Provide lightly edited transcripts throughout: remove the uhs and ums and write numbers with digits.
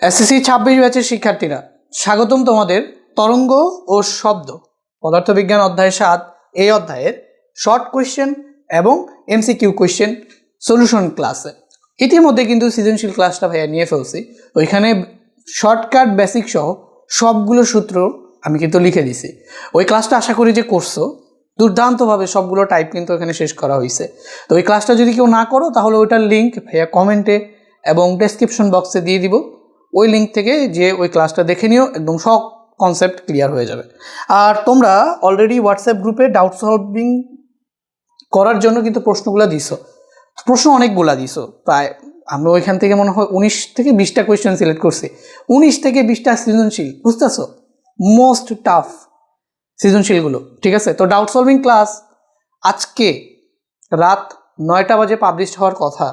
SSC 26 ব্যাচের শিক্ষার্থীরা স্বাগতম তোমাদের তরঙ্গ ও শব্দ পদার্থবিজ্ঞান অধ্যায় 7 এই অধ্যায়ের শর্ট কোয়েশ্চেন এবং এমসিকিউ কোয়েশ্চেন সলিউশন ক্লাসে। ইতিমধ্যে কিন্তু সৃজনশীল ক্লাসটা ভাইয়া নিয়ে ফেলছি, ওইখানে শর্টকাট বেসিক সহ সবগুলো সূত্র আমি কিন্তু লিখে দিছি। ওই ক্লাসটা আশা করি যে করছো, দুর্দান্তভাবে সবগুলো টাইপ কিন্তু এখানে শেষ করা হয়েছে। তো ওই ক্লাসটা যদি কেউ না করো তাহলে ওইটার লিঙ্ক ভাইয়া কমেন্টে এবং ডেসক্রিপশন বক্সে দিয়ে দিব। ওই লিঙ্ক থেকে যে ওই ক্লাসটা দেখে নিও, একদম সব কনসেপ্ট ক্লিয়ার হয়ে যাবে। আর তোমরা অলরেডি হোয়াটসঅ্যাপ গ্রুপে ডাউট সলভিং করার জন্য কিন্তু প্রশ্নগুলো দিছো, প্রশ্ন অনেকগুলা দিছো, প্রায় আমি ওইখান থেকে মনে হয় 19 থেকে 20টা কোয়েশ্চেন সিলেক্ট করছি। 19 থেকে 20টা সৃজনশীল, বুঝতেছো? মোস্ট টাফ সৃজনশীলগুলো, ঠিক আছে? তো ডাউট সলভিং ক্লাস আজকে রাত 9টা বাজে পাবলিশ হওয়ার কথা,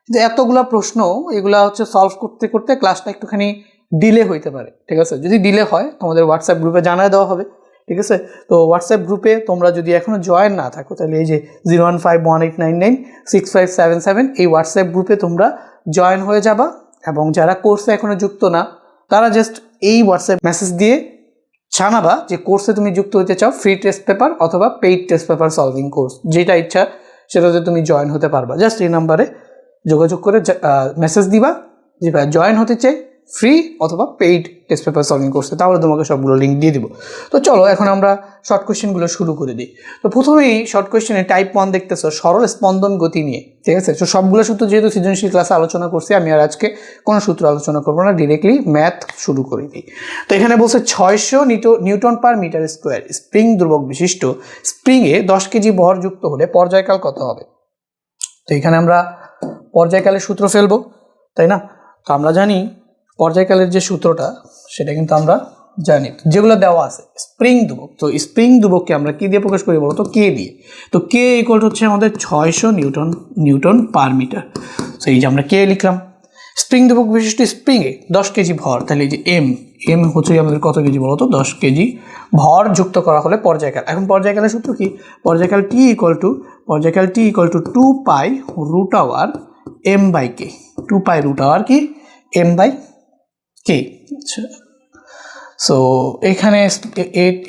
কিন্তু এতগুলা প্রশ্ন এগুলা হচ্ছে সলভ করতে করতে ক্লাসটা একটুখানি ডিলে হইতে পারে, ঠিক আছে? যদি ডিলে হয় তোমাদের হোয়াটসঅ্যাপ গ্রুপে জানিয়ে দেওয়া হবে, ঠিক আছে? তো হোয়াটসঅ্যাপ গ্রুপে তোমরা যদি এখনও জয়েন না থাকো তাহলে এই যে 01518996577 এই হোয়াটসঅ্যাপ গ্রুপে তোমরা জয়েন হয়ে যাবা। এবং যারা কোর্সে এখনও যুক্ত না তারা জাস্ট এই হোয়াটসঅ্যাপ মেসেজ দিয়ে জানাবা যে কোর্সে তুমি যুক্ত হতে চাও, ফ্রি টেস্ট পেপার অথবা paid test paper solving course, যেটা ইচ্ছা সেটাতে তুমি জয়েন হতে পারবা। জাস্ট এই নাম্বারে যোগাযোগ করে মেসেজ দিবা যে ভাই জয়েন হতে চাই ফ্রি অথবা পেইড টেস্ট পেপার সলভিং কোর্সে, তাহলে তোমাকে সবগুলো লিঙ্ক দিয়ে দিব। তো চলো এখন আমরা শর্ট কোয়েশ্চেনগুলো শুরু করে দিই। তো প্রথমেই শর্ট কোয়েশ্চেনে টাইপ 1 দেখতেছো, সরল স্পন্দন গতি নিয়ে, ঠিক আছে? তো সবগুলো সূত্র যেহেতু সৃজনশীল ক্লাসে আলোচনা করছি, আমি আর আজকে কোনো সূত্র আলোচনা করবো না, ডিরেক্টলি ম্যাথ শুরু করে দিই। তো এখানে বলছে 600 newton per metre square spring দুর্বক বিশিষ্ট স্প্রিংয়ে 10 কেজি ভর যুক্ত হলে পর্যায়কাল কত হবে? তো এখানে আমরা পর্যায়কালের সূত্র ফেলবো, তাই না? তো আমরা জানি পর্যায়কালের যে সূত্রটা সেটা কিন্তু আমরা জানি, যেগুলো দেওয়া আছে স্প্রিং দুবক। তো স্প্রিং দুবককে আমরা কি দিয়ে প্রকাশ করি বলো তো? কে দিয়ে। তো কে ইকুয়াল হচ্ছে আমাদের 600 নিউটন পার মিটার। তো এই যে আমরা কে লিখলাম। স্প্রিং দুবক বিশিষ্ট স্প্রিংয়ে 10 কেজি ভর, তাহলে এই যে এম হচ্ছে আমাদের কত কেজি বলো তো? 10 কেজি ভর যুক্ত করা হলে পর্যায়কাল। এখন পর্যায়কালের সূত্র কি? পর্যায়কাল T equal to 2 pi root over m by k. 2 pi root over কি? M by k. আচ্ছা, সো এখানে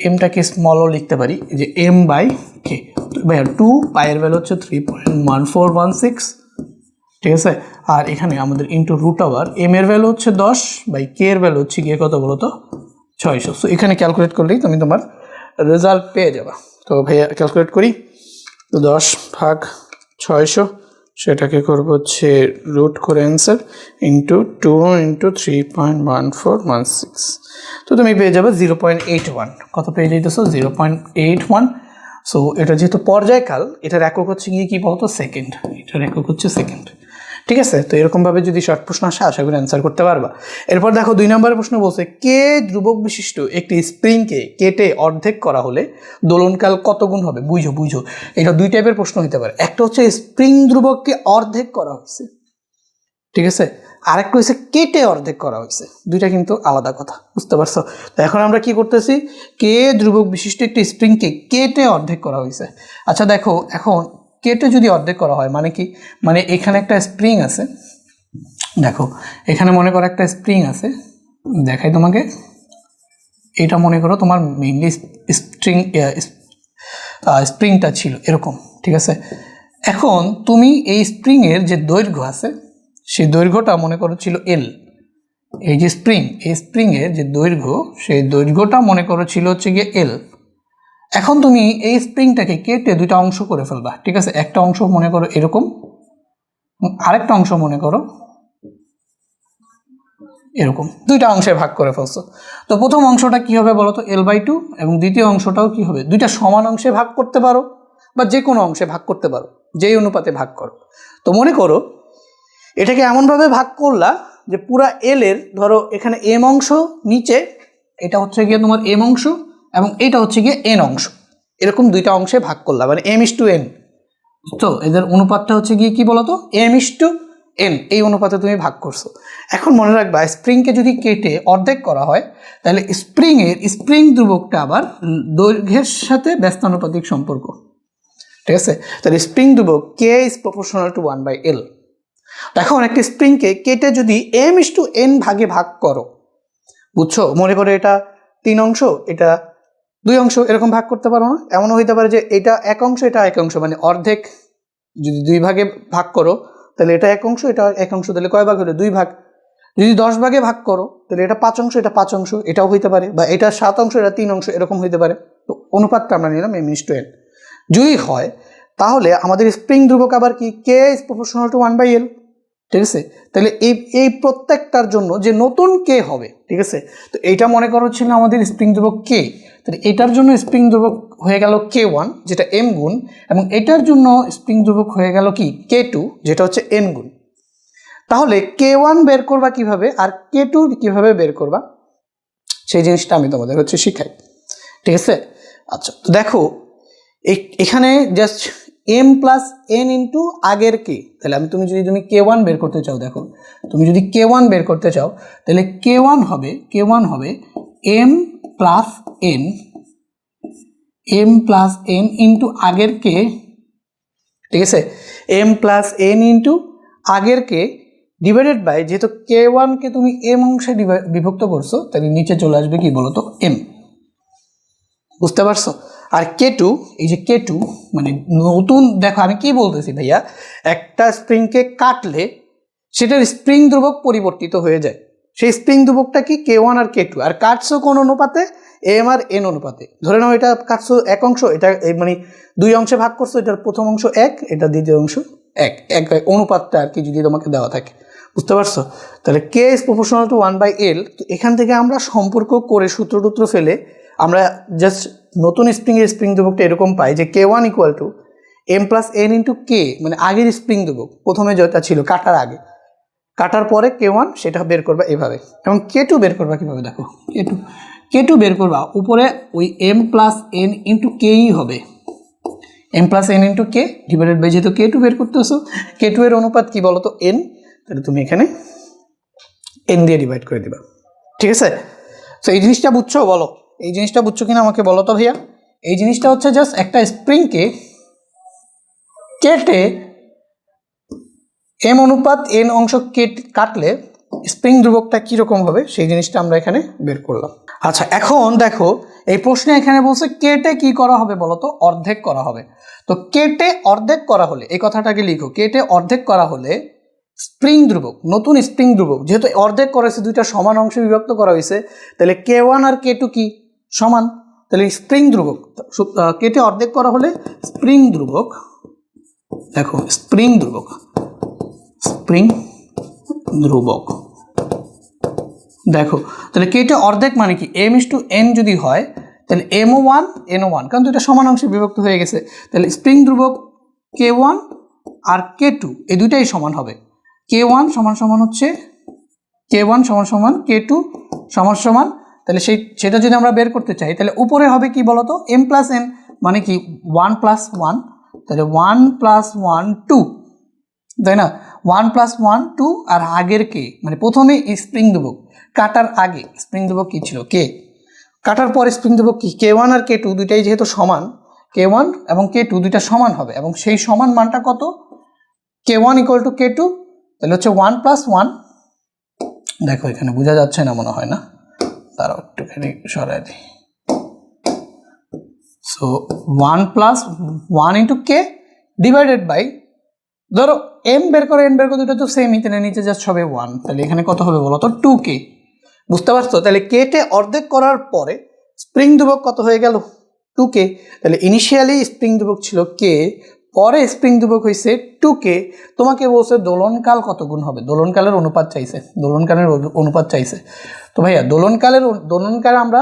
এমটাকে স্মলও লিখতে পারি, যে এম বাই কে। ভাইয়া 2 পাইয়ের ভ্যালু হচ্ছে 3.1416, ঠিক আছে? আর এখানে আমাদের ইন্টু রুট আওয়ার এম এর ভ্যালু হচ্ছে 10 বাই কে এর ভ্যালু হচ্ছে গিয়ে কত বলো তো? 600। সো এখানে ক্যালকুলেট করলেই তুমি তোমার রেজাল্ট পেয়ে যাবা। তো ভাইয়া ক্যালকুলেট করি। তো 10 ভাগ 600, সেটাকে করবো হচ্ছে রুট করে অ্যান্সার ইন্টু 2 ইন্টু 3.1416। তো তুমি পেয়ে যাবে 0.81। কত পেয়ে যেতেছো? 0.81। সো এটা যেহেতু পর্যায়কাল, এটার একক হচ্ছে গিয়ে কি বলতো? সেকেন্ড। এটার একক হচ্ছে সেকেন্ড, ঠিক আছে? তো এরকমভাবে যদি শর্ট প্রশ্ন আসে আশা করি অ্যান্সার করতে পারবা। এরপর দেখো 2 নম্বরের প্রশ্ন বলছে, কে ধ্রুবক বিশিষ্ট একটি স্প্রিংকে কেটে অর্ধেক করা হলে দোলনকাল কত গুণ হবে? বুঝো এটা 2 টাইপের প্রশ্ন হতে পারে। একটা হচ্ছে স্প্রিং ধ্রুবককে অর্ধেক করা হয়েছে, ঠিক আছে? আরেকটা হচ্ছে কেটে অর্ধেক করা হয়েছে, দুইটা কিন্তু আলাদা কথা, বুঝতে পারছো? তো এখন আমরা কি করতেছি? কে ধ্রুবক বিশিষ্ট একটি স্প্রিংকে কেটে অর্ধেক করা হয়েছে। আচ্ছা দেখো, এখন কেটে যদি অর্ধেক করা হয় মানে কি? মানে এখানে একটা স্প্রিং আছে, দেখো এখানে মনে করো একটা স্প্রিং আছে, দেখাই তোমাকে। এটা মনে করো তোমার মেইনলি স্প্রিংটা ছিল এরকম, ঠিক আছে? এখন তুমি এই স্প্রিংয়ের যে দৈর্ঘ্য আছে সেই দৈর্ঘ্যটা মনে করো ছিল এল। এই যে স্প্রিংয়ের যে দৈর্ঘ্য, সেই দৈর্ঘ্যটা মনে করো ছিল হচ্ছে গিয়ে এল। এখন তুমি এই স্প্রিংটাকে কেটে 2টা অংশ করে ফেলবা, ঠিক আছে? একটা অংশ মনে করো এরকম, আরেকটা অংশ মনে করো এরকম, 2টা অংশে ভাগ করে ফেলছো। তো প্রথম অংশটা কি হবে বলো তো? L/2। এবং দ্বিতীয় অংশটাও কি হবে? 2টা সমান অংশে ভাগ করতে পারো বা যে কোনো অংশে ভাগ করতে পারো, যেই অনুপাতে ভাগ করো। তো মনে করো এটাকে এমনভাবে ভাগ করলা যে পুরা এল এর ধরো এখানে এম অংশ নিচে, এটা হচ্ছে গিয়ে তোমার এম অংশ এবং এটা হচ্ছে গিয়ে এন অংশ, এরকম 2টা অংশে ভাগ করলা, মানে m/n। তো এদের অনুপাতটা হচ্ছে গিয়ে কি বলতো? m/n, এই অনুপাতে তুমি ভাগ করছো। এখন মনে রাখবা, স্প্রিংকে যদি কেটে অর্ধেক করা হয় তাহলে স্প্রিং ধ্রুবকটা আবার দৈর্ঘ্যের সাথে ব্যস্তানুপাতিক সম্পর্ক, ঠিক আছে? তাহলে স্প্রিং ধ্রুবক k is proportional to 1/L। এখন একটি স্প্রিংকে কেটে যদি m/n ভাগে ভাগ করো, বুঝছো, মনে করে এটা 3 অংশ, এটা 2 অংশ, এরকম ভাগ করতে পারো না? এমনও হইতে পারে যে এটা 1 অংশ, এটা 1 অংশ, মানে অর্ধেক যদি 2 ভাগে ভাগ করো তাহলে এটা 1 অংশ, এটা 1 অংশ, তাহলে কয় ভাগ হলো? 2 ভাগ। যদি 10 ভাগে ভাগ করো তাহলে এটা 5 অংশ, এটা 5 অংশ, এটাও হইতে পারে, বা এটা 7 অংশ, এটা 3 অংশ, এরকম হইতে পারে। তো অনুপাতটা আমরা নিলাম m/n। যদি হয় তাহলে আমাদের স্প্রিং ধ্রুবক আবার কি, k is proportional to 1/l, ঠিক আছে? তাহলে এই প্রত্যেকটার জন্য যে নতুন কে হবে, ঠিক আছে, তো এইটা মনে করো ছিল আমাদের স্প্রিং ধ্রুবক কে, তাহলে এটার জন্য স্প্রিং ধ্রুবক হয়ে গেল k1 যেটা m গুণ, এবং এটার জন্য স্প্রিং ধ্রুবক হয়ে গেল কি k2 যেটা হচ্ছে n গুণ। তাহলে k1 বের করবা কিভাবে আর k2 কিভাবে বের করবা সেই জিনিসটা আমি তোমাদের হচ্ছে শিখাই, ঠিক আছে? আচ্ছা, তো দেখো এখানে জাস্ট m+n ইন্টু আগের কে, তাহলে তুমি যদি k1 বের করতে চাও, দেখো তুমি যদি k1 বের করতে চাও তাহলে k1 হবে m+n ইন্টু আগের কে, ঠিক আছে, m+n ইন্টু আগের কে ডিভাইডেড বাই, যেহেতু k1 কে তুমি m অংশে বিভক্ত করছো তাহলে নিচে চলে আসবে কি বলো তো, m। বুঝতে পারছো? আর k2, এই যে k2 মানে নতুন, দেখো আমি কি বলতেছি ভাইয়া, একটা স্প্রিংকে কাটলে সেটার স্প্রিং ধ্রুবক পরিবর্তিত হয়ে যায়। সেই স্প্রিং ধ্রুবকটা কি k1 আর k2, আর কাটছো কোন অনুপাতে, m আর n অনুপাতে। ধরে নাও এটা কাটছো 1 অংশ, এটা মানে 2 অংশে ভাগ করছো, এটার প্রথম অংশ 1, এটা দ্বিতীয় অংশ 1 অনুপাতটা আর কি যদি তোমাকে দেওয়া থাকে, বুঝতে পারছো? তাহলে k is proportional to 1/l। তো এখান থেকে আমরা সম্পর্ক করে সূত্র ফেলে আমরা জাস্ট নতুন স্প্রিং ধ্রুবকটা এরকম পাই যে k1 = m+n ইন্টু k, মানে আগের স্প্রিং ধ্রুবক প্রথমে যেটা ছিল কাটার আগে, কাটার পরে k1 সেটা বের করবা এভাবে। এবং k2 বের করবা কিভাবে, দেখো k2 বের করবা উপরে ওই m+n ইন্টু kই হবে, m+n into k divided by, যেহেতু k2 বের করতেছো, k2 এর অনুপাত কি বলো তো, n, তাহলে তুমি এখানে n দিয়ে ডিভাইড করে দিবা, ঠিক আছে? তো এই জিনিসটা বুঝছো? বলো এই জিনিসটা বুঝছো কিনা আমাকে বলো তো ভাইয়া। এই জিনিসটা হচ্ছে জাস্ট একটা স্প্রিংকে কেটে m অনুপাত n অংশ কাটলে স্প্রিং ধ্রুবকটা কীরকম হবে সেই জিনিসটা আমরা এখানে বের করলাম। আচ্ছা, এখন দেখো এই প্রশ্নে এখানে বলছে কেটে কি করা হবে বলো তো, অর্ধেক করা হবে। তো কেটে অর্ধেক করা হলে, এই কথাটাকে লিখো, কেটে অর্ধেক করা হলে স্প্রিং ধ্রুবক, নতুন স্প্রিং ধ্রুবক, যেহেতু অর্ধেক করা হয়েছে, দুইটা সমান অংশে বিভক্ত করা হয়েছে, তাহলে k1 আর k2 কি সমান, তাহলে স্প্রিং ধ্রুবক কেটে অর্ধেক করা হলে স্প্রিং ধ্রুবক, দেখো স্প্রিং ধ্রুবক দেখো, তাহলে কেটে অর্ধেক মানে কি, m/n যদি হয় তাহলে m1 n1, কারণ দুইটা সমান অংশে বিভক্ত হয়ে গেছে, তাহলে স্প্রিং ধ্রুবক k1 আর k2 এই দুইটাই সমান হবে। k1 সমান হচ্ছে k1 সমান k2 সমান, তাহলে সেটা যদি আমরা বের করতে চাই তাহলে উপরে হবে কি বলতো, m+n মানে কি 1+1, তাহলে 1+1 2, তাই না? 1+1 2, আর আগের কে মানে প্রথমে স্প্রিং ধ্রুবক কাটার আগে স্প্রিং ধ্রুবক কি ছিল, কে, কাটার পরে স্প্রিং ধ্রুবক কি k1 আর k2 দুইটাই যেহেতু সমান, k1 এবং k2 দুইটা সমান হবে, এবং সেই সমান মানটা কত, k1 = k2, তাহলে হচ্ছে 1+1, দেখো এখানে বোঝা যাচ্ছে না মনে হয় না, তারাও একটুখানি সরাই দিই। So 1+1 into k divided by, ধরো m বের করে দুটো তো সেমই, তাহলে নিচে জাস্ট হবে 1, তাহলে এখানে কত হবে বলো তো, 2k। বুঝতে পারছো? তাহলে কেটে অর্ধেক করার পরে স্প্রিং ধ্রুবক কত হয়ে গেল, 2k। তাহলে ইনিশিয়ালি স্প্রিং ধ্রুবক ছিল k, পরে স্প্রিং ধ্রুবক হয়েছে 2k। তোমাকে বলছে দোলনকাল কত গুণ হবে, দোলনকালের অনুপাত চাইছে। তো ভাইয়া দোলনকাল আমরা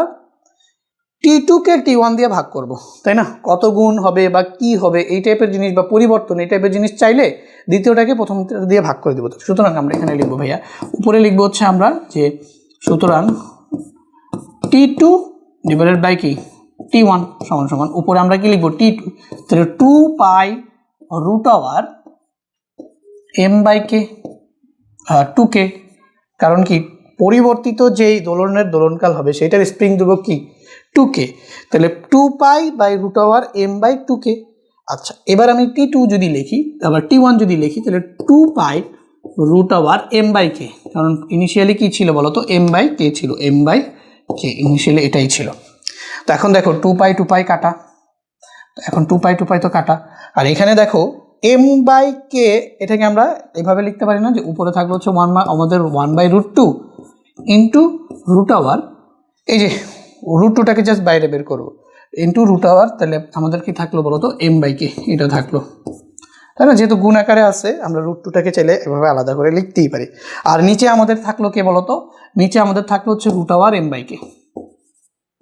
t2-কে t1 দিয়ে ভাগ করব, তাই না? কত গুণ হবে বা কি হবে এই টাইপের জিনিস, বা পরিবর্তন এই টাইপের জিনিস চাইলে দ্বিতীয়টাকে প্রথম দিয়ে ভাগ করে দেবো। সুতরাং আমরা এখানে লিখবো ভাইয়া, উপরে লিখবো হচ্ছে আমরা যে সুতরাং t2 ডিভাইডেড বাই কি t1 সমান, উপরে আমরা কি লিখবো t2, তাহলে 2π√m/k 2k, কারণ কি পরিবর্তিত যেই দোলনকাল হবে সেটার স্প্রিং ধ্রুবক কি 2k, তাহলে 2π/√m/2k। আচ্ছা, এবার আমি t2 যদি লিখি, আবার t1 যদি লিখি, তাহলে 2π রুট ওভার এম বাই কে, কারণ ইনিশিয়ালি কী ছিল বলো তো, এম বাই কে ছিল, এম বাই কে ইনিশিয়ালি এটাই ছিল। তো এখন দেখো 2 পাই কাটা, এখন 2 পাই তো কাটা, আর এখানে দেখো এম বাই কে এটাকে আমরা এভাবে লিখতে পারি না যে উপরে থাকলো হচ্ছে আমাদের 1/√2 ইন্টু রুট ওভার, এই যে √2টাকে জাস্ট বাইরে বের করবো, ইন্টু রুট ওভার, তাহলে আমাদের কি থাকলো বলো তো, এম বাই কে এটা থাকলো, তাই না? যেহেতু গুণ আকারে আছে আমরা √2টাকে চাইলে এভাবে আলাদা করে লিখতেই পারি। আর নিচে আমাদের থাকলো কে বলো তো, নিচে আমাদের থাকলো হচ্ছে root over m by k,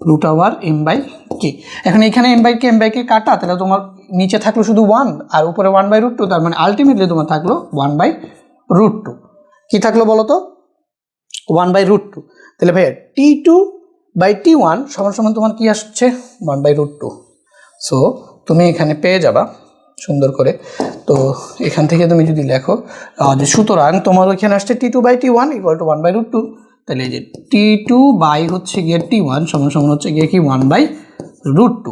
root over m by k. এখন এখানে এম বাই কে কাটা, তাহলে তোমার নিচে থাকলো শুধু 1 আর উপরে 1/√2, তার মানে আলটিমেটলি তোমার থাকলো 1/√2। কি থাকলো বলো তো, 1/√2। তাহলে ভাইয়া T2/T1 সমান সমান তোমার কি আসছে, 1/√2। সো তুমি এখানে পেয়ে যাবা সুন্দর করে। তো এখান থেকে তুমি যদি লেখো যে সুতরাং তোমার ওইখানে আসছে T2/T1 = 1/√2, তাহলে এই যে T2 বাই হচ্ছে গিয়ে T1 সমান সমান হচ্ছে গিয়ে কি 1/√2,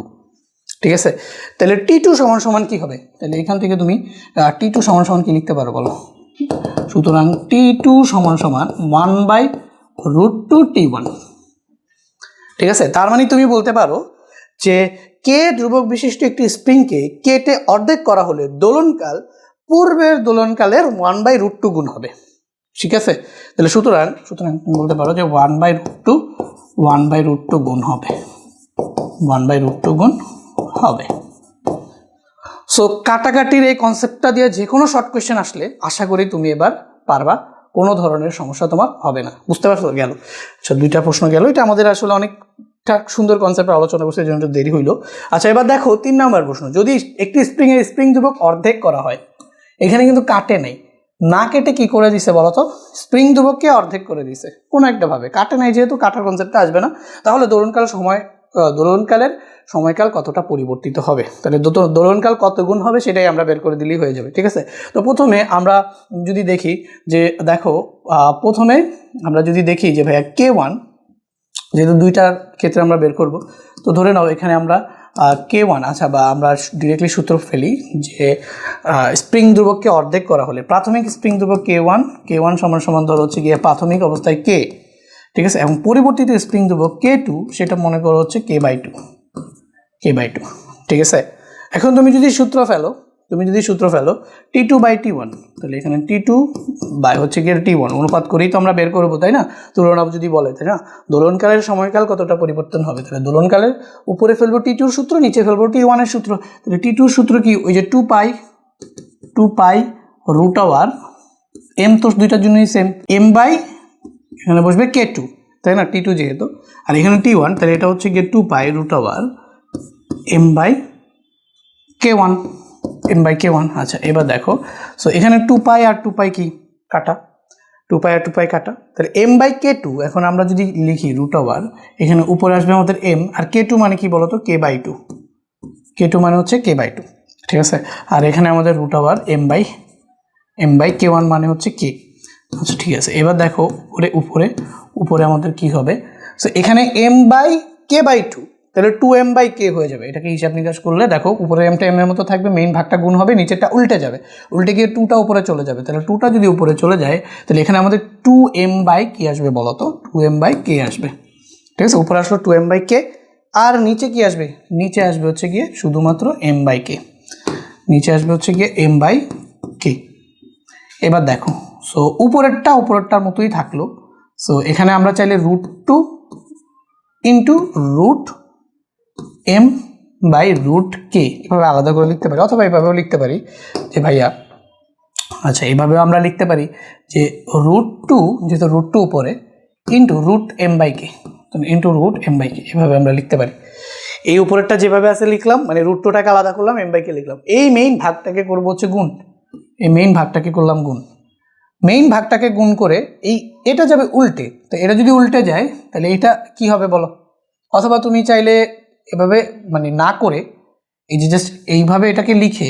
ঠিক আছে? তাহলে T2 সমান সমান কি হবে, তাহলে এখান থেকে তুমি T2 সমান সমান কি লিখতে পারো বলো, সুতরাং T2 সমান সমান 1/√2 T1, ঠিক আছে? তার মানে তুমি বলতে পারো যে কে ধ্রুবক বিশিষ্ট একটি স্প্রিংকে কেটে অর্ধেক করা হলে দোলনকাল পূর্বের দোলনকালের 1/√2 গুণ হবে, ঠিক আছে? তাহলে সুতরাং তুমি বলতে পারো যে 1/√2 গুণ হবে, 1/√2 গুণ হবে। সো কাটাকাটির এই কনসেপ্টটা দিয়ে যে কোনো শর্ট কোয়েশ্চেন আসলে আশা করি তুমি এবার পারবা, কোনো ধরনের সমস্যা তোমার হবে না। বুঝতে পারছো? গেল, আচ্ছা 2টা প্রশ্ন গেল। এটা আমাদের আসলে অনেকটা সুন্দর কনসেপ্টে আলোচনা করছে, জন্য দেরি হইলো। আচ্ছা এবার দেখো 3 নম্বর প্রশ্ন, যদি একটি স্প্রিং ধ্রুবক অর্ধেক করা হয়, এখানে কিন্তু কাটে নেই, না কেটে কি করে দিছে বলতো, স্প্রিং ধ্রুবককে অর্ধেক করে দিছে কোনো একটা ভাবে, কাটে নাই যেহেতু কাটার কনসেপ্টটা আসবে না। তাহলে দোলনকালের সময়কাল কতটা পরিবর্তিত হবে, তাহলে দোলনকাল কত গুণ হবে সেটাই আমরা বের করে দিলেই হয়ে যাবে, ঠিক আছে? তো প্রথমে আমরা যদি দেখি যে দেখো প্রথমে আমরা যদি দেখি যে ভাইয়া K1, যেহেতু 2টার ক্ষেত্রে আমরা বের করব, তো ধরে নাও এখানে আমরা K1, আচ্ছা বা আমরা ডিরেক্টলি সূত্র ফেলি যে স্প্রিং ধ্রুবককে অর্ধেক করা হলে প্রাথমিক স্প্রিং ধ্রুবক K1 সমান সমান ধরো হচ্ছে গিয়ে প্রাথমিক অবস্থায় K, ঠিক আছে? এবং পরিবর্তিত স্প্রিং ধ্রুবক K2 সেটা মনে করো হচ্ছে K/2, ঠিক আছে? এখন তুমি যদি সূত্র ফেলো T2/T1, তাহলে এখানে T2 বাই হচ্ছে গিয়ে T1 অনুপাত করেই তো আমরা বের করবো, তাই না? তুলনা যদি বলে, তাই না? দোলনকালের সময়কাল কতটা পরিবর্তন হবে, তাহলে দোলনকালের উপরে ফেলবো T2-র সূত্র, নিচে ফেলবো T1-এর সূত্র। তাহলে T2-র সূত্র কি, ওই যে 2 পাই রুট ওভার এম, তো 2টার জন্যই সেম, এম বাই এখানে বসবে K2, তাই না? T2 যেহেতু, আর এখানে T1, তাহলে এটা হচ্ছে গিয়ে 2 pi root over m by K1। আচ্ছা এবার দেখো, সো এখানে 2 পাই আর 2 পাই কি কাটা, 2 পাই কাটা, তাহলে M/K2 এখন আমরা যদি লিখি রুট ওভার, এখানে উপরে আসবে আমাদের M, আর K2 মানে কি বলতো, K/2, K2 মানে হচ্ছে K/2, ঠিক আছে? আর এখানে আমাদের রুট ওভার M/K1 মানে হচ্ছে K। আচ্ছা ঠিক আছে, এবার দেখো উপরে আমাদের কি হবে, সো এখানে M/K/2, তাহলে 2M/K হয়ে যাবে। এটাকে হিসাব নিকাশ করলে দেখো উপরে এমটা এম এর মতো থাকবে, মেইন ভাগটা গুণ হবে, নিচেরটা উল্টে যাবে, উল্টে গিয়ে 2টা উপরে চলে যাবে। তাহলে 2টা যদি উপরে চলে যায়, তাহলে এখানে আমাদের 2M/K আসবে বলো তো, 2M/K আসবে, ঠিক আছে? উপরে আসলো 2M/K, আর নিচে কি আসবে, নিচে আসবে হচ্ছে গিয়ে শুধুমাত্র M/K, নিচে আসবে হচ্ছে গিয়ে M/K। এবার দেখো, সো উপরেরটার মতোই থাকলো। সো এখানে আমরা চাইলে √2 ইন্টু √M/√K এভাবে আলাদা করে লিখতে পারি, অথবা এভাবেও লিখতে পারি যে ভাইয়া, আচ্ছা এইভাবেও আমরা লিখতে পারি যে √2, যেহেতু √2 উপরে, ইন্টু √M/K, √M/K এভাবে আমরা লিখতে পারি। এই উপরেরটা যেভাবে আছে লিখলাম, মানে √2টাকে আলাদা করলাম, M/K লিখলাম। এই মেইন ভাগটাকে করবো হচ্ছে গুণ, এই মেইন ভাগটাকে করলাম গুণ, মেইন ভাগটাকে গুণ করে এটা যাবে উল্টে, তো এটা যদি উল্টে যায় তাহলে এটা কি হবে বলো? অথবা তুমি চাইলে এভাবে মানে না করে এই যে জাস্ট এইভাবে এটাকে লিখে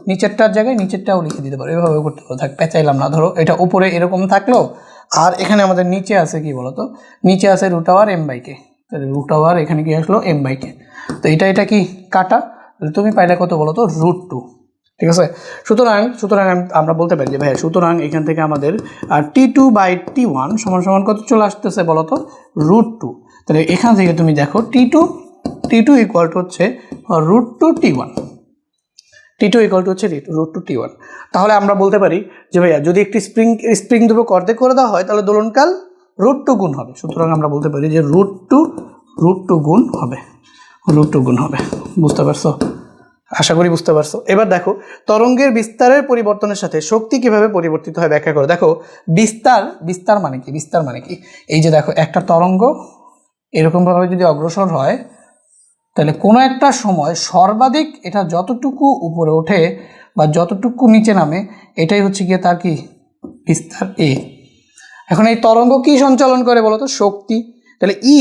নিচেরটার জায়গায় নিচেরটাও লিখে দিতে পারো, এভাবে করতে পারো, থাক পেঁচাইলাম না। ধরো এটা উপরে এরকম থাকলো, আর এখানে আমাদের নিচে আছে কি বলতো, নিচে আছে √M/K, তাহলে √, এখানে কি আসলো M/K, তো এটা কি কাটা, তুমি পাইলে কত বলো তো, √2, ঠিক আছে। সুতরাং সুতরাং আমরা বলতে পারি যে ভাই সুতরাং এখান থেকে আমাদের T2/T1 সমান সমান কত চলে আসতেছে বলো তো, √2। তাহলে এখান থেকে তুমি দেখো T2 ইকুয়াল টু হচ্ছে √2T1, T2 ইকুয়াল টু হচ্ছে √2T1। তাহলে আমরা বলতে পারি যে ভাইয়া যদি একটি স্প্রিং ধ্রুবক অর্ধেক করে দেওয়া হয় তাহলে দোলনকাল √2 গুণ হবে। সুতরাং আমরা বলতে পারি যে √2 গুণ হবে, √2 গুণ হবে। বুঝতে পারছো? আশা করি বুঝতে পারছো। এবার দেখো তরঙ্গের বিস্তারের পরিবর্তনের সাথে শক্তি কিভাবে পরিবর্তিত হয় ব্যাখ্যা করো। দেখো বিস্তার মানে কি? বিস্তার মানে কি? এই যে দেখো একটা তরঙ্গ এরকমভাবে যদি অগ্রসর হয় তাহলে কোনো একটা সময় সর্বাধিক এটা যতটুকু উপরে ওঠে বা যতটুকু নিচে নামে এটাই হচ্ছে গিয়ে তার কি বিস্তার এ। এখন এই তরঙ্গ কি সঞ্চালন করে বলো তো? শক্তি। তাহলে ই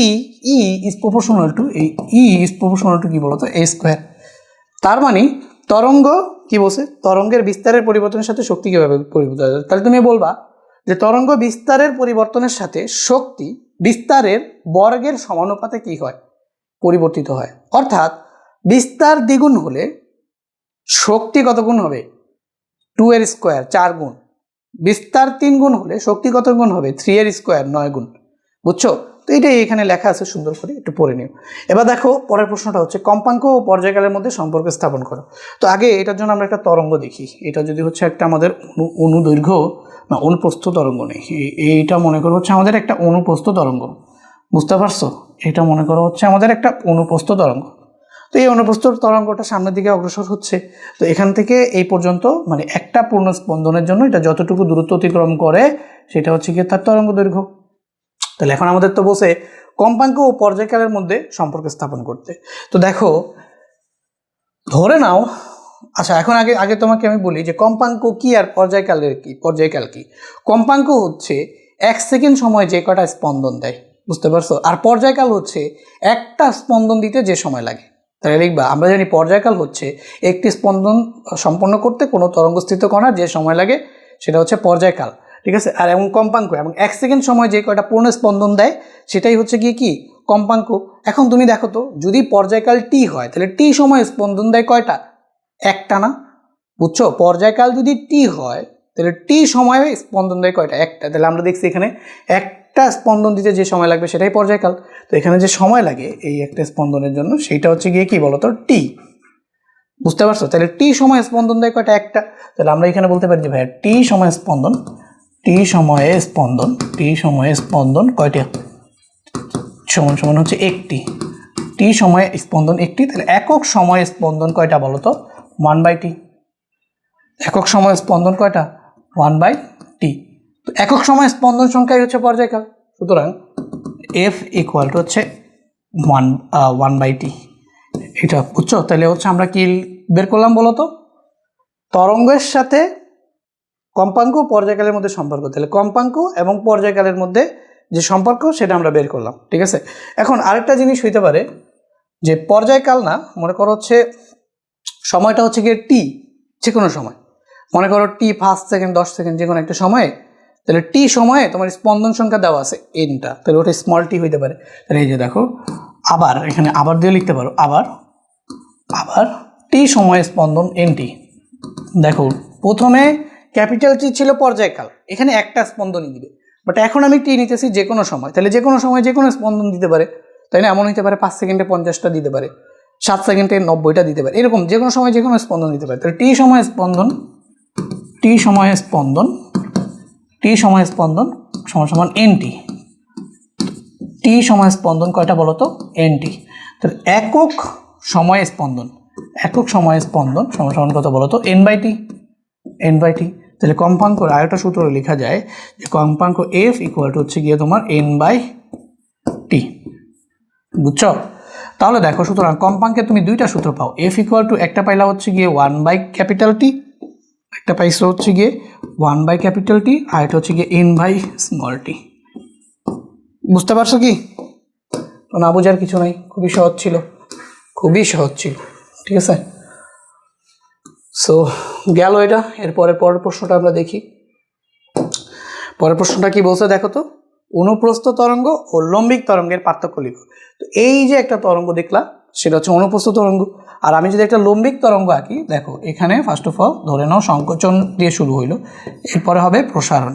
ইজ প্রপোর্শনাল টু কি বলো তো? a²। তার মানে তরঙ্গ কি বলছে? তরঙ্গের বিস্তারের পরিবর্তনের সাথে শক্তি কীভাবে পরিবর্তিত হয়? তাহলে তুমি বলবা যে তরঙ্গ বিস্তারের পরিবর্তনের সাথে শক্তি বিস্তারের বর্গের সমানুপাতে কি হয়? পরিবর্তিত হয়। অর্থাৎ বিস্তার দ্বিগুণ হলে শক্তি কত গুণ হবে? 2 4 গুণ। বিস্তার 3 গুণ হলে শক্তি কত গুণ হবে? 3 9 গুণ। বুঝছো? তো এটাই এখানে লেখা আছে, সুন্দর করে একটু পড়ে নিও। এবার দেখো পরের প্রশ্নটা হচ্ছে কম্পাঙ্ক ও পর্যায়কালের মধ্যে সম্পর্ক স্থাপন করো। তো আগে এটার জন্য আমরা একটা তরঙ্গ দেখি। এটা যদি হচ্ছে একটা আমাদের অনুদৈর্ঘ্য না অনুপ্রস্থ তরঙ্গ নেই, এইটা মনে করো হচ্ছে আমাদের একটা অনুপ্রস্থ তরঙ্গ। বুঝতে পারছো? এটা মনে করো হচ্ছে আমাদের একটা অনুপ্রস্থ তরঙ্গ। তো এই অনুপ্রস্থ তরঙ্গটা সামনের দিকে অগ্রসর হচ্ছে। তো এখান থেকে এই পর্যন্ত মানে একটা পূর্ণ স্পন্দনের জন্য এটা যতটুকু দূরত্ব অতিক্রম করে সেটা হচ্ছে গিয়ে তার তরঙ্গ দৈর্ঘ্য। তাহলে এখন আমাদের তো বসে কম্পাঙ্ক ও পর্যায়কালের মধ্যে সম্পর্ক স্থাপন করতে। তো দেখো ধরে নাও, আচ্ছা এখন আগে তোমাকে আমি বলি যে কম্পাঙ্ক কি আর পর্যায়কাল কি। কম্পাঙ্ক হচ্ছে 1 সেকেন্ড সময় যে কটা স্পন্দন দেয়, বুঝতে পারছো? আর পর্যায়কাল হচ্ছে একটা স্পন্দন দিতে যে সময় লাগে। তাহলে লিখবা আমরা জানি পর্যায়কাল হচ্ছে একটি স্পন্দন সম্পন্ন করতে কোনো তরঙ্গস্থিত কণার যে সময় লাগে সেটা হচ্ছে পর্যায়কাল। ঠিক আছে? আর এবং কম্পাঙ্ক এবং 1 সেকেন্ড সময় যে কয়টা পূর্ণ স্পন্দন দেয় সেটাই হচ্ছে গিয়ে কি কম্পাঙ্ক। এখন তুমি দেখো তো যদি পর্যায়কাল টি হয় তাহলে টি সময় স্পন্দন দেয় কয়টা? একটা না? বুঝছো? পর্যায়কাল যদি টি হয় তাহলে টি সময়ে স্পন্দন দেয় কয়টা? একটা। তাহলে আমরা দেখছি এখানে একটা স্পন্দন দিতে যে সময় লাগবে সেটাই পর্যায়কাল। তো এখানে যে সময় লাগে এই একটা স্পন্দনের জন্য সেইটা হচ্ছে গিয়ে কি বলতো? টি। বুঝতে পারছো? তাহলে টি সময় স্পন্দন দেয় কয়টা? একটা। তাহলে আমরা এখানে বলতে পারি যে ভাই টি সময়ে স্পন্দন কয়টা? সমান হচ্ছে একটি। টি সময়ে স্পন্দন একটি। তাহলে একক সময়ে স্পন্দন কয়টা বলো তো? 1/t। একক সময় স্পন্দন কয়টা? 1/t। তো একক সময় স্পন্দন সংখ্যাই হচ্ছে পর্যায়কাল। সুতরাং F ইকুয়াল টু হচ্ছে 1/t। এটা বুঝছো? তাহলে হচ্ছে আমরা কি বের করলাম বলো তো? তরঙ্গের সাথে কম্পাঙ্ক ও পর্যায়কালের মধ্যে সম্পর্ক। তাহলে কম্পাঙ্ক এবং পর্যায়কালের মধ্যে যে সম্পর্ক সেটা আমরা বের করলাম। ঠিক আছে? এখন আরেকটা জিনিস হইতে পারে যে পর্যায়কাল না, মনে করো হচ্ছে সময়টা হচ্ছে গিয়ে টি, যে কোনো সময় মনে করো টি 5 সেকেন্ড 10 সেকেন্ড যে কোনো একটা সময়ে। তাহলে টি সময়ে তোমার স্পন্দন সংখ্যা দেওয়া আছে এনটা, তাহলে ওটা স্মল টি হইতে পারে। তাহলে এই যে দেখো আবার এখানে আবার দিয়ে লিখতে পারো আবার টি সময়ে স্পন্দন এনটি। দেখো প্রথমে ক্যাপিটাল টি ছিল পর্যায়কাল, এখানে একটা স্পন্দনই দিবে। বাট এখন আমি টি নিতেছি যে কোনো সময়, তাহলে যে কোনো সময় যে কোনো স্পন্দন দিতে পারে, তাই না? এমন হতে পারে 5 সেকেন্ডে 50টা দিতে পারে, 7 সেকেন্ডে 90টা দিতে পারে, এরকম যে কোনো সময় যে কোনো স্পন্দন দিতে পারে। তাহলে টি সময় স্পন্দন সমান এনটি। টি সময় স্পন্দন কয়টা বলো তো? এনটি। তাহলে একক সময় স্পন্দন সমান কত বলো তো? n/t। তাহলে কম্পাঙ্কের আরেকটা সূত্র লেখা যায় যে কম্পাঙ্ক F ইকুয়াল টু হচ্ছে গিয়ে তোমার n/t। বুঝছো? তাহলে দেখো সুতরাং কম্পাঙ্কে তুমি দুইটা সূত্র পাও। F ইকুয়াল টু একটা পাইলা হচ্ছে গিয়ে 1/T, একটা পাইছো হচ্ছে গিয়ে 1/T, আর এটা হচ্ছে গিয়ে n/t। বুঝতে পারছো কি? তো না বোঝার কিছু নাই, খুবই সহজ ছিল। ঠিক আছে? সো গেল এটা। এরপরের প্রশ্নটা আমরা দেখি। পরের প্রশ্নটা কি বলছে দেখো তো? অনুপ্রস্থ তরঙ্গ ও লম্বিক তরঙ্গের পার্থক্য লিখো। তো এই যে একটা তরঙ্গ দেখলা, সেটা হচ্ছে অনুপ্রস্থ তরঙ্গ। আর আমি যদি একটা লম্বিক তরঙ্গ আঁকি, দেখো এখানে ফার্স্ট অফ অল ধরে নাও সংকোচন দিয়ে শুরু হইলো, এরপরে হবে প্রসারণ,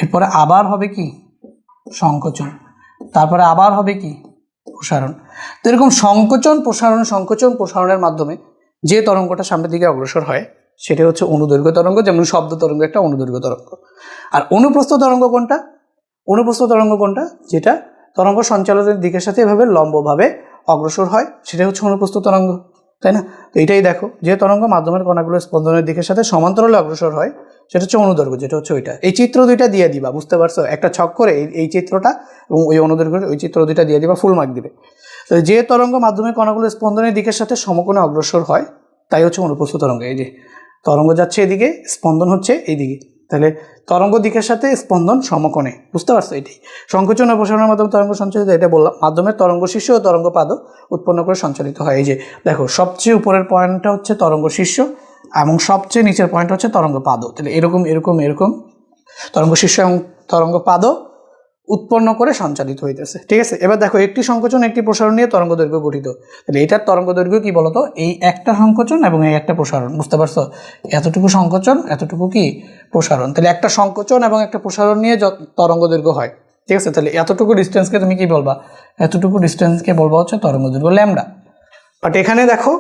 এরপরে আবার হবে কি সংকোচন, তারপরে আবার হবে কি প্রসারণ। তো এরকম সংকোচন প্রসারণের মাধ্যমে যে তরঙ্গটা সামনের দিকে অগ্রসর হয় সেটা হচ্ছে অনুদৈর্ঘ্য তরঙ্গ, যেমন শব্দ তরঙ্গ একটা অনুদৈর্ঘ্য তরঙ্গ। আর অনুপ্রস্থ তরঙ্গ কোনটা? অনুপ্রস্থ তরঙ্গ কোনটা? যেটা তরঙ্গ সঞ্চালনের দিকের সাথে এভাবে লম্বভাবে অগ্রসর হয়, সেটা হচ্ছে অনুপ্রস্থ তরঙ্গ, তাই না? তো এটাই দেখো, যে তরঙ্গ মাধ্যমের কণাগুলো স্পন্দনের দিকের সাথে সমান্তরালে অগ্রসর হয় সেটা হচ্ছে অনুদৈর্ঘ্য, যেটা হচ্ছে ওইটা। এই চিত্র দুইটা দিয়ে দিবা, বুঝতে পারছো? একটা ছক করে এই চিত্রটা এবং ওই অনুদৈর্ঘ্যের ওই চিত্র দুইটা দিয়ে দিবা, ফুল মার্ক দিবে। তো যে তরঙ্গ মাধ্যমের কণাগুলো স্পন্দনের দিকের সাথে সমকোণে অগ্রসর হয় তাই হচ্ছে অনুপ্রস্থ তরঙ্গ। এই যে তরঙ্গ যাচ্ছে এদিকে, স্পন্দন হচ্ছে এইদিকে, তাহলে তরঙ্গ দিকের সাথে স্পন্দন সমকোণে, বুঝতে পারছো? এটাই সংকোচন ও প্রসারণের মাধ্যমে তরঙ্গ সঞ্চালিত, এটা বললাম। মাধ্যমের তরঙ্গ শীর্ষ ও তরঙ্গ পাদ উৎপন্ন করে সঞ্চালিত হয়। এই যে দেখো, সবচেয়ে উপরের পয়েন্টটা হচ্ছে তরঙ্গ শীর্ষ এবং সবচেয়ে নিচের পয়েন্ট হচ্ছে তরঙ্গ পাদ। তাহলে এরকম এরকম এরকম তরঙ্গ শীর্ষ এবং তরঙ্গ পাদ উৎপন্ন করে সঞ্চালিত হইতেছে, ঠিক আছে? এবার দেখো, একটি সংকোচন একটি প্রসারণ নিয়ে তরঙ্গ দৈর্ঘ্য গঠিত। তাহলে এটার তরঙ্গ দৈর্ঘ্য কি বলতো? এই একটা সংকোচন এবং এই একটা প্রসারণ, বুঝতে পারছো? এতটুকু সংকোচন, এতটুকু কি প্রসারণ। তাহলে একটা সংকোচন এবং একটা প্রসারণ নিয়ে তরঙ্গ দৈর্ঘ্য হয়, ঠিক আছে? তাহলে এতটুকু ডিস্টেন্সকে তুমি কি বলবা? এতটুকু ডিস্টেন্সকে বলবা হচ্ছে তরঙ্গ দৈর্ঘ্য ল্যামডা। বাট এখানে দেখো,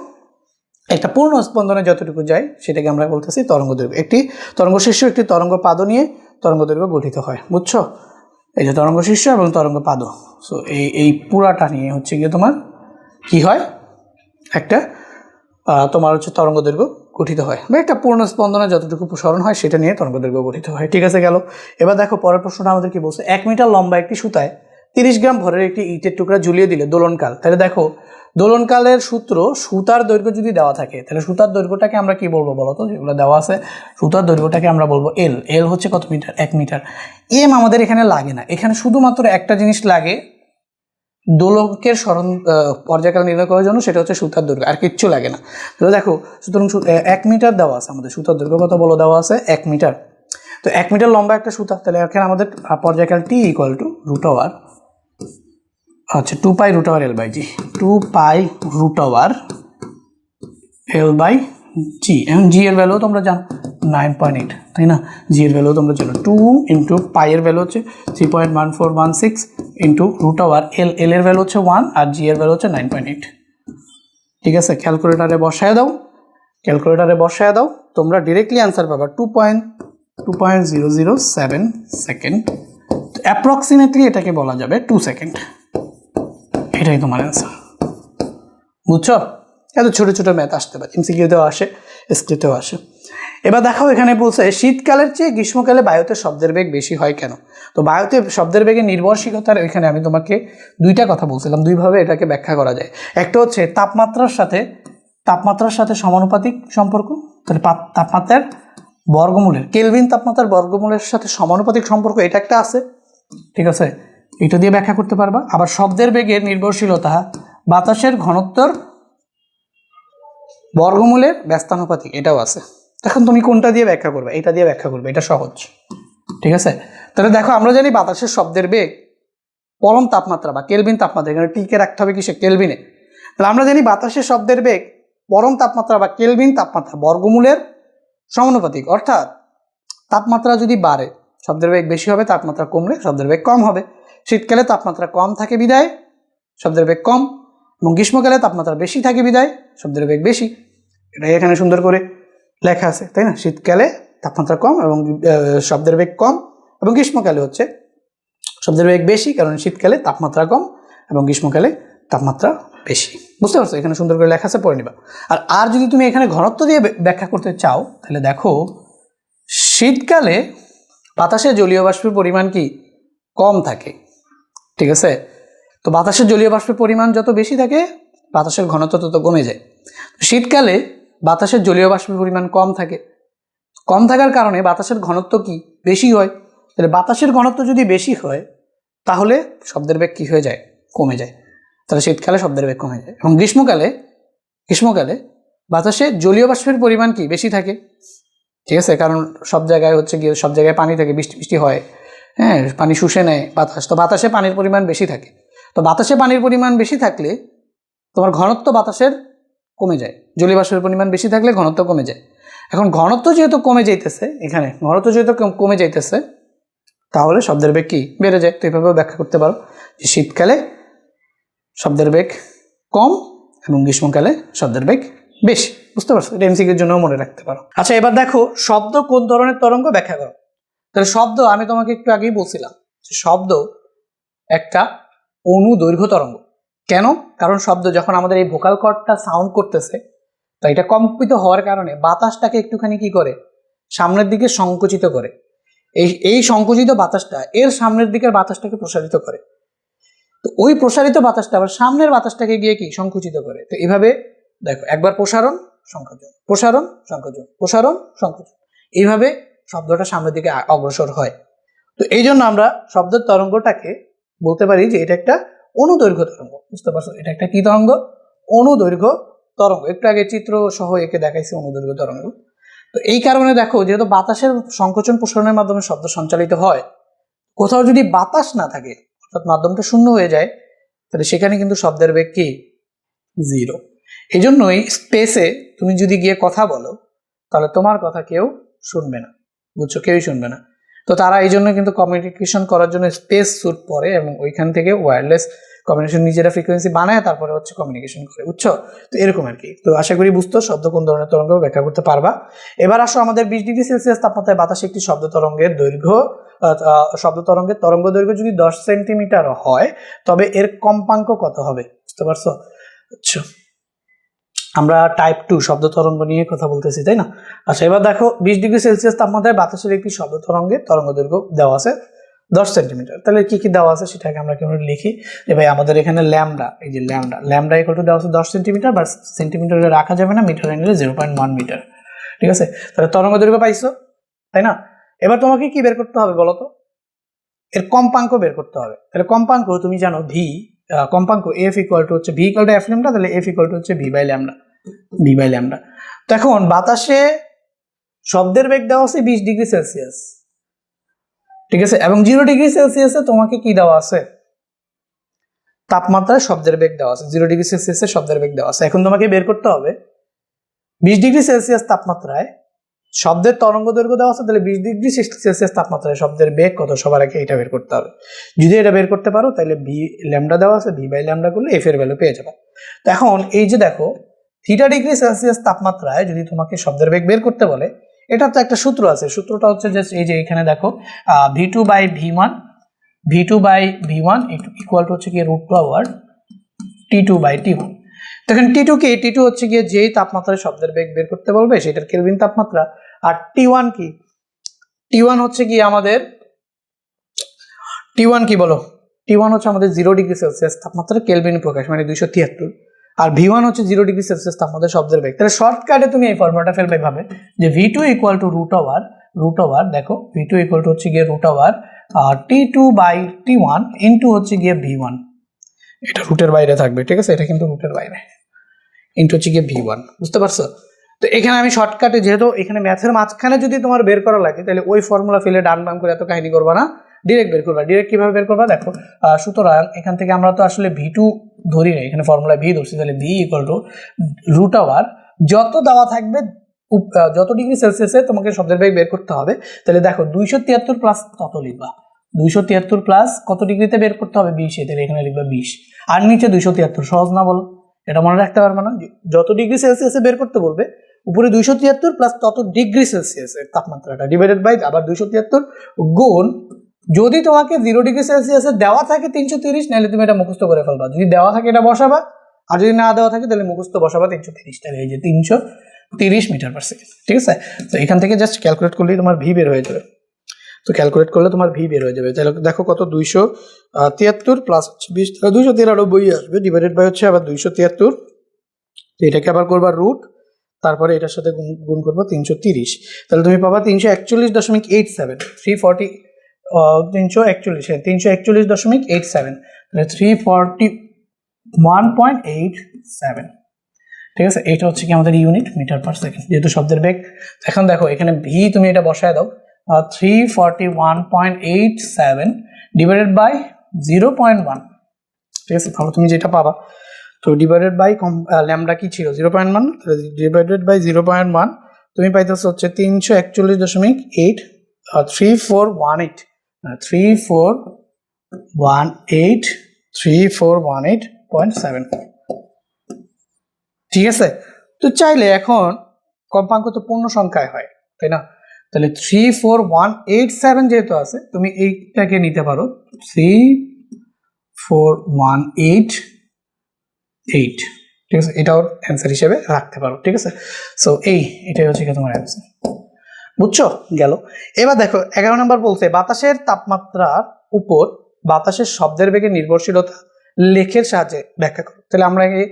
একটা পূর্ণ স্পন্দনে যতটুকু যায় সেটাকে আমরা বলতেছি তরঙ্গ দৈর্ঘ্য। একটি তরঙ্গ শীর্ষ একটি তরঙ্গ পাদ নিয়ে তরঙ্গ দৈর্ঘ্য গঠিত হয়, বুঝছো? এই যে তরঙ্গ শীর্ষ এবং তরঙ্গ পাদ, সো এই পুরাটা নিয়ে হচ্ছে গিয়ে তোমার কি হয়, একটা তোমার হচ্ছে তরঙ্গ দৈর্ঘ্য গঠিত হয়, বা একটা পূর্ণ স্পন্দনে যতটুকু প্রসারণ হয় সেটা নিয়ে তরঙ্গ দৈর্ঘ্য গঠিত হয়, ঠিক আছে? গেল। এবার দেখো, পরের প্রশ্নটা আমাদের কি বলছে? 1 মিটার লম্বা একটি সুতায় 30 গ্রাম ভরের একটি ইটের টুকরা ঝুলিয়ে দিলে দোলনকাল। তাহলে দেখো, দোলনকালের সূত্র, সুতার দৈর্ঘ্য যদি দেওয়া থাকে তাহলে সুতার দৈর্ঘ্যটাকে আমরা কি বলবো বলতো? যেগুলো দেওয়া আছে সুতার দৈর্ঘ্যটাকে আমরা বলবো এল। এল হচ্ছে কত মিটার? 1 মিটার। এম আমাদের এখানে লাগে না, এখানে শুধুমাত্র একটা জিনিস লাগে দোলকের স্মরণ পর্যায়কাল নির্ণয় করার জন্য, সেটা হচ্ছে সুতার দৈর্ঘ্য, আর কিচ্ছু লাগে না। তো দেখো, সুতরাং 1 মিটার দেওয়া আছে আমাদের, সুতার দৈর্ঘ্য কত বলো? দেওয়া আছে 1 মিটার। তো 1 মিটার লম্বা একটা সুতা, তাহলে এখানে আমাদের পর্যায়কাল T equal to root over, আচ্ছা 2 pi root over l by g, 2 pi root over l by g. এখন জি এর ভ্যালু তোমরা জানো 9.8, তাই না? জি এর ভ্যালু তোমরা জানো 2 ইন্টু পাই এর ভ্যালু হচ্ছে 3.1416 ইন্টু রুট ওভার এল, এল এর ভ্যালু হচ্ছে 1 আর জি এর ভ্যালু হচ্ছে 9.8, ঠিক আছে? ক্যালকুলেটারে বসায় দাও, ক্যালকুলেটারে বসায় দাও, তোমরা ডিরেক্টলি অ্যান্সার পাবা 2.007 সেকেন্ড। অ্যাপ্রক্সিমেটলি এটাকে বলা যাবে 2 সেকেন্ড। এটাই তোমার অ্যান্সার, বুঝছো? এত ছোটো ছোটো ম্যাথ আসতে পারে, এমসিকিউতেও আসে, এসকিউতেও আসে। এবার দেখো, এখানে বলছে শীতকালের চেয়ে গ্রীষ্মকালে বায়ুতে শব্দের বেগ বেশি হয় কেন? তো বায়ুতে শব্দের বেগের নির্ভরশীলতার এখানে আমি তোমাকে দুইটা কথা বলছিলাম, দুইভাবে এটাকে ব্যাখ্যা করা যায়। একটা হচ্ছে তাপমাত্রার সাথে সমানুপাতিক সম্পর্ক, তাহলে তাপমাত্রার বর্গমূলের, কেলভিন তাপমাত্রার বর্গমূলের সাথে সমানুপাতিক সম্পর্ক, এটা একটা আছে, ঠিক আছে? এটা দিয়ে ব্যাখ্যা করতে পারবা। আবার শব্দের বেগের নির্ভরশীলতা বাতাসের ঘনত্বর বর্গমূলের ব্যস্তানুপাতিক, এটাও আছে। এখন তুমি কোনটা দিয়ে ব্যাখ্যা করবে? এটা দিয়ে ব্যাখ্যা করবে, এটা সহজ, ঠিক আছে? তাহলে দেখো, আমরা জানি বাতাসের শব্দের বেগ পরম তাপমাত্রা বা কেলভিন তাপমাত্রা, এখানে টিকে রাখতে হবে কিসে? কেলভিনে। তাহলে আমরা জানি বাতাসের শব্দের বেগ পরম তাপমাত্রা বা কেলভিন তাপমাত্রা বর্গমূলের সমানুপাতিক, অর্থাৎ তাপমাত্রা যদি বাড়ে শব্দের বেগ বেশি হবে, তাপমাত্রা কমলে শব্দের বেগ কম হবে। শীতকালে তাপমাত্রা কম থাকে বিদায় শব্দের বেগ কম, এবং গ্রীষ্মকালে তাপমাত্রা বেশি থাকে বিদায় শব্দের বেগ বেশি। এটাই এখানে সুন্দর করে লেখা আছে, তাই না? শীতকালে তাপমাত্রা কম এবং শব্দের বেগ কম, এবং গ্রীষ্মকালে হচ্ছে শব্দের বেগ বেশি, কারণ শীতকালে তাপমাত্রা কম এবং গ্রীষ্মকালে তাপমাত্রা বেশি। বুঝতে পারছো? এখানে সুন্দর করে লেখা আছে, পড়ে নিবা। আর যদি তুমি এখানে ঘনত্ব দিয়ে ব্যাখ্যা করতে চাও তাহলে দেখো, শীতকালে বাতাসে জলীয় বাষ্পের পরিমাণ কি কম থাকে, ঠিক আছে? তো বাতাসের জলীয় বাষ্পের পরিমাণ যত বেশি থাকে বাতাসের ঘনত্ব তত কমে যায়। শীতকালে বাতাসের জলীয় বাষ্পের পরিমাণ কম থাকে, কম থাকার কারণে বাতাসের ঘনত্ব কি বেশি হয়। তাহলে বাতাসের ঘনত্ব যদি বেশি হয় তাহলে শব্দের বেগ কী হয়ে যায়? কমে যায়। তাহলে শীতকালে শব্দের বেগ কমে যায়। এবং গ্রীষ্মকালে বাতাসে জলীয় বাষ্পের পরিমাণ কি বেশি থাকে, ঠিক আছে? কারণ সব জায়গায় হচ্ছে গিয়ে সব জায়গায় পানি থাকে, বৃষ্টি হয়, হ্যাঁ, পানি শুষে নেয় বাতাস, তো বাতাসে পানির পরিমাণ বেশি থাকে। তো বাতাসে পানির পরিমাণ বেশি থাকলে তোমার ঘনত্ব বাতাসের কমে যায়, জলীয় বাষ্পের পরিমাণ বেশি থাকলে ঘনত্ব কমে যায়। এখন ঘনত্ব যেহেতু কমে যাইতেছে, এখানে ঘনত্ব যেহেতু কমে যাইতেছে, তাহলে শব্দের বেগ কি বেড়ে যায়। তো এইভাবে ব্যাখ্যা করতে পারো যে শীতকালে শব্দের বেগ কম এবং গ্রীষ্মকালে শব্দের বেগ বেশি। বুঝতে পারছো? এটা এমসিকিউর জন্য মনে রাখতে পারো। আচ্ছা, এবার দেখো শব্দ কোন ধরনের তরঙ্গ ব্যাখ্যা করো। তাহলে শব্দ আমি তোমাকে একটু আগেই বলছিলাম যে শব্দ একটা অনুদৈর্ঘ্য তরঙ্গ। কেন? কারণ শব্দ যখন আমাদের এই ভোকাল কর্ডটা সাউন্ড করতেছে, তো এটা কম্পিত হওয়ার কারণে বাতাসটাকে একটুখানি কি করে, সামনের দিকে সংকুচিত করে। এই সংকুচিত বাতাসটা এর সামনের দিকের বাতাসটাকে প্রসারিত করে। তো ওই প্রসারিত বাতাসটা আবার সামনের বাতাসটাকে গিয়ে কি সংকুচিত করে। তো এইভাবে দেখো, একবার প্রসারণ সংকোচন, প্রসারণ সংকোচন, প্রসারণ সংকোচন, এইভাবে শব্দটা সামনের দিকে অগ্রসর হয়। তো এই জন্য আমরা শব্দের তরঙ্গটাকে বলতে পারি যে এটা একটা অনুদৈর্ঘ্য তরঙ্গ। বুঝতে পারছো? এটা একটা কি তরঙ্গ? অনুদৈর্ঘ্য তরঙ্গ। একটু আগে চিত্র সহ একে দেখাইছে অনুদৈর্ঘ্য তরঙ্গ। তো এই কারণে দেখো, যেহেতু বাতাসের সংকোচন প্রসারণের মাধ্যমে শব্দ সঞ্চালিত হয়, কোথাও যদি বাতাস না থাকে, অর্থাৎ মাধ্যমটা শূন্য হয়ে যায়, তাহলে সেখানে কিন্তু শব্দের বেগ কি 0। এই জন্যই স্পেসে তুমি যদি গিয়ে কথা বলো, তাহলে তোমার কথা কেউ শুনবে না। বুঝছো? কেউই শুনবে না। তো তারা এই জন্য কিন্তু কমিউনিকেশন করার জন্য স্পেস স্যুট পরে এবং ওইখান থেকে ওয়্যারলেস কমিউনিকেশন নিজেরা ফ্রিকোয়েন্সি বানায়, তারপরে হচ্ছে কমিউনিকেশন করে। বুঝছো? তো এরকম আর কি। তো আশা করি বুঝতো শব্দ কোন ধরনের তরঙ্গ ব্যাখ্যা করতে পারবা। এবার আসো আমাদের 20 ডিগ্রি সেলসিয়াস তাপমাত্রায় বাতাসে একটি শব্দ তরঙ্গের দৈর্ঘ্য, শব্দ তরঙ্গের তরঙ্গ দৈর্ঘ্য যদি 10 সেন্টিমিটার হয়, তবে এর কম্পাঙ্ক কত হবে? বুঝতে পারছো? আচ্ছা, আমরা টাইপ 2 শব্দ তরঙ্গ নিয়ে কথা বলতেছি, তাই না? আচ্ছা, এবার দেখো 20 ডিগ্রি সেলসিয়াস তাপমাত্রায় বাতাসের একটি শব্দ তরঙ্গের তরঙ্গ দৈর্ঘ্য দেওয়া আছে 10 সেন্টিমিটার। তাহলে কি কি দেওয়া আছে সেটাকে আমরা কেমন লিখি যে ভাই আমাদের এখানে ল্যামডা, এই যে ল্যামডা ইকুয়াল টু দেওয়া আছে 10 সেন্টিমিটার, বা সেন্টিমিটারে রাখা যাবে না, মিটারে নিলে 0.1 মিটার। ঠিক আছে? তাহলে তরঙ্গ দৈর্ঘ্য পাইছো, তাই না? এবার তোমাকে কি বের করতে হবে বলো তো? এর কম্পাঙ্ক বের করতে হবে। তাহলে কম্পাঙ্ক তুমি জানো ভি, কম্পাঙ্ক এফ ইকুয়াল টু হচ্ছে V equal two F lambda, তাহলে এফ ইকুয়াল টু হচ্ছে ভি বাই ল্যামডা। তো এখন বাতাসে শব্দের বেগ দেওয়া আছে 20 ডিগ্রি সেলসিয়াস, ঠিক আছে, এবং 0 ডিগ্রি সেলসিয়াসে তোমাকে কি দেওয়া আছে? তাপমাত্রায় শব্দের বেগ দেওয়া আছে। 0 ডিগ্রি সেলসিয়াসে শব্দের বেগ দেওয়া আছে। এখন তোমাকে বের করতে হবে 20 ডিগ্রি সেলসিয়াস তাপমাত্রায় শব্দের তরঙ্গ দৈর্ঘ্য দেওয়া আছে, তাহলে 20 ডিগ্রি সেলসিয়াস তাপমাত্রায় শব্দের বেগ কত, সবার আগে এটা বের করতে হবে। যদি এটা বের করতে পারো, তাহলে ভি ল্যামডা দেওয়া আছে, ভি বাই ল্যামডা করলে এফ এর ভ্যালু পেয়ে যাবে। তো এখন এই যে দেখো, থিটা ডিগ্রি সেলসিয়াস তাপমাত্রায় যদি তোমাকে শব্দের বেগ বের করতে বলে, এটার তো একটা সূত্র আছে। সূত্রটা হচ্ছে যে এই যে এখানে দেখো, v2 by v1 equal to হচ্ছে গিয়ে √2 t2 বাই t1। তখন টি টু কি? টি2 হচ্ছে গিয়ে যেই তাপমাত্রায় শব্দের বেগ বের করতে বলবে সেটার কেলভিন তাপমাত্রা। আর টি1 কি? টি1 হচ্ছে গিয়ে আমাদের, টি1 কি বলো? টি1 হচ্ছে আমাদের 0 ডিগ্রি সেলসিয়াস তাপমাত্রা কেলভিন প্রকাশ, মানে 273। আর v1 হচ্ছে 0 ডিগ্রি সেলসিয়াস তাপমাত্রা শব্দের বেগ। তাহলে শর্টকাটে তুমি এই ফর্মুলাটা ফেলবে ভাবে যে v2 ইকুয়াল টু √ওভার, দেখো v2 ইকুয়াল টু হচ্ছে গিয়ে √over t2 by t1 into হচ্ছে গিয়ে v1। এটা রুটের বাইরে থাকবে, ঠিক আছে? এটা কিন্তু রুটের বাইরে, ইনটু হচ্ছে গিয়ে v1। বুঝতে পারছো? তো এখানে আমি শর্টকাটে, যেহেতু এখানে ম্যাথের মাঝখানে যদি তোমার বের করা লাগে, তাহলে ওই ফর্মুলা ফেলে ডান বাম করে এত কাহিনী করবা না, ডিরেক্ট বের করবা। ডিরেক্ট কিভাবে বের করবা দেখো, সুতরাং এখান থেকে আমরা তো আসলে v2 ধরি না, এখানে ফর্মুলা v ধরছি, তাহলে v ইকুয়াল টু √ওভার যত দেওয়া থাকবে, যত ডিগ্রি সেলসিয়াসে তোমাকে শব্দের বেগ বের করতে হবে। তাহলে দেখো 273 প্লাস তত লিখবা, 273 প্লাস কত ডিগ্রিতে বের করতে হবে? 20, তাহলে এখানে লিখবা 20, আর নিচে 273। সহজ না বলো? এটা মনে রাখতে পারবে না? যত ডিগ্রি সেলসিয়াসে বের করতে বলবে, উপরে 273 প্লাস তত ডিগ্রি সেলসিয়াসের তাপমাত্রাটা ডিভাইডেড বাই আবার 273 গুণ, যদি তোমাকে 0 ডিগ্রি সেলসিয়াসে দেওয়া থাকে 330, নাহলে তুমি এটা মুখস্থ করে ফেলবা। যদি দেওয়া থাকে এটা বসাবা, আর যদি না দেওয়া থাকে তাহলে মুখস্থ বসাবা 330 টাকা, এই যে 330 মিটার পার সেকেন্ড। ঠিক আছে? তো এখান থেকে জাস্ট ক্যালকুলেট করলেই তোমার ভি বের হয়ে যাবে। তো ক্যালকুলেট করলে তোমার ভি বের হয়ে যাবে। তাহলে দেখো কত, 273 প্লাস 20, 293 আসবে, ডিভাইডেড বাই হচ্ছে আবার 273। তো এটাকে আবার করবা √ তারপরে এটার সাথে গুণ করবো 330, তাহলে তুমি পাবা 341.87, 341, 341.87, তাহলে 341.87। ঠিক আছে? এটা হচ্ছে কি আমাদের ইউনিট মিটার পার সেকেন্ড, যেহেতু শব্দের বেগ। এখন দেখো এখানে ভি তুমি এটা বসায় দাও, 341.87 ডিভাইডেড বাই 0.1। ঠিক আছে? তাহলে তুমি যেটা পাবা তো ডিভাইডেড বাই ল্যামডা কি ছিল 0.1, ডিভাইডেড বাই 0.1 তুমি পাইতেছো হচ্ছে 341.8 3418 3418 ঠিক আছে। তো চাইলে এখন কম্পাঙ্ক তো পূর্ণ সংখ্যায় হয়, তাই না? তাহলে 34187 যেহেতু আছে, তুমি এইটাকে নিতে পারো 34188, ঠিক আছে, এটাও অ্যান্সার হিসেবে রাখতে পারো, ঠিক আছে। সো এটাই হচ্ছে কি তোমার অ্যান্সার, বুঝছো? গেল। এবার দেখো 11 নম্বর বলছে বাতাসের তাপমাত্রার উপর বাতাসের শব্দের বেগের নির্ভরশীলতা লেখের সাহায্যে ব্যাখ্যা করো। তাহলে আমরা এই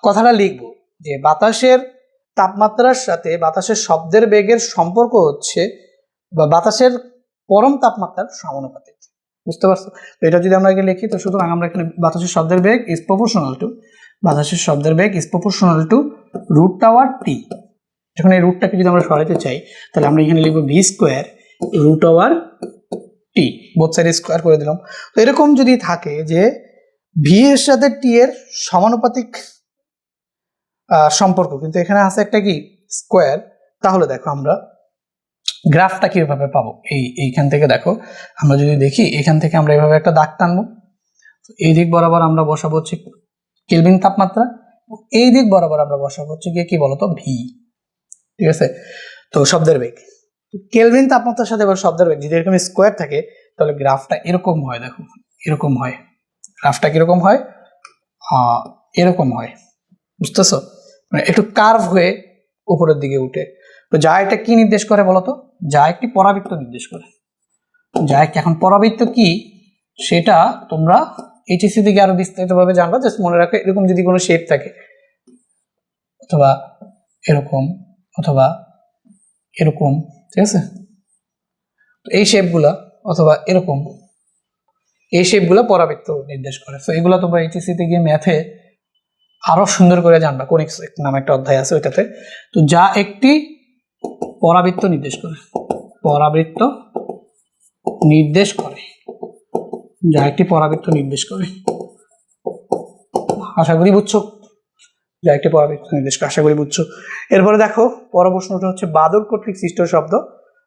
কথাটা লিখবো যে বাতাসের তাপমাত্রার সাথে বাতাসের শব্দের বেগের সম্পর্ক হচ্ছে বা বাতাসের পরম তাপমাত্রার সমানুপাতিক, বুঝতে পারছো? তো এটা যদি আমরা এখানে লিখি, তো সুতরাং আমরা এখানে বাতাসের শব্দের বেগ is proportional to root tower T. যখন এই রুটটাকে যদি আমরা সরাইতে চাই, তাহলে আমরা এখানে লিখবো V square root over T, both side square করে দিলাম। তো এরকম যদি থাকে যে ভি এর সাথে টি এর সমানুপাতিক সম্পর্ক, কিন্তু এখানে আছে একটা কি স্কোয়ার, তাহলে দেখো আমরা গ্রাফটা কিভাবে পাবো। এইখান থেকে দেখো, আমরা যদি দেখি এখান থেকে আমরা এভাবে একটা দাগ টানবো, এই দিক বরাবর আমরা বসাবো হচ্ছে কেলভিন তাপমাত্রা, এই দিক বরাবর আমরা বসাবো হচ্ছে গিয়ে কি বলতো ভি, ঠিক আছে। তো শব্দের বেগ কেলভিন তাপমাত্রার সাথে এবার শব্দের বেগ যদি এরকম স্কোয়ার থাকে, তাহলে গ্রাফটা এরকম হয়, দেখো এরকম হয়, গ্রাফটা কিরকম হয়, এরকম হয়, বুঝতেছো? মানে একটু কার্ভ হয়ে উপরের দিকে উঠে। তো যা এটা কি নির্দেশ করে বলতো, যা একটি পরাবৃত্ত নির্দেশ করে, যা এখন পরাবৃত্ত কি সেটা তোমরা এইচএসসি থেকে আরো বিস্তারিতভাবে জানবা। জাস্ট মনে রাখো, এরকম যদি কোনো শেপ থাকে, অথবা এরকম অথবা এরকম, ঠিক আছে, এই শেপগুলা অথবা এরকম, এই শেপগুলো পরাবৃত্ত নির্দেশ করে। তো এগুলো তোমরা এইচএসসি তে গিয়ে ম্যাথে আরো সুন্দর করে জানবা, কোনিক্স নামে একটা অধ্যায় আছে ওইটাতে। তো যা একটি পরাবৃত্ত নির্দেশ করে, পরাবৃত্ত নির্দেশ করে, যা একটি পরাবৃত্ত নির্দেশ করে, আশা করি বুঝছো, যা একটি পরাবৃত্ত নির্দেশ করে, আশা করি বুঝছো। এরপরে দেখো পর প্রশ্নটা হচ্ছে বাদুর কর্তৃক সৃষ্ট শব্দ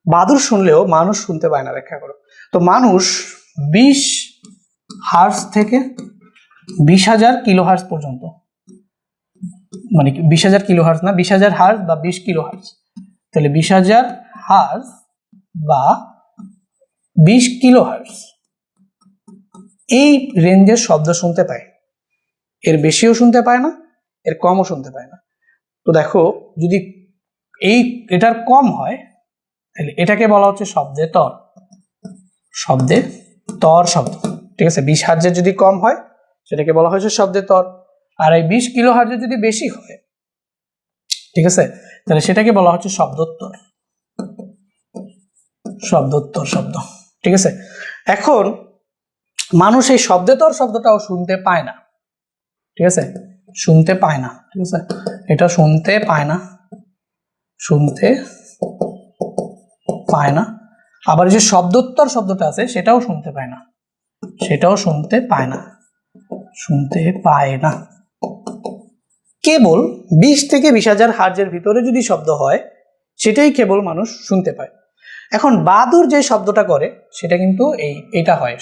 বাদুর শুনলেও মানুষ শুনতে পায় না, ব্যাখ্যা করো। তো মানুষ 20 হার্জ থেকে 20,000 কিলোহার্জ পর্যন্ত, মানে 20,000 কিলোহার্জ না, 20,000 হার্জ বা 20 কিলোহার্জ, তাহলে 20,000 হার্জ বা 20 কিলোহার্জ এই রেঞ্জের শব্দ শুনতে পায়, এর বেশিও শুনতে পায় না, এর কমও শুনতে পায় না। তো দেখো যদি এটার কম হয়, তাহলে এটাকে বলা হচ্ছে শব্দের তর, শব্দের তর শব্দ, ঠিক আছে। 20 হার্জের যদি কম হয় সেটাকে বলা হয়েছে শব্দের তর, আর এই 20 কিলো হার্জের যদি বেশি হয়, ঠিক আছে, তাহলে সেটাকে বলা হচ্ছে শব্দোত্তর, শব্দোত্তর শব্দ, ঠিক আছে। এখন মানুষ এই শব্দতর শব্দটাও শুনতে পায় না, ঠিক আছে, শুনতে পায় না, ঠিক আছে, এটা শুনতে পায় না, শুনতে পায় না। আবার যে শব্দোত্তর শব্দটা আছে সেটাও শুনতে পায় না, সেটাও শুনতে পায় না, শুনতে পায় না। কেবল 20 থেকে 20,000 হার্জের ভিতরে যদি শব্দ হয় সেটাই কেবল মানুষ শুনতে পায়। এখন বাদুর যে শব্দটা করে সেটা কিন্তু এইটা হয়,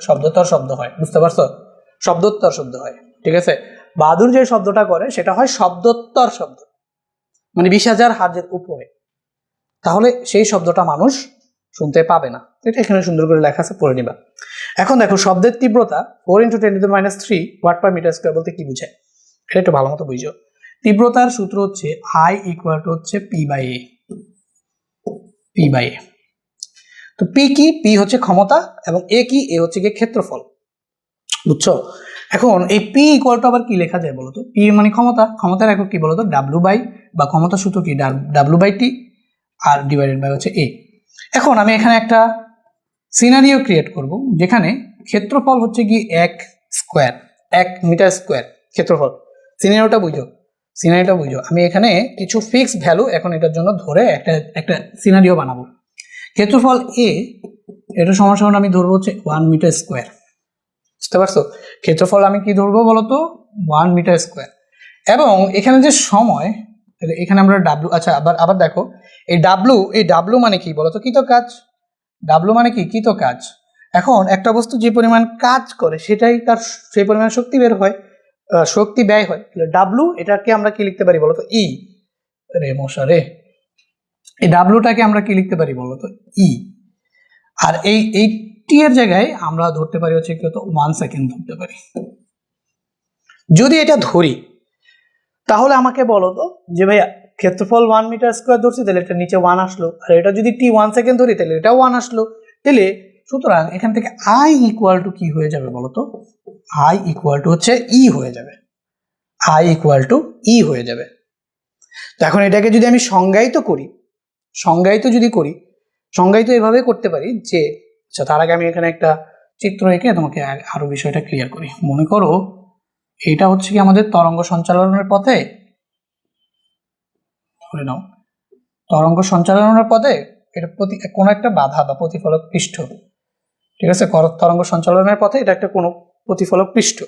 শব্দোত্তর শব্দ হয়, বুঝতে পারছো? শব্দোত্তর শব্দ হয়, ঠিক আছে। বাদুর যে শব্দটা করে সেটা হয় শব্দোত্তর শব্দ, মানে 20,000 হার্জের উপরে, তাহলে সেই শব্দটা মানুষ শুনতে পাবে না। এটা এখানে সুন্দর করে লেখা আছে, পড়ে নিবা। এখন দেখো শব্দের তীব্রতা 4 × 10⁻³ ওয়াট পার মিটার স্কয়ার বলতে কি বোঝায়, এটা একটু ভালো মতো বুঝো। তীব্রতার সূত্র হচ্ছে I = হচ্ছে P/A, P/A। তো P কি? P হচ্ছে ক্ষমতা, এবং A কি? A হচ্ছে কি ক্ষেত্রফল, বুঝছো? এখন এই P = আবার কি লেখা যায় বলতো? P মানে ক্ষমতা, ক্ষমতার একক কি বলতো? W বাই, বা ক্ষমতা সূত্র কি W/T, আর ডিভাইডেড বাই হচ্ছে A। এখন আমি এখানে একটা সিনারিও ক্রিয়েট করব যেখানে ক্ষেত্রফল হচ্ছে কি 1 স্কয়ার, 1 মিটার স্কয়ার ক্ষেত্রফল। সিনারিওটা বুঝো। আমি এখানে কিছু ফিক্সড ভ্যালু এখন এটার জন্য ধরে একটা সিনারিও বানাবো। ক্ষেত্রফল A, এটা সমান আমি ধরবো হচ্ছে 1 মিটার স্কয়ার, বুঝতে পারছো? ক্ষেত্রফল আমি কি ধরবো বলতো, 1 মিটার স্কোয়ার। এবং এখানে যে সময়, তাহলে এখানে আমরা ডাব্লু, আচ্ছা আবার দেখো, এই ডাব্লু মানে কি বলতো, কৃত কাজ। ডাব্লু মানে কি, কৃত কাজ। এখন একটা বস্তু যে পরিমাণ কাজ করে সেটাই তার সেই পরিমাণ শক্তি বের হয়, শক্তি ব্যয় হয়। ডাব্লু এটাকে আমরা কি লিখতে পারি বলতো, ই। রে মশা রে, এই ডাব্লুটাকে আমরা কি লিখতে পারি বলতো, ই। আর এই টি এর জায়গায় আমরা ধরতে পারি হচ্ছে কি হতো, 1 সেকেন্ড ধরতে পারি। যদি এটা ধরি তাহলে আমাকে বলো তো যে ভাইয়া ক্ষেত্রফল 1 মিটার স্কোয়ার ধরছি, তাহলে এটা নিচে 1 আসলো। আর এটা যদি টি 1 সেকেন্ড ধরি তাহলে এটাও 1 আসলো। তাহলে সুতরাং এখান থেকে আই ইকুয়াল টু কি হয়ে যাবে বলতো, আই ইকুয়াল টু হচ্ছে ই হয়ে যাবে। আই ইকুয়াল টু ই হয়ে যাবে। তো এখন এটাকে যদি আমি সংজ্ঞায়িত করি, সংজ্ঞায়িত এভাবে করতে পারি যে, আচ্ছা তার আগে আমি এখানে একটা চিত্র এঁকে তোমাকে আরো বিষয়টা ক্লিয়ার করি। মনে করো এটা হচ্ছে কি আমাদের তরঙ্গ সঞ্চালনের পথে, ধরে নাও তরঙ্গ সঞ্চালনের পথে এটা কোনো একটা বাধা বা প্রতিফলক পৃষ্ঠ, ঠিক আছে? তরঙ্গ সঞ্চালনের পথে এটা একটা কোনো প্রতিফলক পৃষ্ঠ।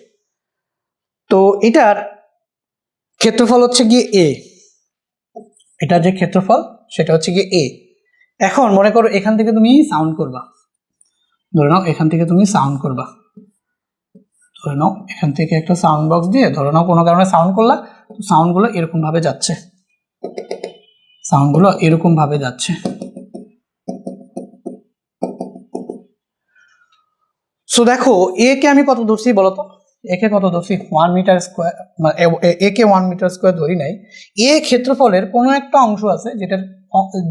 তো এটার ক্ষেত্রফল হচ্ছে গিয়ে এ, এটার যে ক্ষেত্রফল সেটা হচ্ছে গিয়ে এ। এখন মনে করো এখান থেকে তুমি সাউন্ড করবা, ধরে নাও এখান থেকে তুমি সাউন্ড করবা, ধরে নাও এখান থেকে একটা সাউন্ড বক্স দিয়ে ধরে নাও কোনো কারণে সাউন্ড করলা, তো সাউন্ডগুলো এরকম ভাবে যাচ্ছে, সাউন্ডগুলো এরকম ভাবে যাচ্ছে। সো দেখো এ কে আমি কত ধরছি বলতো, একে কত ধরছি, 1 মিটার স্কোয়ার, একে 1 মিটার স্কোয়ার ধরি নাই। এ ক্ষেত্রফলের কোনো একটা অংশ আছে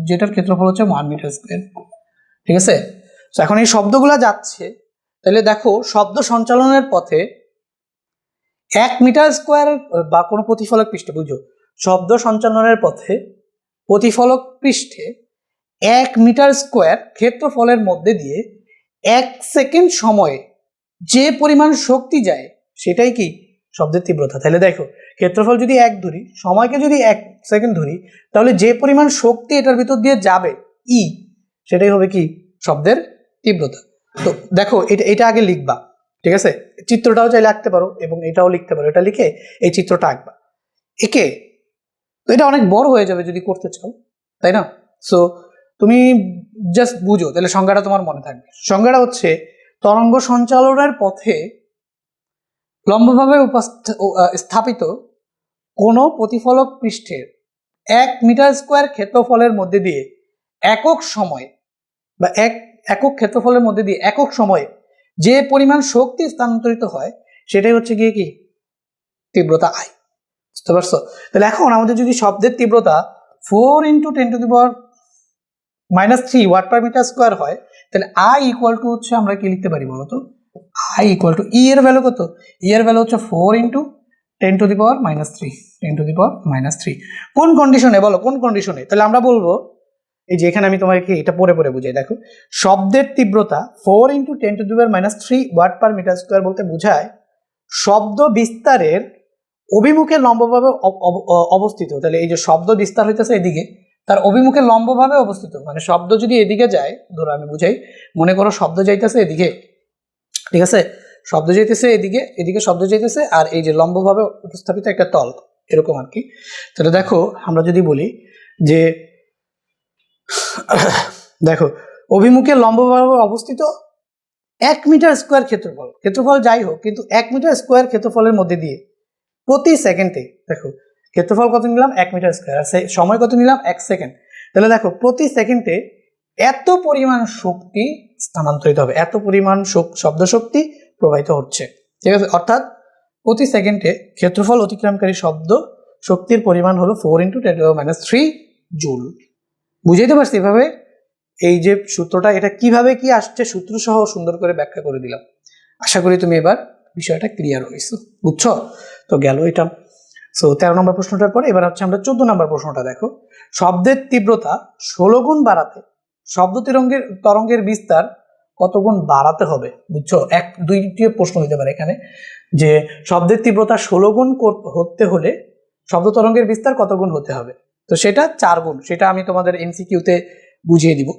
যেটার ক্ষেত্রফল হচ্ছে 1 মিটার স্কোয়ার, ঠিক আছে? তো এখন এই শব্দগুলো যাচ্ছে, তাহলে দেখো শব্দ সঞ্চালনের পথে 1 মিটার স্কোয়ার বা কোনো প্রতিফলক পৃষ্ঠে, বুঝো শব্দ সঞ্চালনের পথে প্রতিফলক পৃষ্ঠে 1 মিটার স্কোয়ার ক্ষেত্রফলের মধ্যে দিয়ে 1 সেকেন্ড সময়ে যে পরিমাণ শক্তি যায় সেটাই কি শব্দের তীব্রতা। তাহলে দেখো ক্ষেত্রফল যদি 1 ধরি, সময়কে যদি 1 সেকেন্ড ধরি, তাহলে যে পরিমাণ শক্তি এটার ভিতর দিয়ে যাবে ই, সেটাই হবে কি শব্দের তীব্রতা। তো দেখো এটা আগে লিখবা, ঠিক আছে? চিত্রটাও চাইলে আঁকতে পারো এবং এটাও লিখতে পারো, এটা লিখে এই চিত্রটা আঁকবা একে। তো এটা অনেক বড় হয়ে যাবে যদি করতে চাও, তাই না? সো তুমি জাস্ট বুঝো, তাহলে সংজ্ঞাটা তোমার মনে থাকবে। সংজ্ঞাটা হচ্ছে তরঙ্গ সঞ্চালনের পথে লম্বভাবে স্থাপিত কোনো প্রতিফলক পৃষ্ঠের 1 মিটার স্কোয়ার ক্ষেত্রফলের মধ্যে দিয়ে একক সময় বা একক ক্ষেত্রফলের মধ্যে দিয়ে একক সময়ে যে পরিমাণ শক্তি স্থানান্তরিত হয় সেটাই হচ্ছে গিয়ে কি তীব্রতা আই। বুঝতে পারছো? তাহলে এখন আমাদের যদি শব্দের তীব্রতা 4 × 10⁻³ ওয়াট পার মিটার স্কোয়ার হয়, তাহলে আই ইকুয়াল টু হচ্ছে আমরা কি লিখতে পারি বলতো, আই ইকুয়াল টু ই এর ভ্যালু কত, ই এর ভ্যালু হচ্ছে 4 × 10⁻³ কোন কন্ডিশনে বলো, কোন কন্ডিশনে? তাহলে আমরা বলবো, এই যে এখানে আমি তোমাকে এটা পরে বুঝাই। দেখো শব্দের তীব্রতা 4 × 10⁻³ ওয়াট পার মিটার স্কোয়ার বলতে বোঝায় শব্দ বিস্তারের অভিমুখে লম্বভাবে অবস্থিত। তাহলে এই যে শব্দ বিস্তার হইতেছে এদিকে, তার অভিমুখে লম্বভাবে অবস্থিত, মানে শব্দ যদি এদিকে যায়, ধরো আমি বুঝাই, মনে করো শব্দ যাইতেছে এদিকে, ঠিক আছে? শব্দ যাইতেছে এদিকে, এদিকে শব্দ যাইতেছে, আর এই যে লম্বভাবে উপস্থাপিত একটা তল, এরকম আর কি। তাহলে দেখো আমরা যদি বলি যে দেখো অভিমুখে লম্বভাবে অবস্থিত 1 মিটার স্কোয়ার ক্ষেত্রফল যাই হোক, কিন্তু 1 মিটার স্কোয়ার ক্ষেত্রফলের মধ্যে দিয়ে প্রতি সেকেন্ডে, দেখো ক্ষেত্রফল কত নিলাম 1 মিটার স্কোয়ার, আর সময় কত নিলাম 1 সেকেন্ড। তাহলে দেখো প্রতি সেকেন্ডে এত পরিমাণ শক্তি স্থানান্তরিত হবে, এত পরিমাণ শব্দ শক্তি প্রবাহিত হচ্ছে, ঠিক আছে? অর্থাৎ প্রতি সেকেন্ডে ক্ষেত্রফল অতিক্রমকারী শব্দ শক্তির পরিমাণ হলো 4 × 10⁻³ জুল। বুঝাইতে পারছি এভাবে? এই যে সূত্রটা, এটা কিভাবে কি আসছে সূত্র সহ সুন্দর করে ব্যাখ্যা করে দিলাম। আশা করি তুমি এবার বিষয়টা ক্লিয়ার হয়েছে, বুঝছো? তো গেল এটা। সো 13 নম্বর প্রশ্নটার পরে এবার হচ্ছে আমরা 14 নম্বর প্রশ্নটা। দেখো শব্দের তীব্রতা 16 গুণ বাড়াতে শব্দ তরঙ্গের বিস্তার কত গুণ বাড়াতে হবে? বুঝছো? দুইটি প্রশ্ন হইতে পারে এখানে, যে শব্দের তীব্রতা 16 গুণ হতে হলে শব্দ তরঙ্গের বিস্তার কত গুণ হতে হবে? তো সেটা 4 গুণ, সেটা আমি তোমাদের এমসিকিউতে বুঝিয়ে দিব।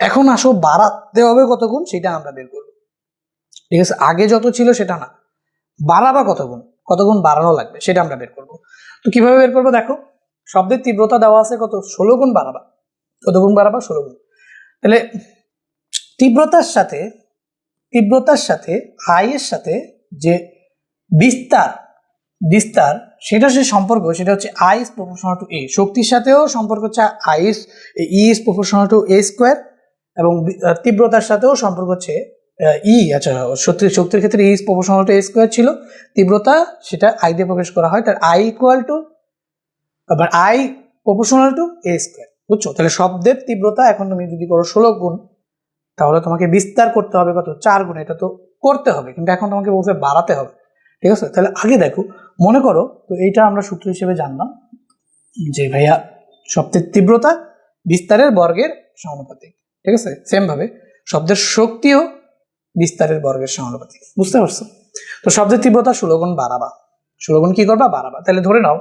এখন আসো বাড়াতে হবে কত গুণ, সেটা আমরা বের করব। ঠিক আছে, আগে যত ছিল সেটা না, বাড়াবা কত গুণ বাড়ানো লাগবে সেটা আমরা বের করব। তো কিভাবে বের করবো দেখো, শব্দের তীব্রতা দেওয়া আছে কত, 16 গুণ বাড়াবা, কত গুণ বাড়াবা, 16 গুণ। তাহলে তীব্রতার সাথে আই এর সাথে যে বিস্তার সেটা যে সম্পর্ক, সেটা হচ্ছে আই ইজ প্রপোর্শনাল টু এ। শক্তির সাথেও সম্পর্ক হচ্ছে I is proportional two A square, এবং তীব্রতার সাথেও সম্পর্ক হচ্ছে আচ্ছা, শক্তির ক্ষেত্রে is proportional two A square ছিল, তীব্রতা সেটা আই দিয়ে প্রকাশ করা হয়, তার আই ইকুয়াল টু আবার I proportional to A square, বুঝছো? তাহলে শব্দের তীব্রতা এখন তুমি যদি করো 16 গুণ, তাহলে তোমাকে বিস্তার করতে হবে কত, 4 গুণ। এটা তো করতে হবে, কিন্তু এখন তোমাকে বলছে বাড়াতে হবে, ঠিক আছে? তাহলে আগে দেখো, মনে করো, তো এইটা আমরা সূত্র হিসেবে জানলাম যে ভাইয়া শব্দের তীব্রতা বিস্তারের বর্গের সমানুপাতিক, ঠিক আছে? সেম ভাবে শব্দের শক্তিও বিস্তারের বর্গের সমানুপাতিক, বুঝতে পারছো? তো শব্দের তীব্রতা 16 গুণ বাড়াবা, 16 গুণ কি করবা, বাড়াবা। তাহলে ধরে নাও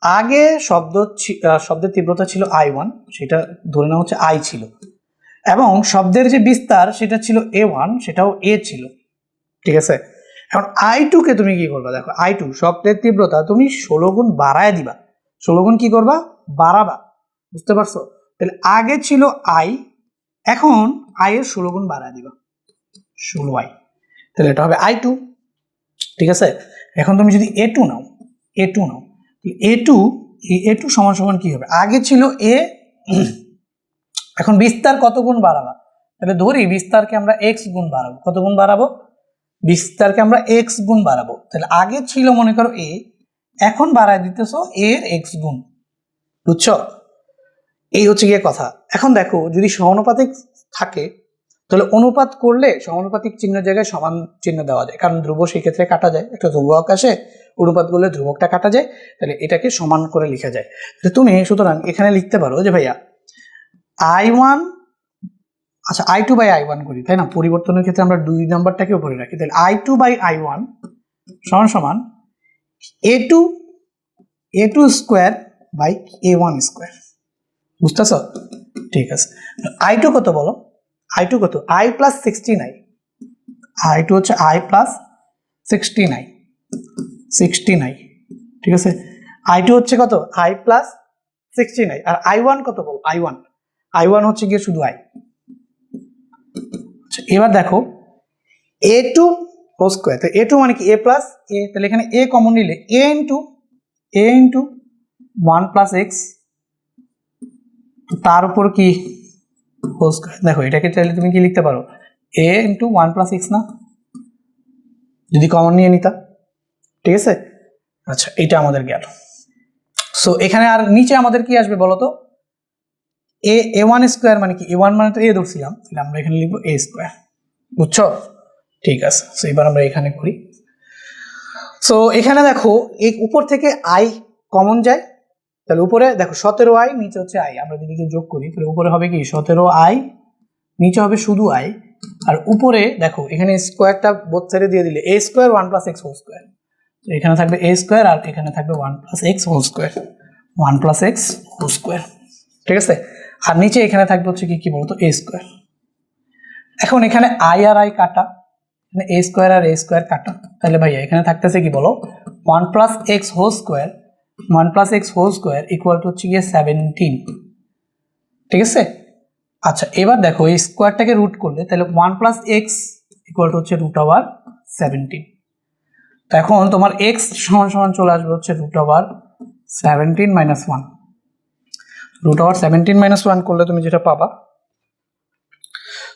আগে শব্দের তীব্রতা ছিল I1, সেটা ধরে নাও হচ্ছে আই ছিল, এবং শব্দের যে বিস্তার সেটা ছিল A1, সেটাও এ ছিল, ঠিক আছে? এখন I2 কে তুমি কি করবা, দেখো I2 শব্দের তীব্রতা তুমি 16 গুণ বাড়ায় দিবা, 16 গুণ কি করবা, বাড়াবা, বুঝতে পারছো? তাহলে আগে ছিল I, এখন I এর 16 গুণ বাড়ায় দিবা, 16I, তাহলে এটা হবে I2, ঠিক আছে? এখন তুমি যদি A2 নাও, A2 সমান সমান কি হবে, আগে ছিল A, এখন বিস্তার কত গুণ বাড়াবা, তাহলে ধরি বিস্তারকে আমরা x গুণ বাড়াবো, কত গুণ বাড়াবো, বিস্তারকে আমরা x গুণ বাড়াবো। তাহলে আগে ছিল মনে করো a, এখন বাড়ায় দিতেছো a এর x গুণ, বুঝছো? এই হচ্ছে গিয়ে কথা। এখন দেখো যদি সমানুপাতিক থাকে, তাহলে অনুপাত করলে সমানুপাতিক চিহ্নের জায়গায় সমান চিহ্ন দেওয়া যায়, কারণ ধ্রুব সেই ক্ষেত্রে কাটা যায়, একটা ধ্রুবক আসে, অনুপাত করলে ধ্রুবকটা কাটা যায়, তাহলে এটাকে সমান করে লেখা যায়। তুমি সুতরাং এখানে লিখতে পারো যে ভাইয়া I1, আচ্ছা I2 বাই I1 করি, তাই না? পরিবর্তনের ক্ষেত্রে আমরা 2 নাম্বারটাকে উপরে রাখি, তাহলে I2 বাই I1 সমান সমান A2 square by A1 square, বুঝতেছ? ঠিক আছে, I2 কত বলো, I2 কত, I প্লাস 69, I2 হচ্ছে I প্লাস 69, ঠিক আছে? I2 হচ্ছে কত, I প্লাস 69, আর I1 কত বলো, I1 হচ্ছে গিয়ে শুধু I। এবার দেখো A2 হোল স্কোয়ার, তো A2 মানে কি, A প্লাস A, তাহলে এখানে A কমন নিলে A ইন্টু 1 প্লাস এক্স, তার উপর কি হোল স্কোয়ার। দেখো এটাকে চাইলে তুমি কি লিখতে পারো, A ইন্টু 1 প্লাস এক্স না, যদি কমন নিয়ে নিতা, ঠিক আছে? আচ্ছা, এটা আমাদের গেল। সো এখানে আর নিচে আমাদের কি আসবে বলো তো, A1 স্কোয়ার মানে কি, A1 মানে তো A ধরছিলাম, তাহলে আমরা এখানে লিখবো A স্কোয়ার, বুঝছো? ঠিক আছে, সো এবার আমরা এখানে করি। সো এখানে দেখো এই উপর থেকে I কমন যায়, তাহলে উপরে দেখো 17I, নিচে হচ্ছে I, আমরা যদি যোগ করি তাহলে উপরে হবে কি 17I, নিচে হবে শুধু I, আর উপরে দেখো এখানে স্কোয়ারটা বোথ সাইডে দিয়ে দিলে A square 1 plus X whole square, তো এখানে থাকবে A স্কোয়ার আর এখানে থাকবে 1 plus X whole square, 1 plus X whole square, ঠিক আছে? আর নিচে এখানে থাকবে হচ্ছে কি বলতো, A স্কোয়ার। এখন এখানে I আর I কাটা, এখানে A স্কোয়ার আর A স্কোয়ার কাটা, তাহলে ভাইয়া এখানে থাকতেছে কি বলো, 1 plus X whole square, 1 plus X whole square equal to হচ্ছে গিয়ে 17, ঠিক আছে? আচ্ছা, এবার দেখো এই স্কোয়ারটাকে রুট করলে তাহলে 1 প্লাস এক্স ইকুয়াল টু হচ্ছে রুট ওভার 17, তো এখন তোমার এক্স সমান সমান চলে আসবে হচ্ছে root over 17 minus 1, root over 17 minus 1 করলে তুমি যেটা পাবা,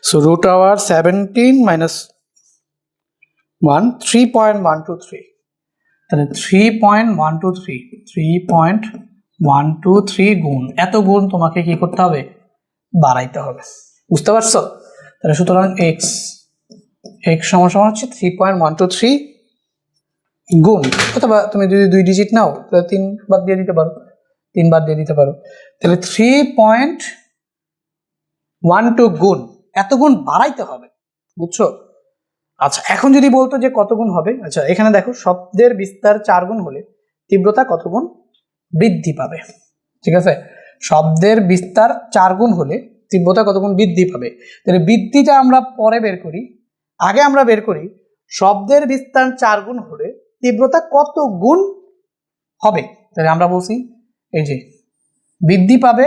সো রুট ওভার 17 মাইনাস 1 3.123, তাহলে 3.123 গুণ, এত গুণ তোমাকে কি করতে হবে, বাড়াইতে হবে, বুঝতে পারছো? তাহলে সুতরাং এক্স সমান সমান হচ্ছে 3.123 গুণ, অথবা তুমি যদি 2 ডিজিট নাও তাহলে 3 বাদ দিয়ে দিতে পারো, তাহলে 3.12 গুণ, এত গুণ বাড়াইতে হবে, বুঝছো? আচ্ছা, এখন যদি বলতো যে কত গুণ হবে, আচ্ছা এখানে দেখো শব্দের বিস্তার 4 গুণ হলে তীব্রতা কত গুণ বৃদ্ধি পাবে, ঠিক আছে? শব্দের বিস্তার 4 গুণ হলে তীব্রতা কত গুণ বৃদ্ধি পাবে, তাহলে বৃদ্ধিটা আমরা পরে বের করি, আগে আমরা বের করি শব্দের বিস্তার 4 গুণ হলে তীব্রতা কত গুণ হবে? তাহলে আমরা বলছি এই যে বৃদ্ধি পাবে,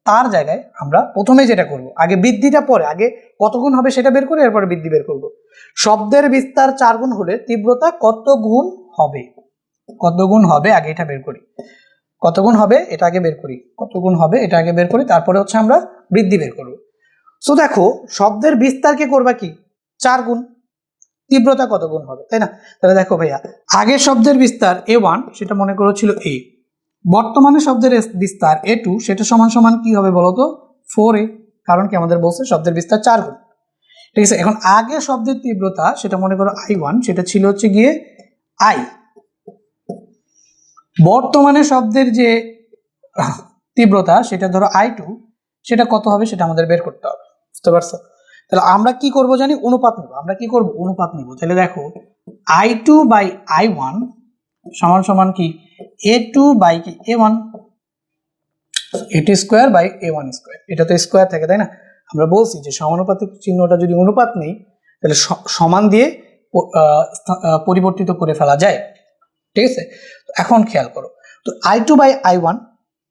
তার জায়গায় আমরা প্রথমে যেটা করব, আগে বৃদ্ধিটা পরে, আগে কত গুণ হবে সেটা বের করে এরপরে বৃদ্ধি বের করব। শব্দের বিস্তার 4 গুণ হলে তীব্রতা কত গুণ হবে? কত গুণ হবে আগে এটা বের করি, কত গুণ হবে এটা আগে বের করি, কত গুণ হবে এটা আগে বের করি, তারপরে হচ্ছে আমরা বৃদ্ধি বের করব। সো দেখো শব্দের বিস্তারকে করবা কি 4 গুণ, তীব্রতা কত গুণ হবে, তাই না? তাহলে দেখো ভাইয়া, আগের শব্দের বিস্তার A1 সেটা মনে করো ছিল A, বর্তমানে শব্দের বিস্তার A2 সেটা সমান সমান কি হবে বলতো 4A, কারণ কি আমাদের বলছে শব্দের বিস্তার 4 গুণ। ঠিক আছে, এখন আগে শব্দের তীব্রতা সেটা মনে করো I1 সেটা ছিল হচ্ছে গিয়ে I, বর্তমানে শব্দের যে তীব্রতা সেটা ধরো I2 সেটা কত হবে সেটা আমাদের বের করতে হবে, বুঝতে পারছো? তাহলে আমরা কি করব জানি, অনুপাত নিব। আমরা কি করব, অনুপাত নিব। তাহলে দেখো I2 বাই I1 সমান সমান কি A2 বাই কি A1, A2 square by A1 square, এটা তো স্কোয়ার থাকে তাই না? আমরা বলছি যে সমানুপাতিক চিহ্নটা যদি অনুপাত নেই তাহলে সমান দিয়ে পরিবর্তিত করে ফেলা যায়। ঠিক আছে, এখন খেয়াল করো, তো I2 বাই I1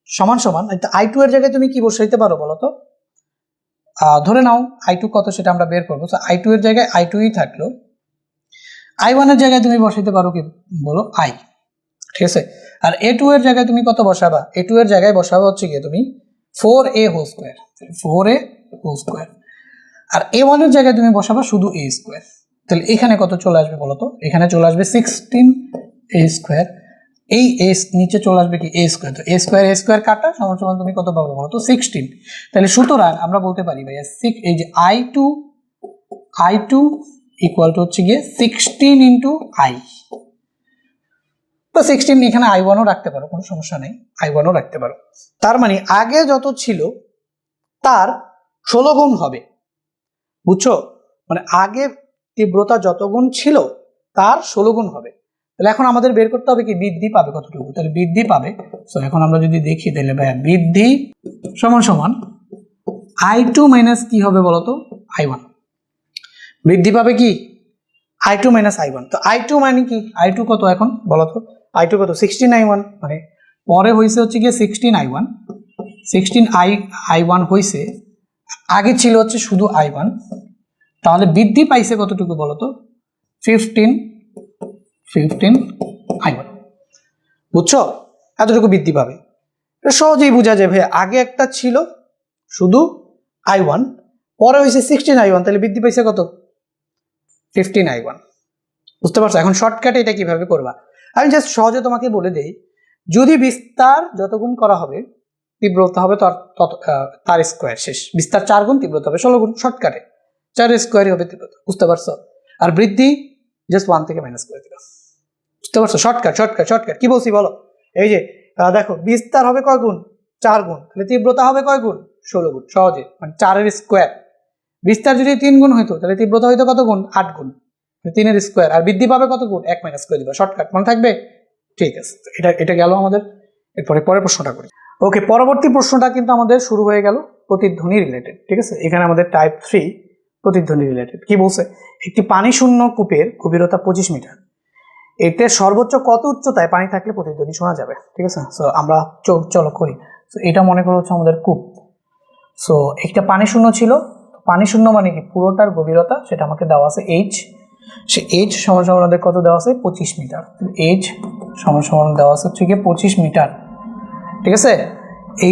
সমান সমান I2 এর জায়গায় তুমি কি বসাইতে পারো বলো তো? ধরে নাও I2 কত সেটা আমরা বের করবো, তো I2 এর জায়গায় I2ই থাকলো, I1 এর জায়গায় তুমি বসাইতে পারো কি বলো I, ঠিক আছে? আর A2 এর জায়গায় তুমি কত বসাবা? A2 এর জায়গায় বসাবা হচ্ছে গিয়ে তুমি 4A whole square, 4A whole square. আর A1 এর জায়গায় তুমি বসাবা শুধু A স্কোয়ার। তাহলে এখানে কত চলে আসবে বলো তো? এখানে চলে আসবে 16A স্কোয়ার, এই A নিচে চলে আসবে কি A স্কোয়ার, তো A স্কোয়ার কাটা সমান সমান তুমি কত পাবো বলো তো 16। তাহলে সুতরাং আমরা বলতে পারি ভাইয়া এই যে I2 ইকুয়াল টু হচ্ছে গিয়ে 16 ইন্টু I, তো 16 এখানে I1ও রাখতে পারো, কোনো সমস্যা নেই, I1ও রাখতে পারো। তার মানে আগে যত ছিল তার 16 গুণ হবে, বুঝছো? মানে আগে তীব্রতা যত গুণ ছিল তার 16 গুণ হবে। তাহলে এখন আমাদের বের করতে হবে কি বৃদ্ধি পাবে কতটুকু, তাহলে বৃদ্ধি পাবে। সো এখন আমরা যদি দেখি তাহলে ভাইয়া বৃদ্ধি সমান সমান I2 মাইনাস কি হবে বলতো I1, বৃদ্ধি পাবে কি I2 মাইনাস I1। তো I2 মানে কি, I2 কত এখন বলতো? I2 কত 16I1, মানে পরে হয়েছে হচ্ছে গিয়ে 16I1, 16I1 হয়েছে, আগে ছিল হচ্ছে শুধু I1, তাহলে বৃদ্ধি পাইছে কতটুকু বলতো 15I1, বুঝছো? এতটুকু বৃদ্ধি পাবে। এটা সহজেই বোঝা যায় ভাই, আগে একটা ছিল শুধু I1, পরে হয়েছে 16I1, তাহলে বৃদ্ধি পাইছে কত 15I1, বুঝতে পারছো? এখন শর্টকাটে এটা কিভাবে করবা আমি জাস্ট সহজে তোমাকে বলে দেই, যদি বিস্তার যত গুণ করা হবে তীব্রতা হবে তার স্কোয়ার, শেষ। বিস্তার 4 গুণ, তীব্রতা হবে 16 গুণ, শর্টকাটে 4 স্কোয়ারই হবে তীব্রতা, বুঝতে পারছো? আর বৃদ্ধি জাস্ট 1 থেকে মাইনাস করে দিবা, বুঝতে পারছো? শর্টকাট কি বলছি বলো? এই যে দেখো বিস্তার হবে কয় গুণ 4 গুণ, তাহলে তীব্রতা হবে কয় গুণ 16 গুণ, সহজে মানে 4 স্কোয়ার। বিস্তার যদি 3 গুণ হইতো তাহলে তীব্রতা হইতো কত গুণ 8 গুণ, 3 স্কোয়ার। আর বৃদ্ধি পাবে কত গুণ 1 মাইনাস করে দিবা, শর্টকাট মনে থাকবে। ঠিক আছে, এটা গেল আমাদের। এরপরে পরের প্রশ্নটা করি। ওকে, পরবর্তী প্রশ্নটা কিন্তু আমাদের শুরু হয়ে গেল প্রতিধ্বনি রিলেটেড। ঠিক আছে, এখানে আমাদের টাইপ 3 প্রতিধ্বনি রিলেটেড। কি বলছে, একটি পানি শূন্য কূপের গভীরতা 25 মিটার, এতে সর্বোচ্চ কত উচ্চতায় পানি থাকলে প্রতিধ্বনি শোনা যাবে? ঠিক আছে, সো আমরা চলো করি। সো এটা মনে করো হচ্ছে আমাদের কূপ। সো একটা পানি শূন্য ছিল, পানি শূন্য মানে কি পুরোটার গভীরতা, সেটা আমাকে দেওয়া আছে H, সে H সমান সমান আমাদের কত দেওয়া আছে 25 মিটার। H সমান সমান দেওয়া আছে হচ্ছে গিয়ে 25 মিটার। ঠিক আছে,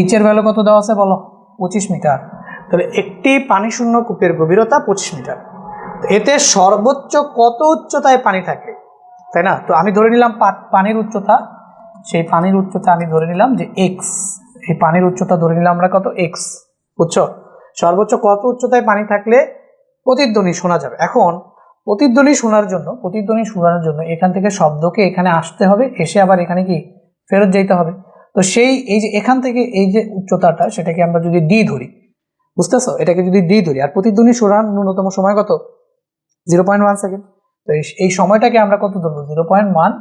H এর ভ্যালু কত দেওয়া আছে বলো 25 মিটার। তাহলে একটি পানি শূন্য কূপের গভীরতা 25 মিটার, এতে সর্বোচ্চ কত উচ্চতায় পানি থাকে, তাই না? তো আমি ধরে নিলাম পানির উচ্চতা, সেই পানির উচ্চতা আমি ধরে নিলাম যে x, এই পানির উচ্চতা ধরে নিলাম আমরা কত x, বুঝছো? সর্বোচ্চ কত উচ্চতায় পানি থাকলে প্রতিধ্বনি শোনা যাবে। এখন প্রতিধ্বনি শোনার জন্য এখান থেকে শব্দকে এখানে আসতে হবে, এসে আবার এখানে কি ফেরত যেতে হবে। তো সেই এই যে এখান থেকে এই যে উচ্চতাটা সেটাকে আমরা যদি d ধরি, বুঝতেছো? এটাকে যদি d ধরি, আর প্রতিধ্বনি শোনার ন্যূনতম সময় কত 0.1 সেকেন্ড, তো এই সময়টাকে আমরা কত ধরবো 0.1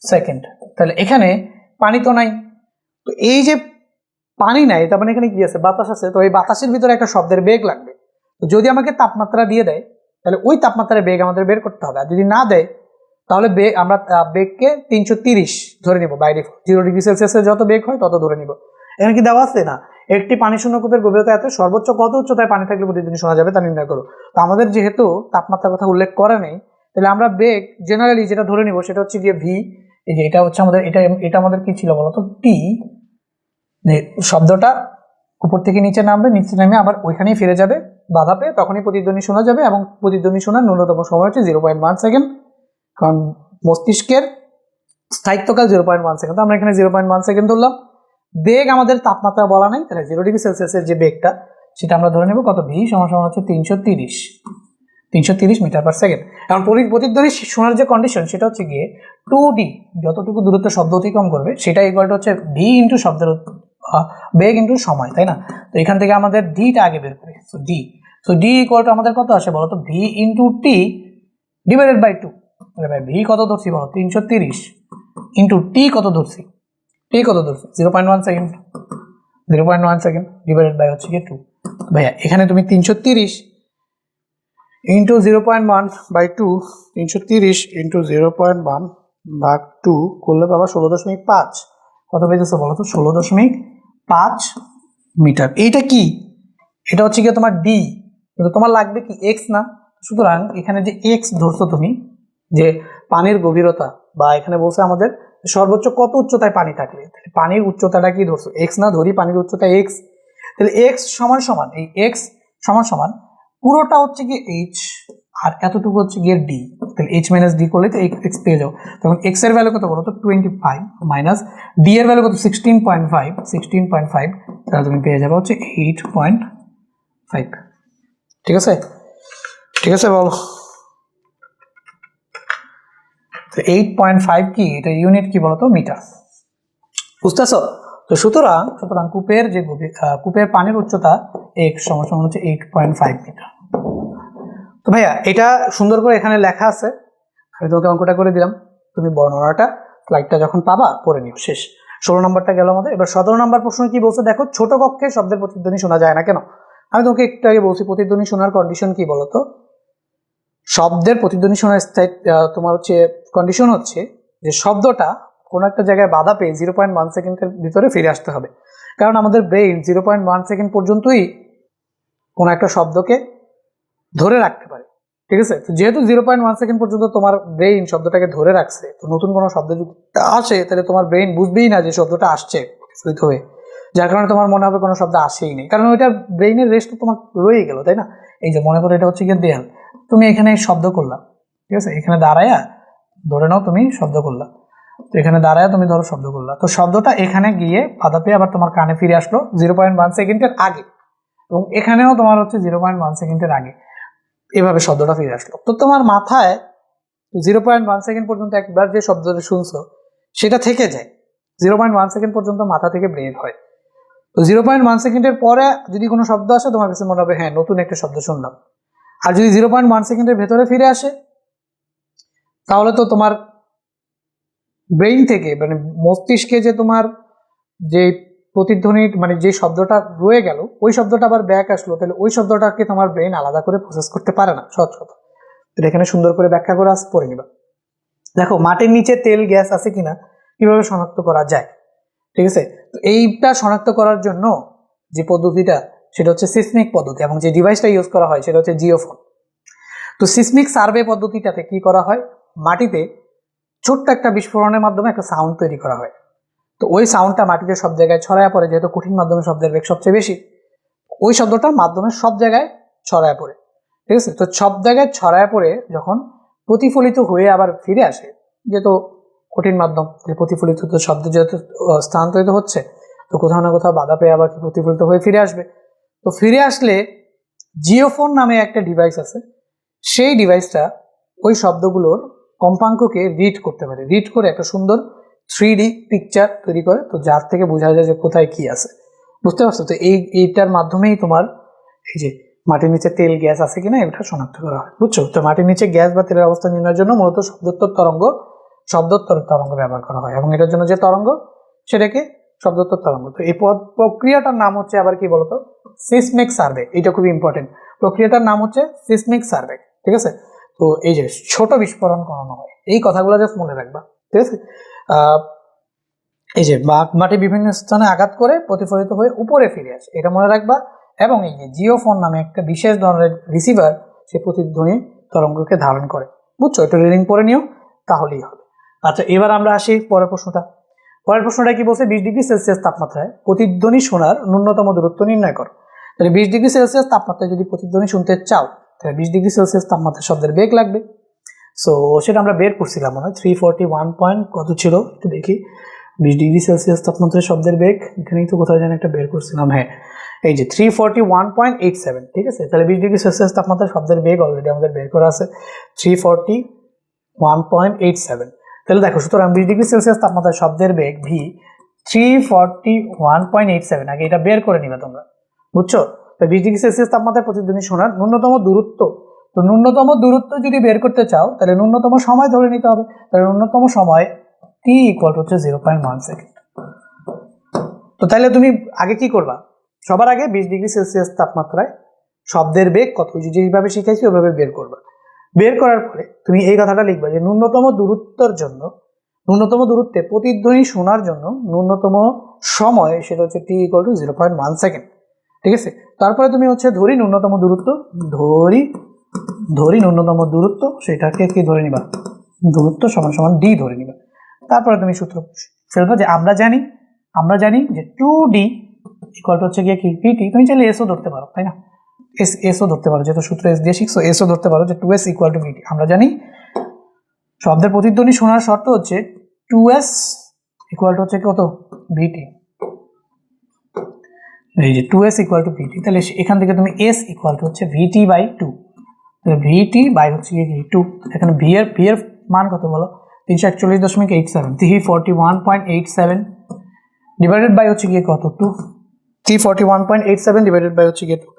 সেকেন্ড। তাহলে এখানে পানি তো নাই, তো এই যে পানি নাই তার মানে এখানে কি আছে বাতাস আছে, তো এই বাতাসের ভিতরে একটা শব্দের বেগ লাগবে। তো যদি আমাকে তাপমাত্রা দিয়ে দেয় তাহলে ওই তাপমাত্রার বেগ আমাদের বের করতে হবে। আর যদি না দেয় তাহলে আমরা বেগকে 330 ধরে নিব বাই ডিফল্ট। 0°C যত বেগ হয় তত ধরে নিব। এখানে কি দেওয়া আছে? না। একটি পানি শূন্য কূপের গভীরতা এত, সর্বোচ্চ কত উচ্চতায় পানি থাকলে প্রতিধ্বনি শোনা যাবে তা নির্ণয় করো। তো আমাদের যেহেতু তাপমাত্রার কথা উল্লেখ করা নেই, তাহলে আমরা বেগ জেনারেলি যেটা ধরে নিব সেটা হচ্ছে গিয়ে ভি। এই যে এটা হচ্ছে আমাদের, এটা আমাদের কি ছিল বলতো? টি। শব্দটা উপর থেকে নিচে নামবে, নিচে নেমে আবার ওইখানেই ফিরে যাবে বাধা পেয়ে, তখনই প্রতিধ্বনি শোনা যাবে। এবং প্রতিধ্বনি শোনার ন্যূনতম সময় হচ্ছে 0.1 সেকেন্ড, কারণ মস্তিষ্কের স্থায়িত্বকাল 0.1 সেকেন্ড। আমরা এখানে 0.1 সেকেন্ড ধরলাম। বেগ আমাদের তাপমাত্রা বলা নেই, তাহলে 0°C যে বেগটা সেটা আমরা ধরে নেব কত? ভি সমান হচ্ছে 330 মিটার পার সেকেন্ড। কারণ প্রতিধ্বনি শোনার যে কন্ডিশন সেটা হচ্ছে গিয়ে 2D, যতটুকু দূরত্ব শব্দ অতিক্রম করবে সেটা ইকুয়াল টু হচ্ছে ভি ইন্টু শব্দের বেগ ইন্টু সময়, তাই না? তো এখান থেকে আমাদের ডিটা আগে বের করি। সো ডি ইকুয়াল টু আমাদের কত আসে বলো তো? V into T divided by 2। তাহলে ভাই ভি কত ধরছি বলো? 330 ইন্টু টি কত ধরছি? টি কত ধরছি? 0.1 সেকেন্ড। 0.1 সেকেন্ড ডিভাইডেড বাই হচ্ছে গিয়ে 2। ভাইয়া এখানে তুমি 330 ইন্টু 0.1 বাই 2, 330 ইন্টু 0.1 ভাগ 2 করলে পাবা 16.5। কত পেয়েছো বলো তো? 16.5 মিটার। এইটা কি? এটা হচ্ছে গিয়ে তোমার ডি, কিন্তু তোমার লাগবে কি? এক্স না? সুতরাং এখানে যে এক্স ধরছো তুমি, যে পানির গভীরতা, বা এখানে বলছে আমাদের সর্বোচ্চ কত উচ্চতায় পানি থাকলে, পানির উচ্চতাটা কি ধরছো? এক্স না? ধরি পানির উচ্চতা এক্স। তাহলে এক্স সমান সমান, এই এক্স সমান সমান পুরোটা হচ্ছে গিয়ে এইচ আর এতটুকু হচ্ছে গিয়ে ডি। তাহলে এইচ মাইনাস ডি করলে তো এক্স পেয়ে যাও। তখন এক্স এর ভ্যালু কত বলো তো? 25 মাইনাস ডি এর ভ্যালু কত? 16.5। তাহলে তুমি পেয়ে যাবে হচ্ছে 8.5। ঠিক আছে? ঠিক আছে বলো। 8.5 কি? এটা ইউনিট কি বলতো? মিটার। বুঝতেছো? তো সুতরাং কূপের যে কূপের পানির উচ্চতা x সমান হচ্ছে 8.5 মিটার। তো ভাইয়া এটা সুন্দর করে এখানে লেখা আছে, আমি তোমাকে অঙ্কটা করে দিলাম, তুমি বর্ণনাটা স্লাইডটা যখন পাবা পড়ে নিও। শেষ। 16 নম্বরটা গেল আমাদের। এবার 17 নম্বর প্রশ্ন কি বলছে দেখো? ছোট কক্ষে শব্দের প্রতিধ্বনি শোনা যায় না কেন? আমি তোমাকে একটু আগে বলছি প্রতিধ্বনি শোনার কন্ডিশন কি বলতো? শব্দের প্রতিধ্বনি শোনার তোমার হচ্ছে কন্ডিশন হচ্ছে যে শব্দটা কোনো একটা জায়গায় বাধা পেয়ে 0.1 সেকেন্ডের ভিতরে ফিরে আসতে হবে। কারণ আমাদের ব্রেইন 0.1 সেকেন্ড পর্যন্তই কোনো একটা শব্দকে ধরে রাখতে পারে। ঠিক আছে? তো যেহেতু 0.1 সেকেন্ড পর্যন্ত তোমার ব্রেইন শব্দটাকে ধরে রাখছে, তো নতুন কোনো শব্দ যদি আসে তাহলে তোমার ব্রেইন বুঝবেই না যে শব্দটা আসছে প্রতিফলিত হয়ে, যার কারণে তোমার মনে হবে কোনো শব্দ আসেই নেই, কারণ ওইটা ব্রেইনের রেস্ট তোমার রয়ে গেল, তাই না? এই যে মনে করো এটা হচ্ছে গিয়ে দেয়াল, তুমি এখানে শব্দ করলা, ঠিক আছে? এখানে দাঁড়ায়া ধরে নাও তুমি শব্দ করলা, তো এখানে দাঁড়ায় তুমি ধরো শব্দ করলা, তো শব্দটা এখানে গিয়ে বাধা পেয়ে আবার তোমার কানে ফিরে আসলো 0.1 সেকেন্ডের আগে, এবং এখানেও তোমার হচ্ছে 0.1 সেকেন্ডের আগে এভাবে শব্দটা ফিরে আসলো। তো তোমার মাথায় 0.1 সেকেন্ড পর্যন্ত একবার যে শব্দটা শুনছো সেটা থেকে যায়, 0.1 সেকেন্ড পর্যন্ত মাথা থেকে বের হয়। তো 0.1 সেকেন্ডের পরে যদি কোনো শব্দ আসে তোমার কাছে মনে হবে হ্যাঁ নতুন একটা শব্দ শুনলাম। আর যদি 0.1 সেকেন্ডের ভেতরে ফিরে আসে তাহলে তো তোমার ব্রেইন থেকে মানে মস্তিষ্কে যে তোমার যে প্রতিধ্বনির মানে যে শব্দটা রয়ে গেল ওই শব্দটা আবার ব্যাক আসলো, তাহলে ওই শব্দটাকে তোমার ব্রেইন আলাদা করে প্রসেস করতে পারে না। সহজ কথা, এটা এখানে সুন্দর করে ব্যাখ্যা করে পড়ে নিবা। দেখো মাটির নিচে তেল গ্যাস আছে কিনা কিভাবে শনাক্ত করা যায়, ঠিক আছে? তো এইটা শনাক্ত করার জন্য যে পদ্ধতিটা সেটা হচ্ছে সিসমিক পদ্ধতি, এবং যে ডিভাইসটা ইউজ করা হয় সেটা হচ্ছে জিওফোন। তো সিসমিক সার্ভে পদ্ধতিটাতে কি করা হয়? মাটিতে ছোট্ট একটা বিস্ফোরণের মাধ্যমে একটা সাউন্ড তৈরি করা হয়। তো ওই সাউন্ডটা মাটিতে সব জায়গায় ছড়ায় পড়ে, যেহেতু কঠিন মাধ্যমে শব্দের বেগ সবচেয়ে বেশি, ওই শব্দটার মাধ্যমে সব জায়গায় ছড়ায় পড়ে, ঠিক আছে? তো সব জায়গায় ছড়ায় পড়ে যখন প্রতিফলিত হয়ে আবার ফিরে আসে, যেহেতু কঠিন মাধ্যম, প্রতিফলিত শব্দ যেহেতু স্থানান্তরিত হচ্ছে, তো কোথাও না কোথাও বাধা পেয়ে আবার প্রতিফলিত হয়ে ফিরে আসবে। তো ফিরে আসলে জিওফোন নামে একটা ডিভাইস আছে, সেই ডিভাইসটা ওই শব্দগুলোর কম্পাঙ্ককে রিড করতে পারে, রিড করে একটা সুন্দর 3D পিকচার তৈরি করে, তো যার থেকে বোঝা যায় যে কোথায় কি আছে। বুঝতে পারছো? তো এইটার মাধ্যমেই তোমার এই যে মাটির নিচে তেল গ্যাস আছে কিনা এটা শনাক্ত করা হয়। বুঝছো? তো মাটির নিচে গ্যাস বা তেলের অবস্থা নির্ণয়ের জন্য মূলত শব্দোত্তর তরঙ্গ ব্যবহার করা হয়, এবং এটার জন্য যে তরঙ্গ সেটাকে শব্দোত্তর তরঙ্গ। তো এই প্রক্রিয়াটার নাম হচ্ছে আবার কি বলতো? Seismic survey. এটা খুবই ইম্পর্টেন্ট। প্রক্রিয়াটার নাম হচ্ছে সিসমিক সার্ভে। ঠিক আছে। তো এই যে ছোট বিস্ফোরণ করানো হয়, এই কথাগুলো জাস্ট মনে রাখবা, ঠিক আছে। এই যে মাটি বিভিন্ন স্থানে আঘাত করে প্রতিফলিত হয়ে উপরে ফিরে আসে, এটা মনে রাখবা। এবং এই যে জিওফোন নামে একটা বিশেষ ধরনের রিসিভার সে প্রতিধ্বনি তরঙ্গকে ধারণ করে, বুঝছো? এটা রিডিং পড়ে নিও, তাহলেই হবে। আচ্ছা, এবার আমরা আসি পরের প্রশ্নটা। পরের প্রশ্নটা কি বলছে? 20 ডিগ্রি সেলসিয়াস তাপমাত্রায় প্রতিধ্বনি শোনার ন্যূনতম দূরত্ব নির্ণয় করো। তাহলে 20 ডিগ্রি সেলসিয়াস তাপমাত্রায় যদি প্রতিধ্বনি শুনতে চাও, তাহলে 20 ডিগ্রি সেলসিয়াস তাপমাত্রায় শব্দের বেগ লাগবে। সো সেটা আমরা বের করছিলাম মনে হয় 341 পয়েন্ট কত ছিল, একটু দেখি। 20 ডিগ্রি সেলসিয়াস তাপমাত্রায় শব্দের বেগ এখানেই তো কোথায় যেন একটা বের করছিলাম, হ্যাঁ এই যে 341.87, ঠিক আছে। তাহলে 20 ডিগ্রি সেলসিয়াস তাপমাত্রায় শব্দের বেগ অলরেডি আমাদের বের করা আছে 341.87। তাহলে দেখো, সুতরাং 20 ডিগ্রি সেলসিয়াস তাপমাত্রায় শব্দের বেগ ভি 341.87, আগে এটা বের করে নিবে তোমরা, বুঝছো? তো 20 ডিগ্রি সেলসিয়াস তাপমাত্রায় প্রতিধ্বনি শোনার ন্যূনতম দূরত্ব, তো ন্যূনতম দূরত্ব যদি বের করতে চাও তাহলে ন্যূনতম সময় ধরে নিতে হবে। তাহলে ন্যূনতম সময় t ইকুয়াল টু হচ্ছে 0.1 সেকেন্ড। তো তাহলে তুমি আগে কি করবা? সবার আগে 20 ডিগ্রি সেলসিয়াস তাপমাত্রায় শব্দের বেগ কত, যেভাবে শিখাইছি ওইভাবে বের করবা। বের করার পরে তুমি এই কথাটা লিখবা যে ন্যূনতম দূরত্বের জন্য, ন্যূনতম দূরত্বে প্রতিধ্বনি শোনার জন্য ন্যূনতম সময় সেটা হচ্ছে t ইকুয়াল টু 0.1 সেকেন্ড, ঠিক আছে। তারপরে তুমি হচ্ছে ধরি ন্যূনতম দূরত্ব, ধরি ন্যূনতম দূরত্ব, সেটাকে কি ধরে নিবা? দূরত্ব সমান সমান d ধরে নিবা। তারপরে তুমি সূত্র ফেলবা যে আমরা জানি যে 2d ইকুয়াল টু হচ্ছে গিয়ে কি vt। তুমি চাইলে এসও ধরতে পারো, তাই না? এসও ধরতে পারো, যেহেতু সূত্র এস দিয়ে শিখছো, এসও ধরতে পারো যে 2s ইকুয়াল টু vt। আমরা জানি শব্দের প্রতিধ্বনি শোনার শর্ত হচ্ছে 2s ইকুয়াল টু হচ্ছে কত? vt। এই যে 2s ইকুয়াল টু vt, তাহলে এখান থেকে তুমি s ইকুয়াল টু হচ্ছে vt বাই 2, তাহলে vt বাই হচ্ছে কি 2। এখানে v এর মান কত বলো? 341.87, 341.87 ডিভাইডেড বাই হচ্ছে গিয়ে কত? 2। 341.87 ডিভাইডেড বাই হচ্ছে গিয়ে 2,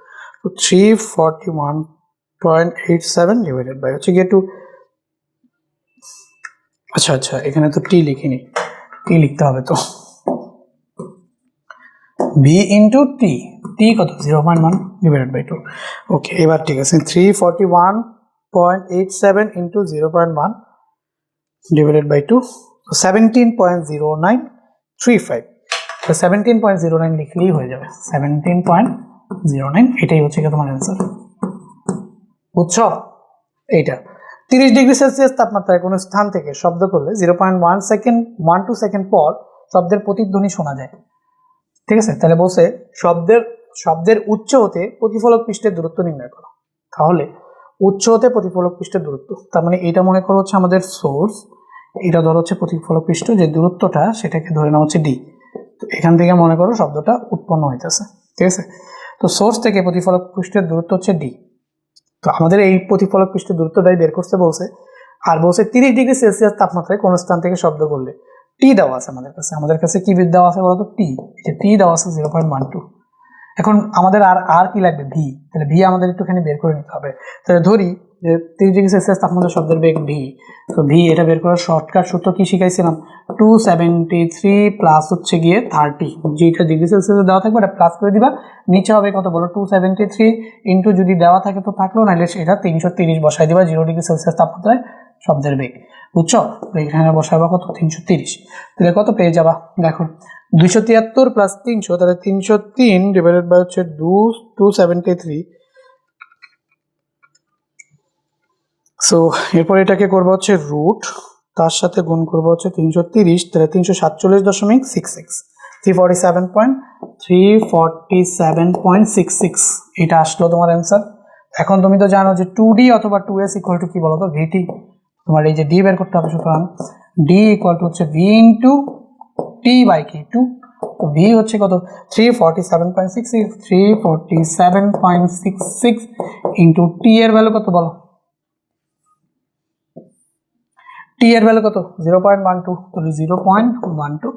তো 341.87 ডিভাইডেড বাই হচ্ছে গিয়ে 2। আচ্ছা, এখানে তো টি লিখিনি, টি লিখতে হবে। তো v ইন্টু টি কত? 0.1 ডিভাইডেড বাই 2। ওকে, এবার ঠিক আছে, 341.87 ইন্টু 0.1 ডিভাইডেড বাই 2, 17.0935। 17.09 লিখলেই হয়ে যাবে, 17.09, এটাই হচ্ছে কি তোমার অ্যান্সার, বুঝছো? এইটা 30 ডিগ্রি সেলসিয়াস তাপমাত্রায় কোনো স্থান থেকে শব্দ করলে 0.1 সেকেন্ড 1-2 সেকেন্ড পর শব্দের প্রতিধ্বনি শোনা যায়, ঠিক আছে। তাহলে বলছে শব্দের উচ্চ হতে প্রতিফলক পৃষ্ঠের দূরত্ব নির্ণয় করো। তাহলে উচ্চ হতে প্রতিফলক পৃষ্ঠের দূরত্ব, তার মানে এটা মনে করো হচ্ছে আমাদের সোর্স, এটা ধরো হচ্ছে প্রতিফলক পৃষ্ঠ, যে দূরত্বটা সেটাকে ধরে নেওয়া হচ্ছে ডি। তো এখান থেকে মনে করো শব্দটা উৎপন্ন হইতেছে, ঠিক আছে। তো সোর্স থেকে প্রতিফলক পৃষ্ঠের দূরত্ব হচ্ছে ডি। তো আমাদের এই প্রতিফলক পৃষ্ঠের দূরত্বটাই বের করতে বলছে। আর বলছে 30 ডিগ্রি সেলসিয়াস তাপমাত্রায় কোন স্থান থেকে শব্দ করলে টি দেওয়া আছে আমাদের কাছে কি দেওয়া আছে বলতো? টি, যে টি দেওয়া আছে 0.12। এখন আমাদের আর কি লাগবে? ভি। তাহলে ভি আমাদের একটুখানি বের করে নিতে হবে। তাহলে ধরি যে 30 ডিগ্রি সেলসিয়াস তাপমাত্রা শব্দের বেগ ভি। তো ভি এটা বের করার শর্টকাট সূত্র কি শিখাইছিলাম? 273 প্লাস হচ্ছে গিয়ে 30, যেটা ডিগ্রি সেলসিয়াসে দেওয়া থাকবে এটা প্লাস করে দিবা, নিচে হবে কত বলো? 273 ইন্টু যদি দেওয়া থাকে তো থাকলো, নাহলে এটা 330 বসাই দিবা 0 ডিগ্রি সেলসিয়াস তাপমাত্রায় শব্দের বেগ, বুঝছো? এখানে বসাবা কত? 330। তাহলে কত পেয়ে যাবা? দেখো 273 প্লাস 300, তাহলে 303 ডিভাইডেড বাই হচ্ছে 273। সো এরপর এটাকে করবো হচ্ছে রুট, তার সাথে গুণ করবো হচ্ছে 330, তাহলে 347.66, 347.66 এটা আসলো তোমার অ্যান্সার। এখন তুমি তো জানো যে 2d অথবা 2s ইকুয়াল টু কি বলো তো? vt। তোমার এই যে d বের করতে হবে, সুতরাং d ইকুয়াল টু হচ্ছে v ইন্টু t বাই কি 2। তো v হচ্ছে কত? 347.66 ইন্টু t এর ভ্যালু কত বলো? t এর ভ্যালু কত? 0.12, তাহলে 0.12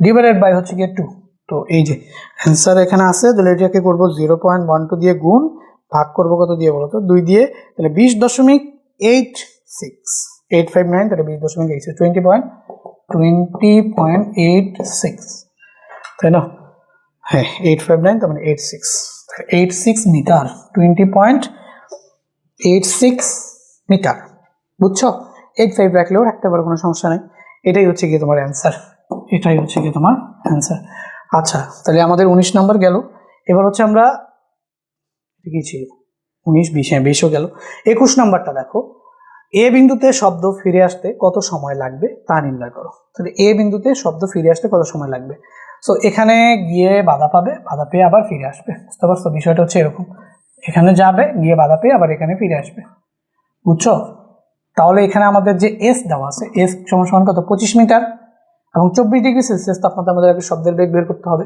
ডিভাইডেড বাই হচ্ছে গিয়ে 2। তো এই যে অ্যান্সার এখানে আছে, তাহলে এটাকে করবো 0.12 দিয়ে গুণ, ভাগ করবো কত দিয়ে বলো তো? 2 দিয়ে, তাহলে 20.86, 859, তাহলে 20.86, 20.86, তাই না? হ্যাঁ 859, তার মানে 86 মিটার, 20.86 মিটার। বুঝছো? 85 রাখলেও রাখতে পারো, কোনো সমস্যা নেই। এটাই হচ্ছে গিয়ে তোমার অ্যান্সার, এটাই হচ্ছে গিয়ে তোমার অ্যান্সার। আচ্ছা, তাহলে আমাদের 19 নম্বর গেল। এবার হচ্ছে আমরা কি ছিল 19 20, হ্যাঁ 20ও গেল। 21 নম্বরটা দেখো, এ বিন্দুতে শব্দ ফিরে আসতে কত সময় লাগবে তা নির্ণয় করো। তাহলে এ বিন্দুতে শব্দ ফিরে আসতে কত সময় লাগবে। সো এখানে গিয়ে বাধা পাবে, বাধা পেয়ে আবার ফিরে আসবে। বুঝতে পারছো? বিষয়টা হচ্ছে এরকম, এখানে যাবে, গিয়ে বাধা পেয়ে আবার এখানে ফিরে আসবে। বুঝছো? তাহলে এখানে আমাদের যে এস দেওয়া আছে, এস সমান কত, 25 মিটার, এবং 24 ডিগ্রি সেলসিয়াস তাপমাত্রা আমাদের আগে শব্দের বেগ বের করতে হবে,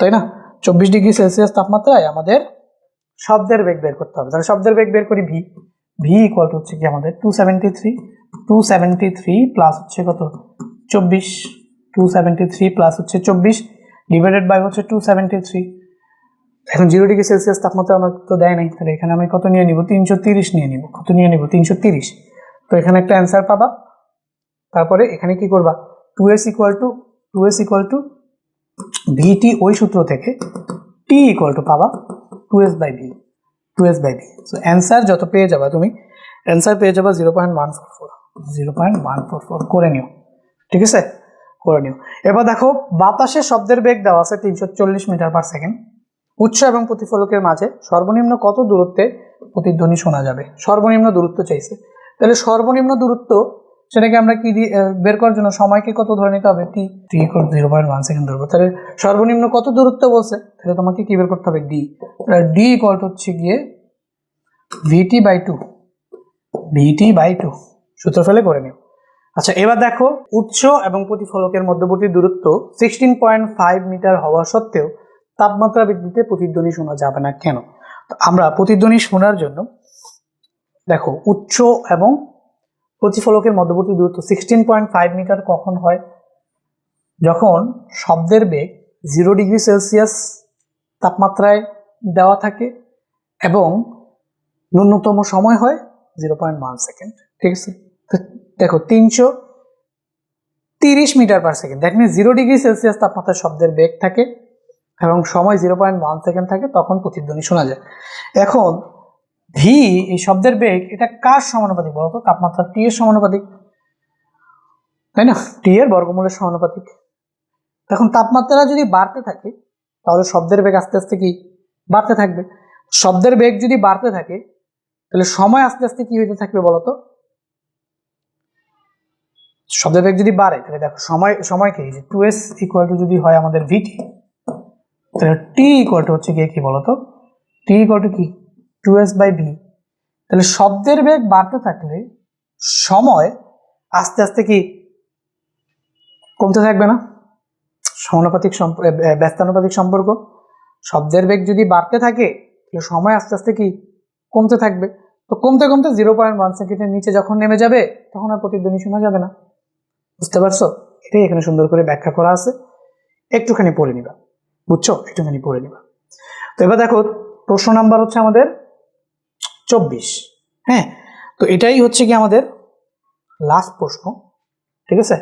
তাই না? 24 ডিগ্রি সেলসিয়াস তাপমাত্রায় আমাদের শব্দের বেগ বের করতে হবে। তাহলে শব্দের বেগ বের করি, ভি, ভি ইকুয়াল টু হচ্ছে কি আমাদের 273 প্লাস হচ্ছে কত 24, 273 প্লাস হচ্ছে 24 ডিভাইডেড বাই হচ্ছে 273। এখন 0 ডিগ্রি সেলসিয়াস তাপমাত্রা আমার তো দেয় নাই, তাহলে এখানে আমি কত নিয়ে নিব, 330 নিয়ে নিব। কত নিয়ে নিব, 330। তো এখানে একটা অ্যান্সার পাবা। তারপরে এখানে কি করবা, 2s ইকুয়াল টু ভিটি, ওই সূত্র থেকে টি ইকুয়াল টু পাবা 2s by V. So answer যত পেয়ে যাবা তুমি, অ্যান্সার পেয়ে যাবা 0.144 করে নিও, ঠিক আছে? করে নিও। এবার দেখো, বাতাসে শব্দের বেগ দেওয়া আছে 340 মিটার পার সেকেন্ড। উৎস এবং প্রতিফলকের মাঝে সর্বনিম্ন কত দূরত্বে প্রতিধ্বনি শোনা যাবে? সর্বনিম্ন দূরত্ব চাইছে। তাহলে সর্বনিম্ন দূরত্ব সেটাকে আমরা কি বের করার জন্য সময়কে কত ধরে নিতে হবে, টি, 0.1 সেকেন্ড ধরবো। তাহলে সর্বনিম্ন কত দূরত্ব বলছে, তাহলে তোমাকে কি বের করতে হবে, ডি। তাহলে ডি ইকুয়াল টু হচ্ছে গিয়ে ভিটি বাই টু, সূত্র ফেলে করে নিও। আচ্ছা, এবার দেখো, উৎস এবং প্রতিফলকের মধ্যবর্তী দূরত্ব 16.5 মিটার হওয়া সত্ত্বেও তাপমাত্রা বৃদ্ধিতে প্রতিধ্বনি শোনা যাবে না কেন? আমরা প্রতিধ্বনি শোনার জন্য দেখো, উৎস এবং প্রতিফলকের মধ্যবর্তী দূরত্ব 16.5 মিটার কখন হয়, যখন শব্দের বেগ 0 ডিগ্রি সেলসিয়াস তাপমাত্রায় দেওয়া থাকে এবং ন্যূনতম সময় হয় 0.1 সেকেন্ড, ঠিক আছে? দেখো, 330 metre per second, that means 0 degree Celsius তাপমাত্রায় শব্দের বেগ থাকে এবং সময় 0.1 সেকেন্ড থাকে, তখন প্রতিধ্বনি শোনা যায়। এখন ভি, এই শব্দের বেগ, এটা কার সমানুপাতিক বলতো? তাপমাত্রা টি এর সমানুপাতিক, তাই না? টি এর বর্গমূলের সমানুপাতিক। এখন তাপমাত্রা যদি বাড়তে থাকে তাহলে শব্দের বেগ আস্তে আস্তে কি বাড়তে থাকবে। শব্দের বেগ যদি বাড়তে থাকে তাহলে সময় আস্তে আস্তে কি হইতে থাকবে বলতো? শব্দের বেগ যদি বাড়ে তাহলে দেখো সময় কি, 2s ইকুয়াল টু যদি হয় আমাদের ভিটি, তাহলে টি ইকুয়াল টু হচ্ছে কি বলতো, টি ইকুয়াল টু কি 2s বাই ভি। তাহলে শব্দের বেগ বাড়তে থাকলে সময় আস্তে আস্তে কি কমতে থাকবে না? সমানুপাতিক ব্যস্তানুপাতিক সম্পর্ক। শব্দের বেগ যদি বাড়তে থাকে তাহলে সময় আস্তে আস্তে কি কমতে থাকবে। তো কমতে কমতে 0.1 সেকেন্ডের নিচে যখন নেমে যাবে তখন আর প্রতিধ্বনি শোনা যাবে না। বুঝতে পারছো? এটাই এখানে সুন্দর করে ব্যাখ্যা করা আছে, একটুখানি পড়ে নিবা। বুঝছো? একটুখানি পড়ে নিবা। তো এবার দেখো, প্রশ্ন নাম্বার হচ্ছে আমাদের 24। হ্যাঁ, তো এটাই হচ্ছে কি আমাদের লাস্ট প্রশ্ন, ঠিক আছে?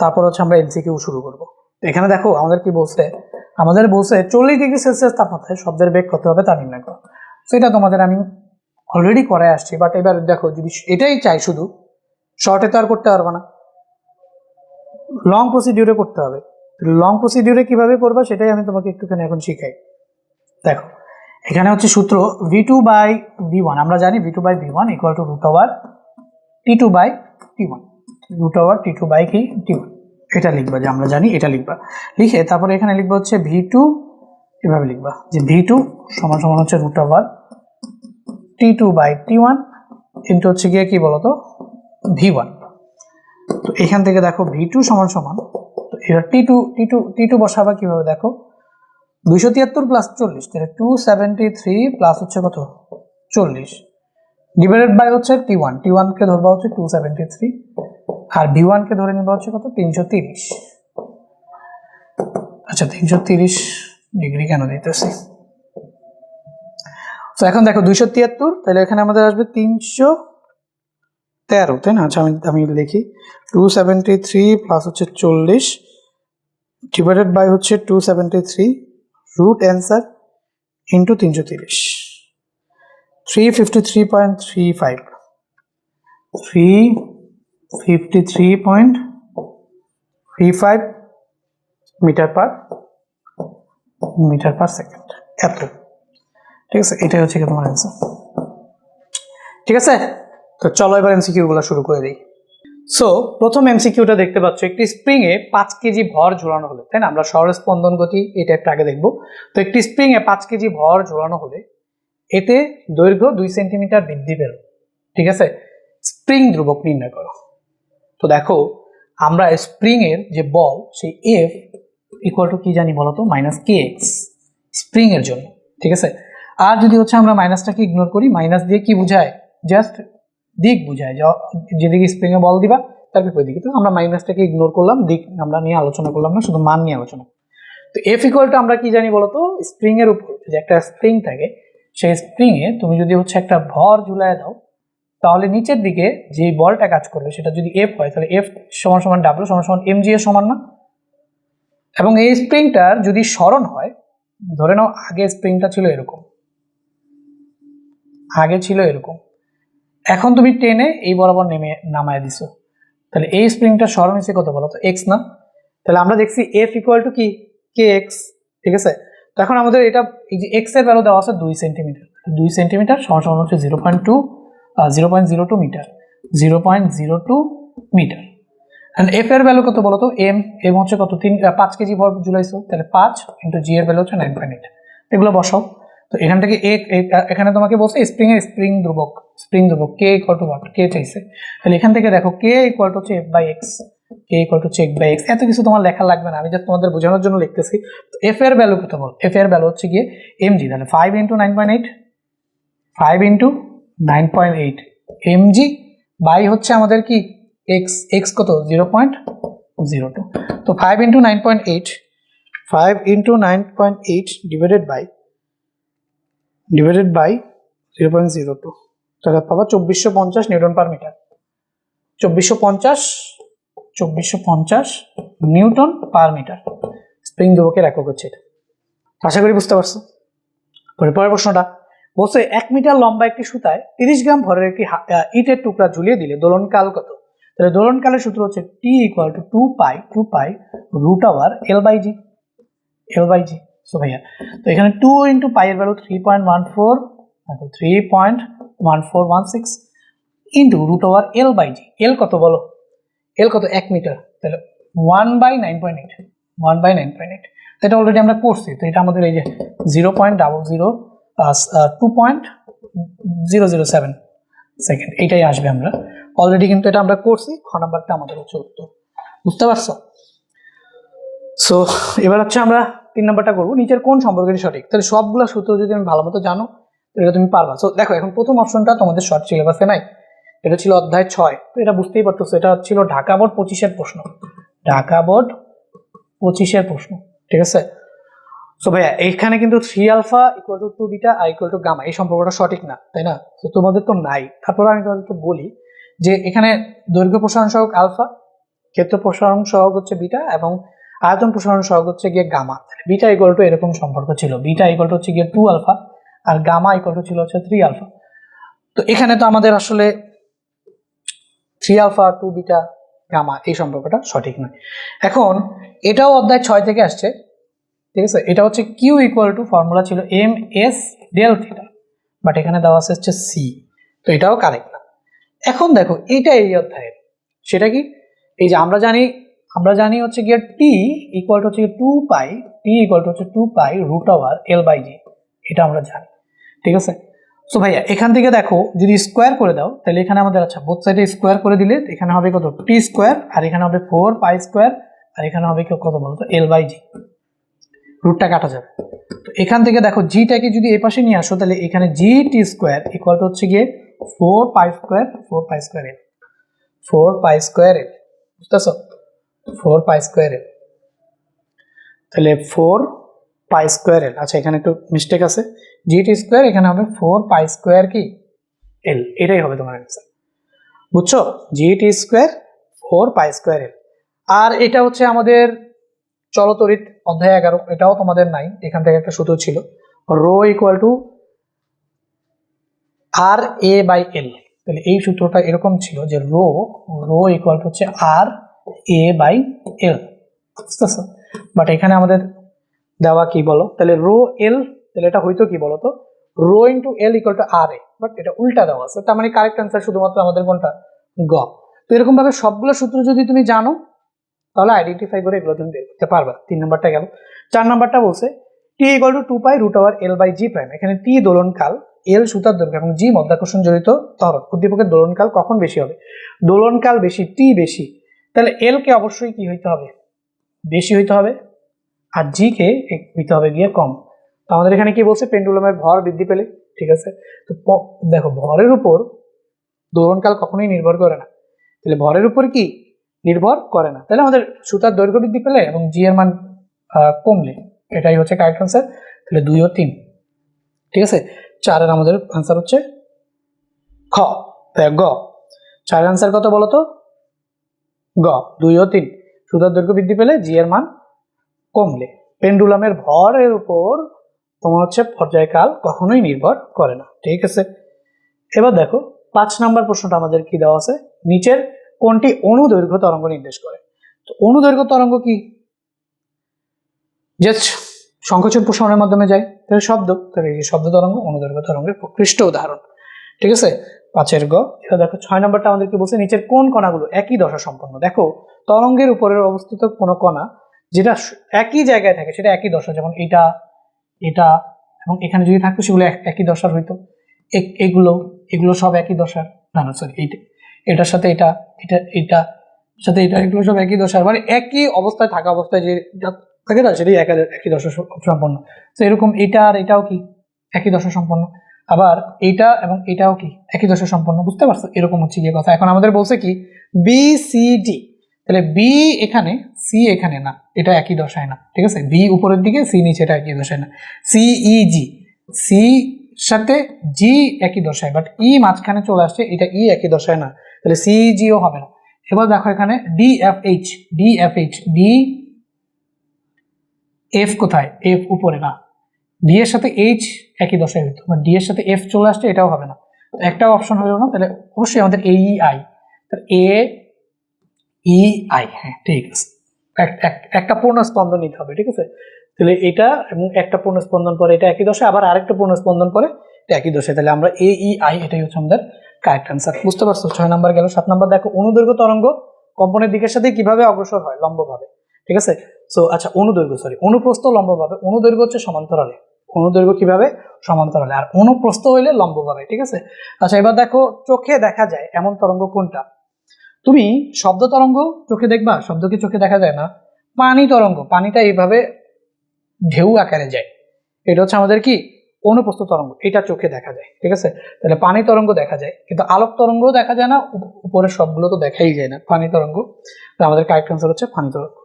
তারপর হচ্ছে আমরা এমসিকিউ শুরু করব। তো এখানে দেখো আমাদের কি বলছে, আমাদের বলছে 40 ডিগ্রি সেলসিয়াস তাপমাত্রায় শব্দের বেগ কত হবে তা নির্ণয় করো। সেটা তোমাদের আমি অলরেডি করে আসছি, বাট এবার দেখো, যদি এটাই চাই শুধু, শর্টে তো আর করতে পারবো না, লং প্রসিডিউরে করতে হবে। লং প্রসিডিউরে কিভাবে করবা সেটাই আমি তোমাকে একটুখানি এখন শিখাই। দেখো, এখানে হচ্ছে সূত্র v2 বাই v1, আমরা জানি v2 by v1 equal to root over t2 by t1, root over t2 by কি t1, এটা লিখবা, যে আমরা জানি এটা লিখবা। লিখে তারপরে এখানে লিখবা হচ্ছে v2, এভাবে লিখবা যে v2 সমান সমান হচ্ছে root over t2 by t1 into হচ্ছে গিয়ে কি বলতো v1। তো এখান থেকে দেখো v2 সমান সমান, তো এবার t2 বসাবা কিভাবে, দেখো 273 প্লাস 40, তাহলে 273 প্লাস হচ্ছে কত 40 ডিভাইডেড বাই হচ্ছে t1 কে ধরবা হচ্ছে 273 আর v1 কে ধরে নিবা হচ্ছে কত 330। আচ্ছা, 330 ডিগ্রি কেন দিতেছি? তো এখন দেখো 273, তাহলে এখানে আমাদের আসবে 313, তাই না? আচ্ছা, আমি লিখি 273 প্লাস হচ্ছে 40 ডিভাইডেড বাই হচ্ছে 273 root answer into 330, 353.35। 353.35 metre per second, এত। ঠিক আছে, এটাই হচ্ছে কি তোমার অ্যান্সার। ঠিক আছে, তো চলো এবার এমসিকিউ গুলো শুরু করে দিই। সো প্রথম এমসিকিউটা দেখতে পাচ্ছ, একটি স্প্রিং এ 5 কেজি ভর ঝোলানো হলে, তাই না? আমরা সরল স্পন্দন গতি এটা একটা আগে দেখবো। তো একটি স্প্রিং এ 5 কেজি ভর ঝোলানো হলে এতে দৈর্ঘ্য 2 সেন্টিমিটার বৃদ্ধি পেল। ঠিক আছে, স্প্রিং ধ্রুবক নির্ণয় করো। তো দেখো, আমরা স্প্রিং এর যে বল, সেই এফ ইকুয়াল টু কি জানি বলতো, মাইনাস কে এক্স স্প্রিং এর জন্য। ঠিক আছে, আর যদি হচ্ছে আমরা মাইনাসটাকে ইগনোর করি, মাইনাস দিয়ে কি বোঝায়, জাস্ট দিক বোঝায়, যেদিকে স্প্রিং এ বল দিবা তার বিপরীত দিকে। তো আমরা মাইনাসটাকে ইগনোর করলাম, দিক আমরা নিয়ে আলোচনা করলাম না, শুধু মান নিয়ে আলোচনা। তো এফ ইকুয়াল টু আমরা কি জানি বলতো, স্প্রিং এর উপর যে একটা স্প্রিং থাকে, সেই স্প্রিং এ তুমি যদি হচ্ছে একটা ভর ঝুলায় দাও, তাহলে নিচের দিকে যে বলটা কাজ করবে সেটা যদি এফ হয়, তাহলে এফ সমান সমান ডাব্লিউ সমান সমান এম জি এর সমান না? এবং এই স্প্রিংটার যদি সরণ হয়, ধরে নাও আগে স্প্রিংটা ছিল এরকম, এখন তুমি টেনে এই বরাবর নামায় দিছো, তাহলে এই স্প্রিংটা সরণ হচ্ছে কত বলো তো, এক্স না? তাহলে আমরা দেখছি এফ ইকুয়াল টু কি, কে এক্স। ঠিক আছে, তো এখন আমাদের এটা, এই যে এক্স এর ভ্যালু দেওয়া আছে 2 সেন্টিমিটার, 2 সেন্টিমিটার সমান সমান হচ্ছে 0.02 মিটার, 0.02 মিটার। এফ এর ভ্যালু কত বলো তো, এম হচ্ছে কত, 5 কেজি ভর ঝুলাইছো, তাহলে 5 ইন্টু জি এর ভ্যালু হচ্ছে 9.8। এগুলো বসাও। তো এখান থেকে এখানে তোমাকে বলছে স্প্রিং ধ্রুবক কে ইকুয়াল টু হোয়াট, কে চাইছে, তাহলে এখান থেকে দেখো কে ইকুয়াল টু হচ্ছে এফ বাই এক্স, এত কিছু তোমার লেখা লাগবে না, আমি জাস্ট তোমাদের বোঝানোর জন্য লিখতেছি। তো এফ এর ভ্যালু কত বল, এফ এর ভ্যালু হচ্ছে গিয়ে এম জি, তাহলে 5 ইন্টু 9.8 এম জি বাই হচ্ছে আমাদের কি এক্স কত, 0.02। তো 5 ইন্টু 9.8 ডিভাইডেড বাই 0.02, তাহলে পাবা 2450 newton per metre, 2450 newton per metre spring ধ্রুবকের একক হচ্ছে এটা। আশা করি বুঝতে পারছো। পরের প্রশ্নটা বলছে, 1 মিটার লম্বা একটি সুতায় 30 গ্রাম ভরের একটি ইটের টুকরা ঝুলিয়ে দিলে দোলনকাল কত? তাহলে দোলনকালের সূত্র হচ্ছে T equal to 2 pi root over l by g. So ভাইয়া, তো এখানে 2 ইন্টু পাই এর value 3.1416 into root over l by g. L কত বলো, এল কত, 1 মিটার, তাহলে 1/9.8 এটা অলরেডি আমরা করছি। তো এটা আমাদের এই যে 2.07 সেকেন্ড এইটাই আসবে, আমরা অলরেডি কিন্তু এটা আমরা করছি। খ নাম্বারটা আমাদের হচ্ছে উত্তর, বুঝতে পারছো? সো এবার হচ্ছে আমরা 3 নাম্বারটা করবো, নিচের কোন সম্পর্কটি সঠিক। তাহলে সবগুলো সূত্র যদি আমি ভালো মতো জানো, এটা তুমি পারবা। সো দেখো, এখন প্রথম অপশনটা তোমাদের শর্ট সিলেবাসে নাই, এটা ছিল অধ্যায় 6। তো এটা বুঝতেই পারতো, এটা ছিল ঢাকা বোর্ড 25-এর প্রশ্ন, ঠিক আছে। সো ভাইয়া, এইখানে কিন্তু 3 আলফা ইকুয়াল টু 2 বিটা আর ইকুয়াল টু গামা, এই সম্পর্কটা সঠিক না, তাই না? তো তোমাদের তো নাই। তারপরে আমি তোমাদেরকে বলি যে এখানে দৈর্ঘ্য প্রসারণ সহগ আলফা, ক্ষেত্র প্রসারণ সহগ হচ্ছে বিটা, এবং আয়তন প্রসারণ সহগ হচ্ছে গিয়ে গামা। বিটা ইকুয়াল টু এরকম সম্পর্ক ছিল, বিটা ইকুয়াল টু হচ্ছে গিয়ে 2 আলফা আর গামা ইকুয়াল টু ছিল হচ্ছে 3 আলফা। তো এখানে তো আমাদের আসলে 3 আলফা 2 বিটা গামা এই সম্পর্কটা সঠিক নয়। এখন এটাও অধ্যায় 6 থেকে আসছে, ঠিক আছে। এটা হচ্ছে কিউ ইকুয়াল টু, ফর্মুলা ছিল M S del theta, but এখানে দেওয়া আছে হচ্ছে সি, তো এটাও কারেক্ট না। এখন দেখো, এইটা এই অধ্যায়ের, সেটা কি, এই যে আমরা জানি হচ্ছে গিয়ে টি ইকুয়াল টু হচ্ছে 2 pi root over l by জি, এটা আমরা জানি, ঠিক আছে। সো ভাইয়া, এখান থেকে দেখো যদি স্কোয়ার করে দাও, তাহলে এখানে আমাদের, আচ্ছা বোথ সাইডে স্কোয়ার করে দিলে এখানে হবে কত, টি স্কোয়ার, আর এখানে হবে 4 পাই স্কোয়ার, আর এখানে হবে কত বলতো, এল বাই জি, রুটটা কাটা যাবে। তো এখান থেকে দেখো, জিটাকে যদি এই পাশে নিয়ে আসো, তাহলে এখানে জি টি স্কোয়ার ইকুয়াল টু হচ্ছে গিয়ে 4 পাই স্কোয়ার এল, বুঝতেছো, 4 পাই স্কোয়ার এল, তাহলে 4 পাই স্কোয়ার এল। আচ্ছা, এখানে একটু মিস্টেক আছে, জি টি স্কোয়ার, এখানে হবে 4 পাই স্কোয়ার কি এল, এটাই হবে তোমার অ্যান্সার, বুঝছো, জি টি স্কোয়ার 4 পাই স্কোয়ার এল। আর এটা হচ্ছে আমাদের চলতরিৎ অধ্যায় 11, এটাও তোমাদের নাই। এখান থেকে একটা সূত্র ছিল, rho equal to R A by L, তাহলে এই সূত্রটা এরকম ছিল যে রো ইকুয়াল টু হচ্ছে আর এ বাই এল, বুঝতেছো? বাট এখানে আমাদের দেওয়া কি বলো, তাহলে রো এল, তাহলে এটা হয়তো কি বলতো rho into L equal to R A, but এটা উল্টা দেওয়া আছে, তার মানে কারেক্ট অ্যান্সার শুধুমাত্র আমাদের কোনটা, গ। তো এরকম ভাবে সবগুলো সূত্র যদি তুমি জানো তাহলে আইডেন্টিফাই করে এগুলো তুমি বের করতে পারবা। 3 নাম্বারটা গেল। 4 নাম্বারটা বলছে T equal to 2 pi root over l by g prime. এখানে টি দোলনকাল, এল সুতার দৈর্ঘ্য এবং জি মধ্যাকর্ষণ জড়িত ত্বরণ। উদ্দীপকের দোলনকাল কখন বেশি হবে? দোলনকাল বেশি, টি বেশি, তাহলে এল কে অবশ্যই কি হইতে হবে, বেশি হইতে হবে, আর জি কে হইতে হবে গিয়ে কম। তো আমাদের এখানে কি বলছে, পেন্ডুলামের ভর বৃদ্ধি পেলে, ঠিক আছে? তো দেখো ভরের উপর দোলনকাল কখনোই নির্ভর করে না, তাহলে ভরের উপর কি নির্ভর করে না, তাহলে আমাদের সুতার দৈর্ঘ্য বৃদ্ধি পেলে এবং জি এর মান কমলে, এটাই হচ্ছে কারেক্ট আনসার। তাহলে 2 ও 3, ঠিক আছে? 4 আমাদের আনসার হচ্ছে খ। গ 4 আনসার কত বলো তো, গ 2 ও 3। সুতার দৈর্ঘ্য বৃদ্ধি পেলে জি এর মান কমলে, পেন্ডুলামের ভরের উপর তোমার হচ্ছে পর্যায়কাল কখনোই নির্ভর করে না, ঠিক আছে? এবার দেখো 5 নাম্বার প্রশ্নটা আমাদের কি দেওয়া আছে, নিচের কোনটি অনুদৈর্ঘ্য তরঙ্গ নির্দেশ করে? তো অনুদৈর্ঘ্য তরঙ্গ কি, যে সংকোচন প্রসারণের মাধ্যমে যায়, তাহলে শব্দ, তাহলে এই শব্দ তরঙ্গ অনুদৈর্ঘ্য তরঙ্গের প্রকৃষ্ট উদাহরণ, ঠিক আছে? 5 গ। এটা দেখো 6 নাম্বারটা আমাদের কি বলছে, নিচের কোন কণাগুলো একই দশা সম্পন্ন? দেখো তরঙ্গের উপরে অবস্থিত কোনো কণা যেটা একই জায়গায় থাকে সেটা একই দশা, যেমন এটা এটা এবং এখানে যদি থাকতো সেগুলো একই দশার হইতো। এগুলো সব একই দশার, না সরি এটার সাথে এটা সাথে এটা, এগুলো সব একই দশার, মানে একই অবস্থায় থাকা অবস্থায় যে থাকে না সেটাই একই দশা সম্পন্ন। তো এরকম এটা আর এটাও কি একই দশা সম্পন্ন, আবার এটা এবং এটাও কি একই দশা সম্পন্ন, বুঝতে পারছো? এরকম হচ্ছে গিয়ে কথা। এখন আমাদের বলছে কি বি সি ডি, তাহলে বি এখানে সি এখানে না, এটা একই দশায় না, ঠিক আছে? বি উপরের দিকে সি নিচে, এটা একই দশায় না। সি ই জি, সি সাথে জি একই দশায়, বাট ই মাঝখানে চলে আসছে, এটা ই একই দশায় না, তাহলে সি জিও হবে না। এবার দেখো এখানে D F H, D F কোথায়, এফ উপরে না, ডি এর সাথে এইচ একই দশায় হইতো, বা ডি এর সাথে এফ চলে আসছে, এটাও হবে না, একটাও অপশন হলো না, তাহলে অবশ্যই আমাদের এ E I, A E I, হ্যাঁ ঠিক আছে, একটা পূর্ণ স্পন্দন নিতে হবে, ঠিক আছে? তাহলে এটা এবং একটা পূর্ণ স্পন্দন পরে এটা একই দশায়, আবার আরেকটা পূর্ণ স্পন্দন পরে এটা একই দশায়, তাহলে আমরা এ ই আই, এটাই হচ্ছে আমাদের কারেক্ট অ্যান্সার, বুঝতে পারছো? 6 নাম্বার গেল। 7 নাম্বার দেখো অনুদৈর্ঘ্য তরঙ্গ কম্পনের দিকের সাথে কিভাবে অগ্রসর হয়, লম্বভাবে, ঠিক আছে? সো আচ্ছা অনুপ্রস্থ লম্বভাবে, অনুদৈর্ঘ্য হচ্ছে সমান্তরালে, অনুদৈর্ঘ্য কিভাবে সমান্তরালে, আর অনুপ্রস্থ হইলে লম্বভাবে, ঠিক আছে? আচ্ছা এবার দেখো চোখে দেখা যায় এমন তরঙ্গ কোনটা? তুমি শব্দ তরঙ্গ চোখে দেখবা, শব্দকে চোখে দেখা যায় না। পানি তরঙ্গ, পানিটা এইভাবে ঢেউ আকারে যায়, এটা হচ্ছে আমাদের কি অনুপ্রস্থ তরঙ্গ, এটা চোখে দেখা যায়, ঠিক আছে? তাহলে পানি তরঙ্গ দেখা যায়, কিন্তু আলোক তরঙ্গ দেখা যায় না, উপরের সবগুলো তো দেখাই যায় না, পানি তরঙ্গ। আমাদের কারেক্ট আনসার হচ্ছে পানি তরঙ্গ।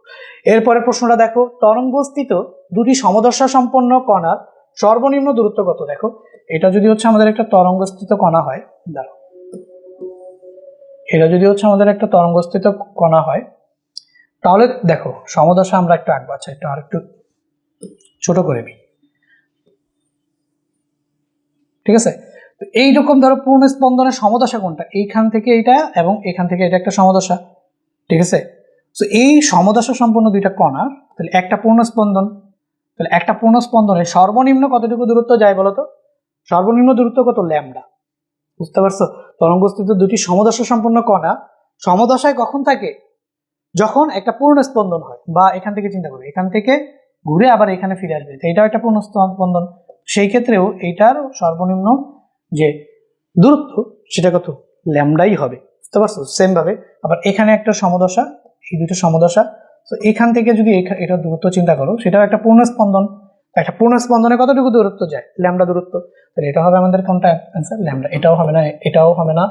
এরপরে প্রশ্নটা দেখো, তরঙ্গস্থিত দুটি সমদশা সম্পন্ন কণার সর্বনিম্ন দূরত্ব কত? দেখো এটা যদি হচ্ছে আমাদের একটা তরঙ্গস্থিত কণা হয়, দেখো এটা যদি হচ্ছে আমাদের একটা তরঙ্গস্থিত কণা হয়, তাহলে দেখো সমদশা আমরা একটু আঁকবো, আচ্ছা একটু আরেকটু ছোট করে নিই, ঠিক আছে? তো এইরকম ধরো পূর্ণ স্পন্দনের সমদশা কোনটা, এইখান থেকে এইটা এবং এখান থেকে এটা একটা সমদশা, ঠিক আছে? তো এই সমদশা সম্পন্ন দুইটা কণা, তাহলে একটা পূর্ণ স্পন্দন, তাহলে একটা পূর্ণ স্পন্দনের সর্বনিম্ন কতটুকু দূরত্ব যায় বলতো? সর্বনিম্ন দূরত্ব কত? ল্যামডা, বুঝতে পারছো? তরঙ্গস্থিত দুটি সমদশা সম্পন্ন কণা সমদশায় কখন থাকে? যখন একটা পূর্ণ স্পন্দন হয়, বা এখান থেকে চিন্তা করবে এখান থেকে ঘুরে আবার এখানে ফিরে আসবে, এটাও একটা পূর্ণ স্পন্দন, সেই ক্ষেত্রেও এইটার সর্বনিম্ন যে দূরত্ব সেটা কত? ল্যামডাই হবে, বুঝতে পারছো? সেম ভাবে আবার এখানে একটা সমদশা, এই দুটো সমদশা, তো এখান থেকে যদি এটা দূরত্ব চিন্তা করো, সেটাও একটা পূর্ণ স্পন্দন, একটা পূর্ণ স্পন্দনে কতটুকু দূরত্ব যায়? ল্যামডা দূরত্ব, তাহলে এটা হবে আমাদের কোনটা অ্যান্সার? ল্যামডা। এটাও হবে না, এটাও হবে না,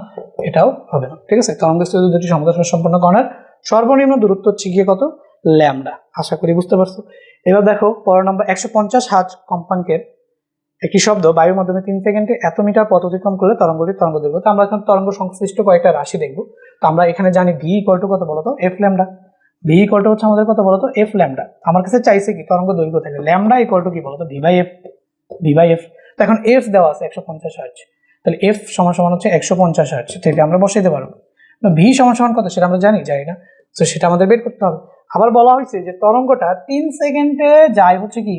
এটাও হবে না, ঠিক আছে? তরঙ্গস্থিত দুটি সমদশা সম্পন্ন কণার সর্বনিম্ন দূরত্ব হচ্ছে গিয়ে কত? ল্যামডা। আশা করি বুঝতে পারছো। এবার দেখো পরের নম্বর, 150 হার্জ কম্পাঙ্কের একটি শব্দ বায়ুর মাধ্যমে 3 সেকেন্ডে এত মিটার পথ অতিক্রম করলে তরঙ্গটির তরঙ্গ দৈর্ঘ্য। তো আমরা এখন তরঙ্গ সংশ্লিষ্ট কয়েকটা রাশি দেখবো। তো আমরা এখানে জানি ভি ইকুয়াল টু কত বলতো? F lambda. V equal to হচ্ছে আমাদের কত বলতো? F lambda. আমার কাছে চাইছে কি তরঙ্গ দৈর্ঘ্য থেকে, ল্যামডা ইকুয়াল টু কি বলতো? V by F. তো এখন এফ দেওয়া আছে 150 হার্জ, তাহলে এফ সমান সমান হচ্ছে 150 হার্টজ, থেকে আমরা বসাইতে পারবো। ভি সমান সমান কত সেটা আমরা জানি না, তো সেটা আমাদের বের করতে হবে। আবার বলা হয়েছে যে তরঙ্গটা 3 সেকেন্ডে যায় হচ্ছে কি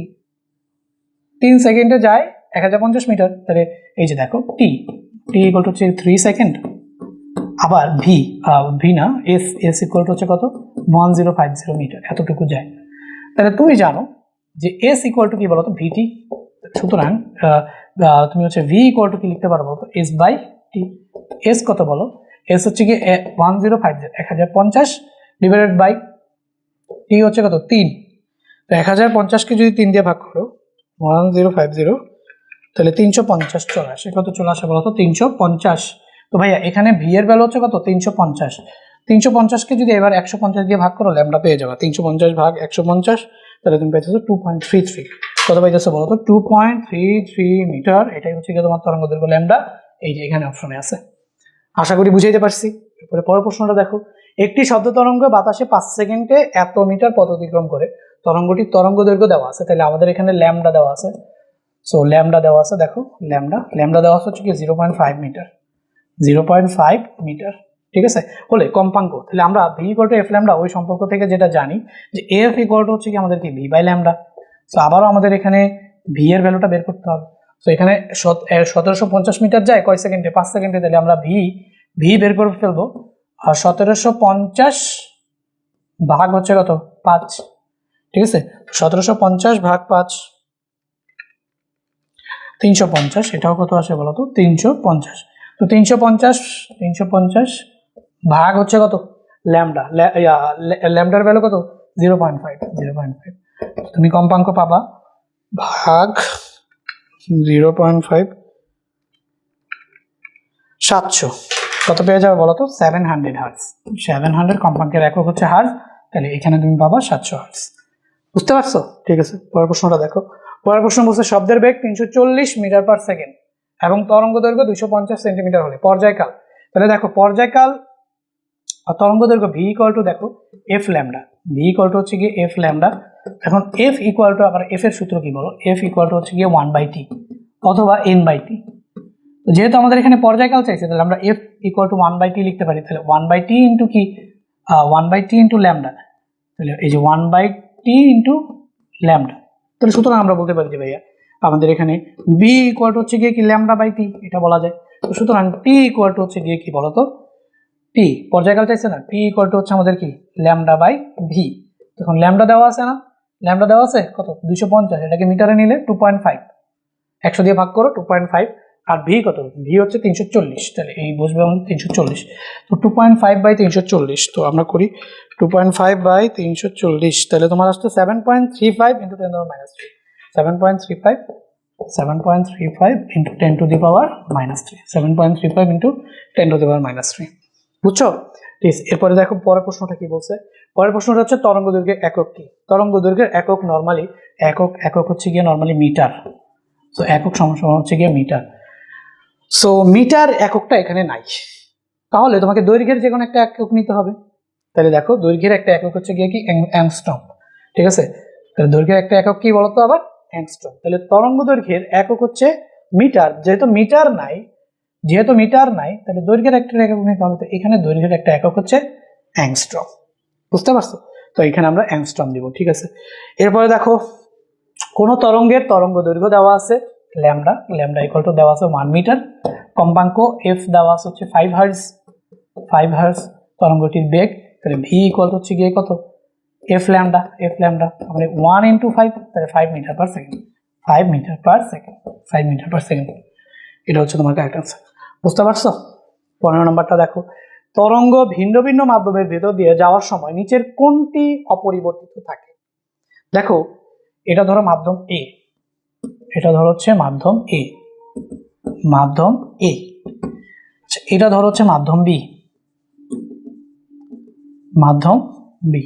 3 সেকেন্ডে যায় 1050 মিটার। তাহলে এই যে দেখো টি ইকুয়াল টু হচ্ছে 3 সেকেন্ড। আবার ভি না এস ইকুয়াল টু হচ্ছে কত 1050 মিটার, এতটুকু যায়। তাহলে তুমি জানো যে এস ইকুয়াল টু কি বলো তো ভিটি। সুতরাং তুমি হচ্ছে ভি ইকুয়াল টু কি লিখতে পারো বলো তো এস বাই টি। এস কত বলো, এস হচ্ছে কি 1050 ডিভাইডেড বাই টি হচ্ছে কত 3। তো 1050কে যদি 3 দিয়ে ভাগ করো 1050, তাহলে 350 চলে আসে। কত চলে আসে বলো তো 350। তো ভাইয়া এখানে ভি এর ভ্যালু হচ্ছে কত 350। 350কে যদি এবার 150 দিয়ে ভাগ করো ল্যামডা পেয়ে যাবে। 350 ভাগ 150, তাহলে তুমি পেয়েছো 2.33। কত পাইতেছো বলো তো 2.33 মিটার। এটাই হচ্ছে কি তোমার তরঙ্গ দৈর্ঘ্য ল্যামডা। এই যে এখানে অপশনে আছে। আশা করি বুঝাইতে পারছি। এরপরে পরের প্রশ্নটা দেখো, একটি শব্দ তরঙ্গ বাতাসে 5 সেকেন্ডে এত মিটার পথ অতিক্রম করে, তরঙ্গটির তরঙ্গ দৈর্ঘ্য দেওয়া আছে। তাহলে আমাদের এখানে ল্যামডা দেওয়া আছে। সো ল্যামডা দেওয়া আছে, দেখো ল্যামডা দেওয়া হচ্ছে কি 0.5 মিটার, 0.5 মিটার। ঠিক আছে, হলে কম্পাঙ্ক। তাহলে আমরা V equal two F lambda ওই সম্পর্ক থেকে যেটা জানি যে এফ ইকুয়াল টু হচ্ছে কি আমাদের কি ভি বাই ল্যামডা। সো আবারও আমাদের এখানে ভি এর ভ্যালুটা বের করতে হবে। তো এখানে 1750 মিটার যায় কয় সেকেন্ডে 5 সেকেন্ডে। তাহলে আমরা ভি বের করে ফেলবো। আর 1750 ভাগ হচ্ছে কত 5। ঠিক আছে, 1750 ভাগ 5 350। এটাও কত আসে বলো তো 350। তো 350 ভাগ হচ্ছে কত ল্যামডা, ল্যামডার ভ্যালু কত 0.5। তুমি কম্পাঙ্ক পাবা ভাগ 0.5 700, কত পেয়ে যাবে বলো তো 700 হার্টজ। 700 কম্পাঙ্কের একক হচ্ছে হার্টজ। তাহলে এখানে তুমি পাবা 700 হার্টজ। বুঝতে পারছো? ঠিক আছে, পরের প্রশ্নটা দেখো। পরের প্রশ্ন বলছে শব্দের বেগ 340 মিটার পার সেকেন্ড এবং তরঙ্গ দৈর্ঘ্য 250 সেন্টিমিটার হলে পর্যায়কাল। তাহলে দেখো পর্যায়কাল আর তরঙ্গ দৈর্ঘ্য ভি ইকুয়াল টু দেখো F lambda. V equal to হচ্ছে গিয়ে এফ ল্যামডা। এখন এফ ইকুয়াল টু আবার এফ এর সূত্র কি বলো, এফ ইকুয়াল টু হচ্ছে গিয়ে 1/t অথবা n/t। তো যেহেতু আমাদের এখানে পর্যায়কাল চাইছে, তাহলে আমরা এফ ইকুয়াল টু 1/t লিখতে পারি। তাহলে 1/t ইন্টু কি 1/t ইন্টু ল্যামডা। তাহলে এই যে 1/t ইন্টু ল্যামডা। তাহলে সুতরাং আমরা বলতে পারি যে ভাইয়া আমাদের এখানে বি ইকুয়াল টু হচ্ছে গিয়ে কি ল্যামডা বাই টি, এটা বলা যায়। তো সুতরাং টি ইকুয়াল টু হচ্ছে গিয়ে কি বলতো টি, পর্যায়কাল চাইছে না, টি ইকুয়াল টু হচ্ছে আমাদের কি ল্যামডা বাই ভি। তখন ল্যামডা দেওয়া আছে না, ল্যামডা দেওয়া আছে কত 250, এটাকে মিটারে নিলে 2.5, 100 দিয়ে ভাগ করো 2.5। আর ভি কত, ভি হচ্ছে 340। তাহলে এই বসবে আমাদের 340। তো 2.5 বাই 340, তো আমরা করি 2.5 বাই 340। তাহলে তোমার আসছে 7.35 into 10 to the power -3, 7.35 into 10 to the power -3, 7.35 into 10 to the power -3। বুঝছো? ঠিক আছে, এরপরে দেখো পরের প্রশ্নটা কি বলছে। পরের প্রশ্নটা হচ্ছে তরঙ্গ দৈর্ঘ্যের একক কি। তরঙ্গ দৈর্ঘ্যের একক নরমালি একক হচ্ছে গিয়ে নরমালি মিটার। সো একক সমান হচ্ছে গিয়ে মিটার। সো মিটার এককটা এখানে নাই, তাহলে তোমাকে দৈর্ঘ্যের যে কোনো একটা একক নিতে হবে। তাহলে দেখো দৈর্ঘ্যের একটা একক হচ্ছে গিয়ে কি অ্যাংস্ট্রম। ঠিক আছে, তাহলে দৈর্ঘ্যের একটা একক কি বলতো আবার অ্যাংস্ট্রম। তাহলে তরঙ্গ দৈর্ঘ্যের একক হচ্ছে মিটার। যেহেতু মিটার নাই তাহলে দৈর্ঘ্যের একটা একক নিতে হবে। তো এখানে দৈর্ঘ্যের একটা একক হচ্ছে অ্যাংস্ট্রম। বুঝতে পারছো? তো এখানে আমরা অ্যাংস্ট্রম দিব। ঠিক আছে, এরপরে দেখো কোন তরঙ্গের তরঙ্গ দৈর্ঘ্য দেওয়া আছে ল্যামডা ইকুয়াল টু দেওয়া আছে 1 মিটার, কম্পাঙ্ক এফ দেওয়া আছে হচ্ছে 5 হার্টজ, তরঙ্গটির বেগ। তাহলে ভি ইকুয়াল টু হচ্ছে গিয়ে কত এফ ল্যামডা মানে 1 ইন্টু 5, তাহলে 5 মিটার পার সেকেন্ড। এটা হচ্ছে তোমার কারেক্ট আনসার। বুঝতে পারছো? 15 নম্বরটা দেখো, তরঙ্গ ভিন্ন ভিন্ন মাধ্যমের ভেতর দিয়ে যাওয়ার সময় নিচের কোনটি অপরিবর্তিত থাকে। দেখো এটা ধরো মাধ্যম এ, এটা ধরো হচ্ছে মাধ্যম এ, এটা ধরো হচ্ছে মাধ্যম বি।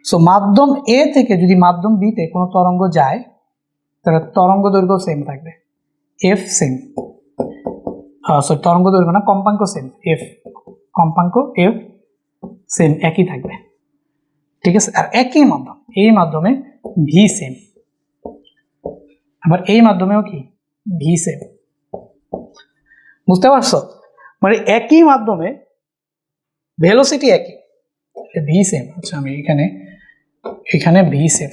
সো মাধ্যম এ থেকে যদি মাধ্যম বি তে কোনো তরঙ্গ যায়, তাহলে তরঙ্গ দৈর্ঘ্য সেম থাকবে, এফ সেম, সরি তরঙ্গ দৈর্ঘ্য না, কম্পাঙ্ক সেম, এফ সেম একই থাকবে। ঠিক আছে, আর একই মাধ্যম এই মাধ্যমে ভি সেম, আবার এই মাধ্যমেও কি ভি সেম। বুঝতে পারছো? মানে একই মাধ্যমে ভেলোসিটি একই, ভি সেম। আচ্ছা আমি এখানে ভি সেম,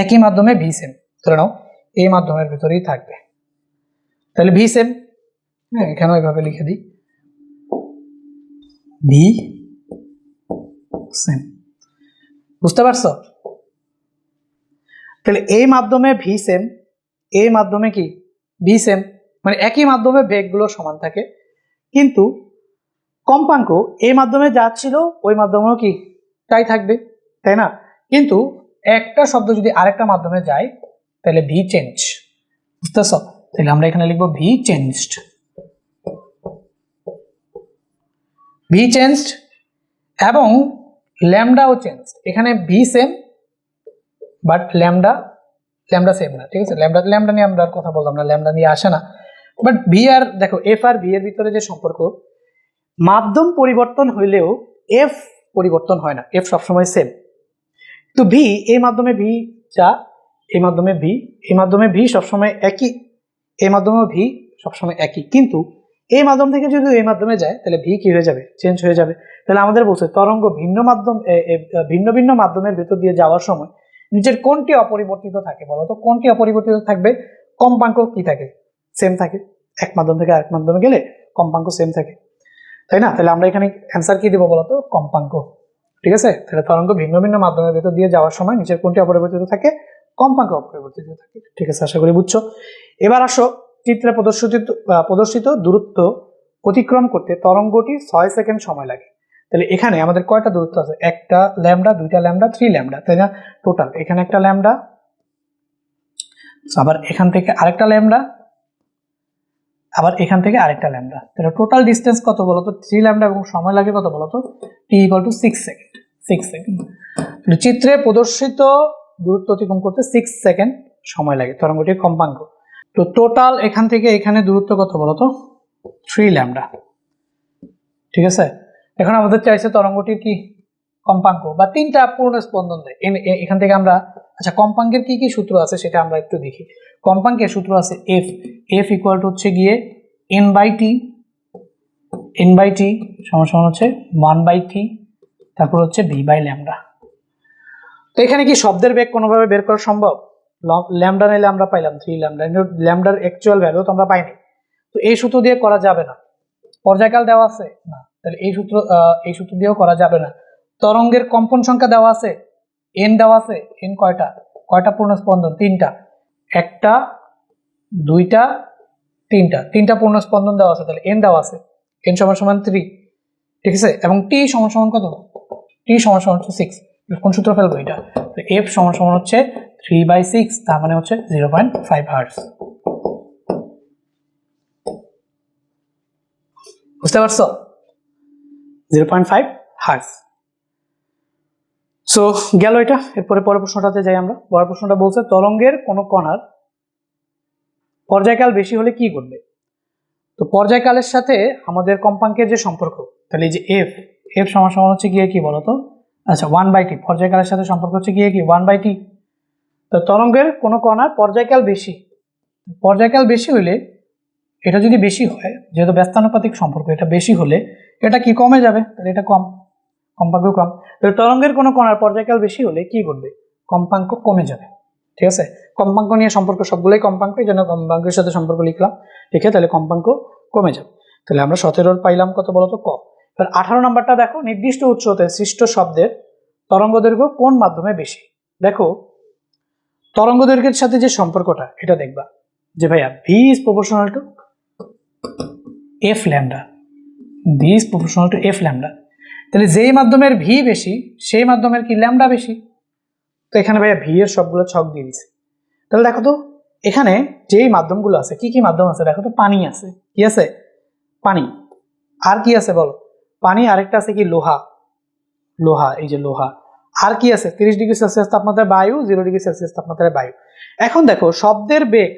একই মাধ্যমে ভি সেম ধরে নাও এই মাধ্যমের ভিতরেই থাকবে, তাহলে ভি সেম। হ্যাঁ, এখানে ওইভাবে লিখে দিই ভি সেম। বুঝতে পারছো? তাহলে এই মাধ্যমে ভি সেম, এই মাধ্যমে কি ভি সেম, মানে একই মাধ্যমে বেগগুলো সমান থাকে, কিন্তু কম্পাঙ্ক এই মাধ্যমে যা ছিল ওই মাধ্যমেও কি তাই থাকবে, তাই না? কিন্তু একটা শব্দ যদি আরেকটা মাধ্যমে যায় তাহলে ভি চেঞ্জ। বুঝতেছ? তাহলে আমরা এখানে লিখবো ভি চেঞ্জড, ভি চেঞ্জড, এবং ল্যামডাও চেঞ্জ। এখানে V same but lambda same না, ঠিক আছে? ল্যামডা নিয়ে আমরা কথা বললাম না, ল্যামডা নিয়ে আসে না। বাট ভি আর দেখো এফ আর ভি এর ভিতরে যে সম্পর্ক, মাধ্যম পরিবর্তন হইলেও এফ পরিবর্তন হয় না, এফ সবসময় সেম। তো ভি এই মাধ্যমে ভি যা, এই মাধ্যমে ভি, এই মাধ্যমে ভি সবসময় একই, এই মাধ্যমে ভি সবসময় একই, কিন্তু এই মাধ্যম থেকে যদি এই মাধ্যমে যায় তাহলে ভি কি হয়ে যাবে? চেঞ্জ হয়ে যাবে। তাহলে আমাদের বলছে তরঙ্গ ভিন্ন ভিন্ন মাধ্যমের ভেতর দিয়ে যাওয়ার সময় নিচের কোনটি অপরিবর্তিত থাকে? বলতো কোনটি অপরিবর্তিত থাকবে? কম্পাঙ্ক কি থাকে? সেম থাকে। এক মাধ্যম থেকে আরেক মাধ্যমে গেলে কম্পাঙ্ক সেম থাকে, তাই না? তাহলে আমরা এখানে অ্যান্সার কি দিব বলতো? কম্পাঙ্ক। ঠিক আছে? তাহলে তরঙ্গ ভিন্ন ভিন্ন মাধ্যমের ভেতর দিয়ে যাওয়ার সময় নিচের কোনটি অপরিবর্তিত থাকে? কম্পাঙ্ক অপরিবর্তিত থাকে। ঠিক আছে, আশা করি বুঝছো। এবার আসো, চিত্রে প্রদর্শিত দূরত্ব অতিক্রম করতে তরঙ্গটি 6 সেকেন্ড সময় লাগে। তাহলে এখানে আমাদের কয়টা দূরত্ব আছে? একটা ল্যামডা, দুইটা ল্যামডা, 3 ল্যামডা, তাই না? টোটাল এখানে একটা ল্যামডা, আবার এখান থেকে আরেকটা ল্যামডা, আবার এখান থেকে আরেকটা ল্যামডা। তাহলে টোটাল ডিস্টেন্স কত বলতো? 3 ল্যামডা, এবং সময় লাগে কত বলতো? টি ইকুয়াল টু 6 সেকেন্ড। 6 সেকেন্ড। চিত্রে প্রদর্শিত দূরত্ব অতিক্রম করতে 6 সেকেন্ড সময় লাগে, তরঙ্গটির কম্পাঙ্ক। তো টোটাল এখান থেকে এখানে দূরত্ব কত বলতো? 3 ল্যামডা। ঠিক আছে, এখন আমাদের চাইছে তরঙ্গটির কি কম্পাঙ্ক, বা 3টা পূর্ণ স্পন্দন দেয়। এখান থেকে আমরা, আচ্ছা কম্পাঙ্কের কি কি সূত্র আছে সেটা আমরা একটু দেখি। কম্পাঙ্কের সূত্র আছে এফ, এফ ইকুয়াল টু হচ্ছে গিয়ে n by t, n by t সমান হচ্ছে 1/t, তারপর হচ্ছে ভি বাই ল্যামডা। তো এখানে কি শব্দের বেগ কোনোভাবে বের করা সম্ভব? ল্যামডা নিলে আমরা পাইলাম 3 ল্যামডা, ল্যামডার অ্যাকচুয়াল ভ্যালু তো আমরা পাইনি, তো এই সূত্র দিয়ে করা যাবে না। পর্যায়কাল দেওয়া আছে না, তাহলে এই সূত্র দিয়েও করা যাবে না। তরঙ্গের কম্পন সংখ্যা দেওয়া আছে, এন দেওয়া আছে, এন কয়টা পূর্ণ স্পন্দন? 3টা, একটা, দুইটা, তিনটা পূর্ণ স্পন্দন দেওয়া আছে, তাহলে এন দেওয়া আছে, এন সমান 3। ঠিক আছে, এবং টি সমান কত? টি সমান হচ্ছে 6। কোন সূত্র ফেলবো এটা? তো এফ সমান হচ্ছে 3/6, তার মানে হচ্ছে 0.5 হার্টজ। বুঝতে পারছো? 0.5 হার্টজ। সো গেল এটা। এরপরে পরের প্রশ্নটাতে যাই আমরা। পরের প্রশ্নটা বলছে তরঙ্গের কোন কণার পর্যায়কাল বেশি হলে কি ঘটবে? তো পর্যায়কালের সাথে আমাদের কম্পাঙ্কের যে সম্পর্ক, তাহলে এই যে এফ, এফ সমান হচ্ছে গিয়ে কি বলতো? আচ্ছা 1/t, পর্যায়কালের সাথে সম্পর্ক হচ্ছে গিয়ে কি 1/t। তো তরঙ্গের কোন কণার পর্যায়কাল বেশি হলে, এটা যদি বেশি হয়, যেহেতু ব্যস্তানুপাতিক সম্পর্ক, এটা বেশি হলে এটা কি কমে যাবে, তাহলে এটা কম্পাঙ্ক কম। তাহলে তরঙ্গের কোনো কণার পর্যায়কাল বেশি হলে কি ঘটবে? কম্পাঙ্ক কমে যাবে। ঠিক আছে, কম্পাঙ্ক নিয়ে সম্পর্ক, সবগুলোই কম্পাঙ্ক, এই জন্য কম্পাঙ্কের সাথে সম্পর্ক লিখলাম। ঠিক আছে, তাহলে কম্পাঙ্ক কমে যাবে। তাহলে আমরা 17 পাইলাম কত বলতো? ক। এবার 18 নাম্বারটা দেখো, নির্দিষ্ট উৎস হতে সৃষ্ট শব্দের তরঙ্গ দৈর্ঘ্য কোন মাধ্যমে বেশি? দেখো তরঙ্গ দৈর্ঘ্যের সাথে যে সম্পর্কটা, এটা দেখবা যে ভাইয়া V is proportional two F lambda, V is proportional two F lambda. তাহলে যেই মাধ্যমের ভি বেশি সেই মাধ্যমের কি ল্যামডা বেশি। তো এখানে ভাইয়া ভি এর সবগুলো ছক দিয়ে দিছে। তাহলে দেখো তো এখানে যেই মাধ্যমগুলো আছে, কি কি মাধ্যম আছে দেখো তো? পানি আছে, কি আছে? পানি। আর কি আছে বলো? পানি, আরেকটা আছে কি? লোহা, এই যে লোহা। আর কি আছে? 30 ডিগ্রি সেলসিয়াস তাপমাত্রায় বায়ু, 0 ডিগ্রি সেলসিয়াস তাপমাত্রায় বায়ু। এখন দেখো শব্দের বেগ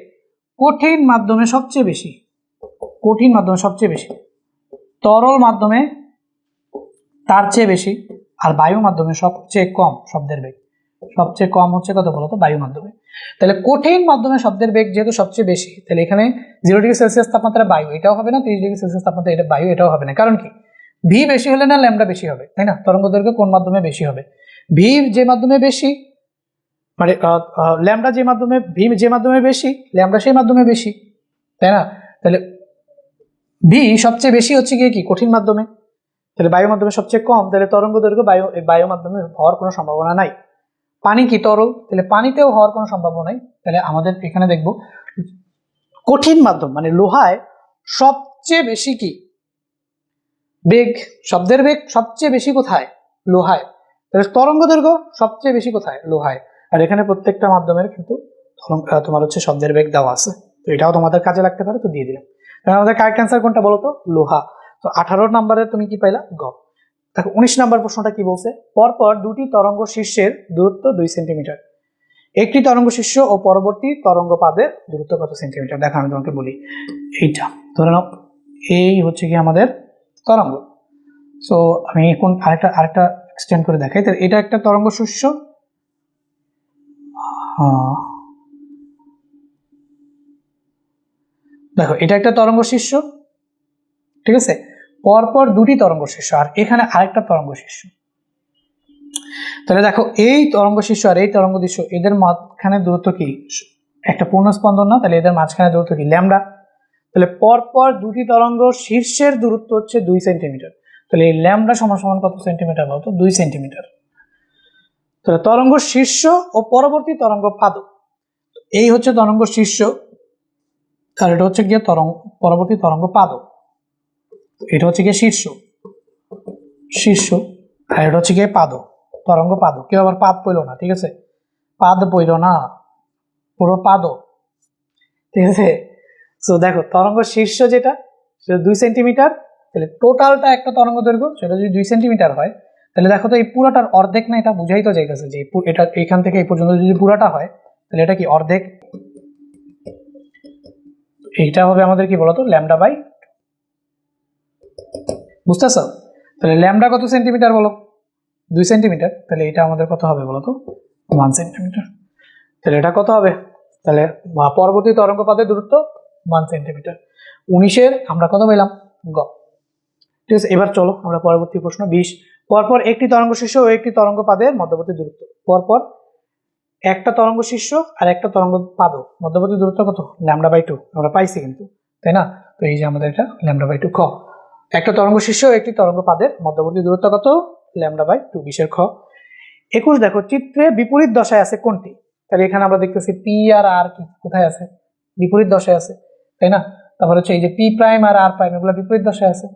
কঠিন মাধ্যমে সবচেয়ে বেশি, তরল মাধ্যমে তার চেয়ে বেশি, আর বায়ু মাধ্যমে সবচেয়ে কম। শব্দের বেগ সবচেয়ে কম হচ্ছে কত বলতো? বায়ু মাধ্যমে। তাহলে কঠিন মাধ্যমে শব্দের বেগ যেহেতু সবচেয়ে বেশি, তাহলে এখানে 0°C তাপমাত্রা বায়ু এটাও হবে না, 30°C তাপমাত্রা এটা বায়ু এটাও হবে না। কারণ কি, ভি বেশি হলে না ল্যামডা বেশি হবে, তাই না? তরঙ্গ দৈর্ঘ্য কোন মাধ্যমে বেশি হবে? ভি যে মাধ্যমে বেশি, মানে ল্যামডা যে মাধ্যমে, ভি যে মাধ্যমে বেশি ল্যামডা সেই মাধ্যমে বেশি, তাই না? তাহলে ভি সবচেয়ে বেশি হচ্ছে গিয়ে কি কঠিন মাধ্যমে, তাহলে বায়ু মাধ্যমে সবচেয়ে কম, তাহলে তরঙ্গ দৈর্ঘ্য বায়ু মাধ্যমে হওয়ার কোনো সম্ভাবনা নাই। পানি কি তরল, তাহলে পানিতেও হওয়ার কোনো সম্ভাবনা নাই। তাহলে আমাদের এখানে দেখব কঠিন মাধ্যম মানে লোহায় সবচেয়ে বেশি কি বেগ, শব্দের বেগ সবচেয়ে বেশি কোথায়? লোহায়। তাহলে তরঙ্গ দৈর্ঘ্য সবচেয়ে বেশি কোথায়? লোহায়। আর এখানে প্রত্যেকটা মাধ্যমের কিন্তু তোমার হচ্ছে শব্দের বেগ দেওয়া আছে, তো এটাও তোমাদের কাজে লাগতে পারে, তো দিয়ে দিলাম। আমাদের কারেক্ট অ্যান্সার কোনটা বলো তো? লোহা। তো 18 নম্বরে তুমি কি পাইলা? গ। দেখো 19 নম্বর প্রশ্নটা কি বলছে, পরপর দুটি তরঙ্গ শীর্ষের দূরত্ব 2 সেন্টিমিটার, একটি তরঙ্গ শীর্ষ ও পরবর্তী তরঙ্গ পাদের দূরত্ব কত সেন্টিমিটার? দেখো আমি তোমাকে বলি, এইটা ধরে নাও এই হচ্ছে কি আমাদের তরঙ্গ। সো আমি এখন আরেকটা এক্সটেন্ড করে দেখাই। তাহলে এটা একটা তরঙ্গ শীর্ষ, দেখো এটা একটা তরঙ্গ শীর্ষ, ঠিক আছে, পরপর দুটি তরঙ্গ শীর্ষ, আর এখানে আরেকটা তরঙ্গ শীর্ষ। তাহলে দেখো এই তরঙ্গ শীর্ষ আর এই তরঙ্গ দৃশ্য, এদের মাঝখানে দূরত্ব কি? একটা পূর্ণ স্পন্দন না, তাহলে এদের মাঝখানে দূরত্ব কি? ল্যামডা। তাহলে পরপর দুটি তরঙ্গ শীর্ষের দূরত্ব হচ্ছে 2 সেন্টিমিটার, তাহলে এই ল্যামডা সমান সমান কত সেন্টিমিটার বলতো? 2 সেন্টিমিটার। তাহলে তরঙ্গ শীর্ষ ও পরবর্তী তরঙ্গ পাদ, এই হচ্ছে তরঙ্গ শীর্ষ, আর এটা হচ্ছে গিয়ে পরবর্তী তরঙ্গ পাদ। এটা হচ্ছে গিয়ে শীর্ষ আর এটা হচ্ছে গিয়ে পাদ, তরঙ্গ পাদ। কেউ আবার পাদ পইল না, ঠিক আছে, পাদ পইল না, পুরো পাদ, ঠিক আছে। সো দেখো তরঙ্গ শীর্ষ যেটা সেটা 2 সেন্টিমিটার, তাহলে টোটালটা একটা তরঙ্গ দৈর্ঘ্য সেটা যদি 2 সেন্টিমিটার হয়, তাহলে দেখো তো এই পুরোটার অর্ধেক না, এটা বুঝাই তো যাইতেছে যে এটা এখান থেকে এই পর্যন্ত যদি পুরোটা হয়, তাহলে এটা কি অর্ধেক, এইটা হবে আমাদের কি বলতো? ল্যামডা বাই, বুঝতেছো? তাহলে ল্যামডা কত সেন্টিমিটার বলো? 2 সেন্টিমিটার, তাহলে এটা আমাদের কত হবে বলতো? 1 সেন্টিমিটার। তাহলে এটা কত হবে? তাহলে পরবর্তী তরঙ্গ পাদের দূরত্ব 1 সেন্টিমিটার। 19-এর আমরা কত পেলাম? গ। ঠিক আছে, এবার চলো আমরা পরবর্তী প্রশ্ন 20, পরপর একটি তরঙ্গ শীর্ষ ও একটি তরঙ্গ পাদের মধ্যবর্তী দূরত্ব, পরপর একটা তরঙ্গ শীর্ষ আর একটা তরঙ্গ পাদ মধ্যবর্তী দূরত্ব কত? ল্যামডা বাই 2 আমরা পাইছি কিন্তু, তাই না? তো এই যে আমাদের এটা ল্যামডা বাই 2। খ, একটা তরঙ্গ শীর্ষ ও একটি তরঙ্গ পাদের মধ্যবর্তী দূরত্ব কত? Lambda by 2। 20-এর খ। 21 দেখো চিত্রে বিপরীত দশায় আছে কোনটি? তাহলে এখানে আমরা দেখতেছি পি আর আর কি কোথায় আছে? বিপরীত দশায় আছে, তাই না? তারপর হচ্ছে এই যে পি প্রাইম আর আর প্রাইম এগুলো বিপরীত দশায় আছে।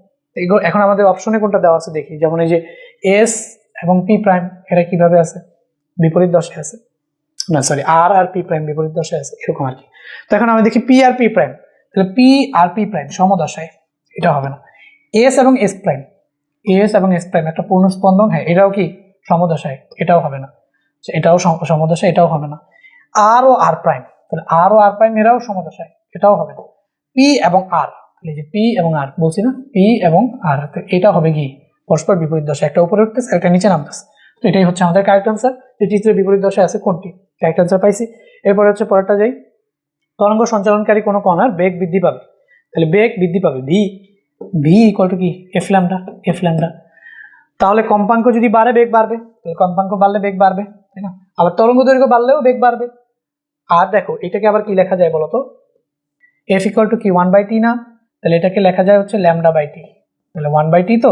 এখন আমাদের অপশনে কোনটা দেওয়া আছে দেখি, যেমন এই যে এস এবং পি প্রাইম এটা কিভাবে আছে? বিপরীত দশায় আছে, না সরি আর আর পি প্রাইম বিপরীত দশায় আছে, এরকম আর কি। তো এখন আমি দেখি পি আর পি প্রাইম, তাহলে পি আর পি প্রাইম সমদশায়, এটা হবে না। এস এবং এস প্রাইম, এস এবং এস প্রাইম একটা পূর্ণ স্পন্দন, হ্যাঁ এটাও কি সমদশায়, এটাও হবে না, এটাও সমদশায়, এটাও হবে না। আর ও আর প্রাইম, তাহলে আর ও আর প্রাইম এরাও সমদশায়, এটাও হবে না। পি এবং আর, তাহলে যে পি এবং আর বলছি না, পি এবং আর, এটা হবে কি পরস্পর বিপরীত দশা, একটা উপরে উঠতেছে একটা নিচে নামতেছে। তো এটাই হচ্ছে আমাদের কারেক্ট আনসার, যে চিত্রের বিপরীত দশায় আছে কোনটি। কারেক্ট আনসার পাইছি। এরপরে হচ্ছে পরেরটা যাই, তরঙ্গ সঞ্চালনকারী কোনো কণার বেগ বৃদ্ধি পাবে, তাহলে বেগ বৃদ্ধি পাবে ভি, ভি ইকুয়াল টু কি? F lambda. তাহলে কম্পাঙ্ক যদি বাড়ে বেগ বাড়বে, তাহলে কম্পাঙ্ক বাড়লে বেগ বাড়বে, তাই না? আবার তরঙ্গ দৈর্ঘ্য বাড়লেও বেগ বাড়বে। আর দেখো এটাকে আবার কি লেখা যায় বলতো? এফ ইকুয়াল টু কি 1/t না, তাহলে এটাকে লেখা যায় হচ্ছে ল্যামডা বাই টি, তাহলে 1/t, তো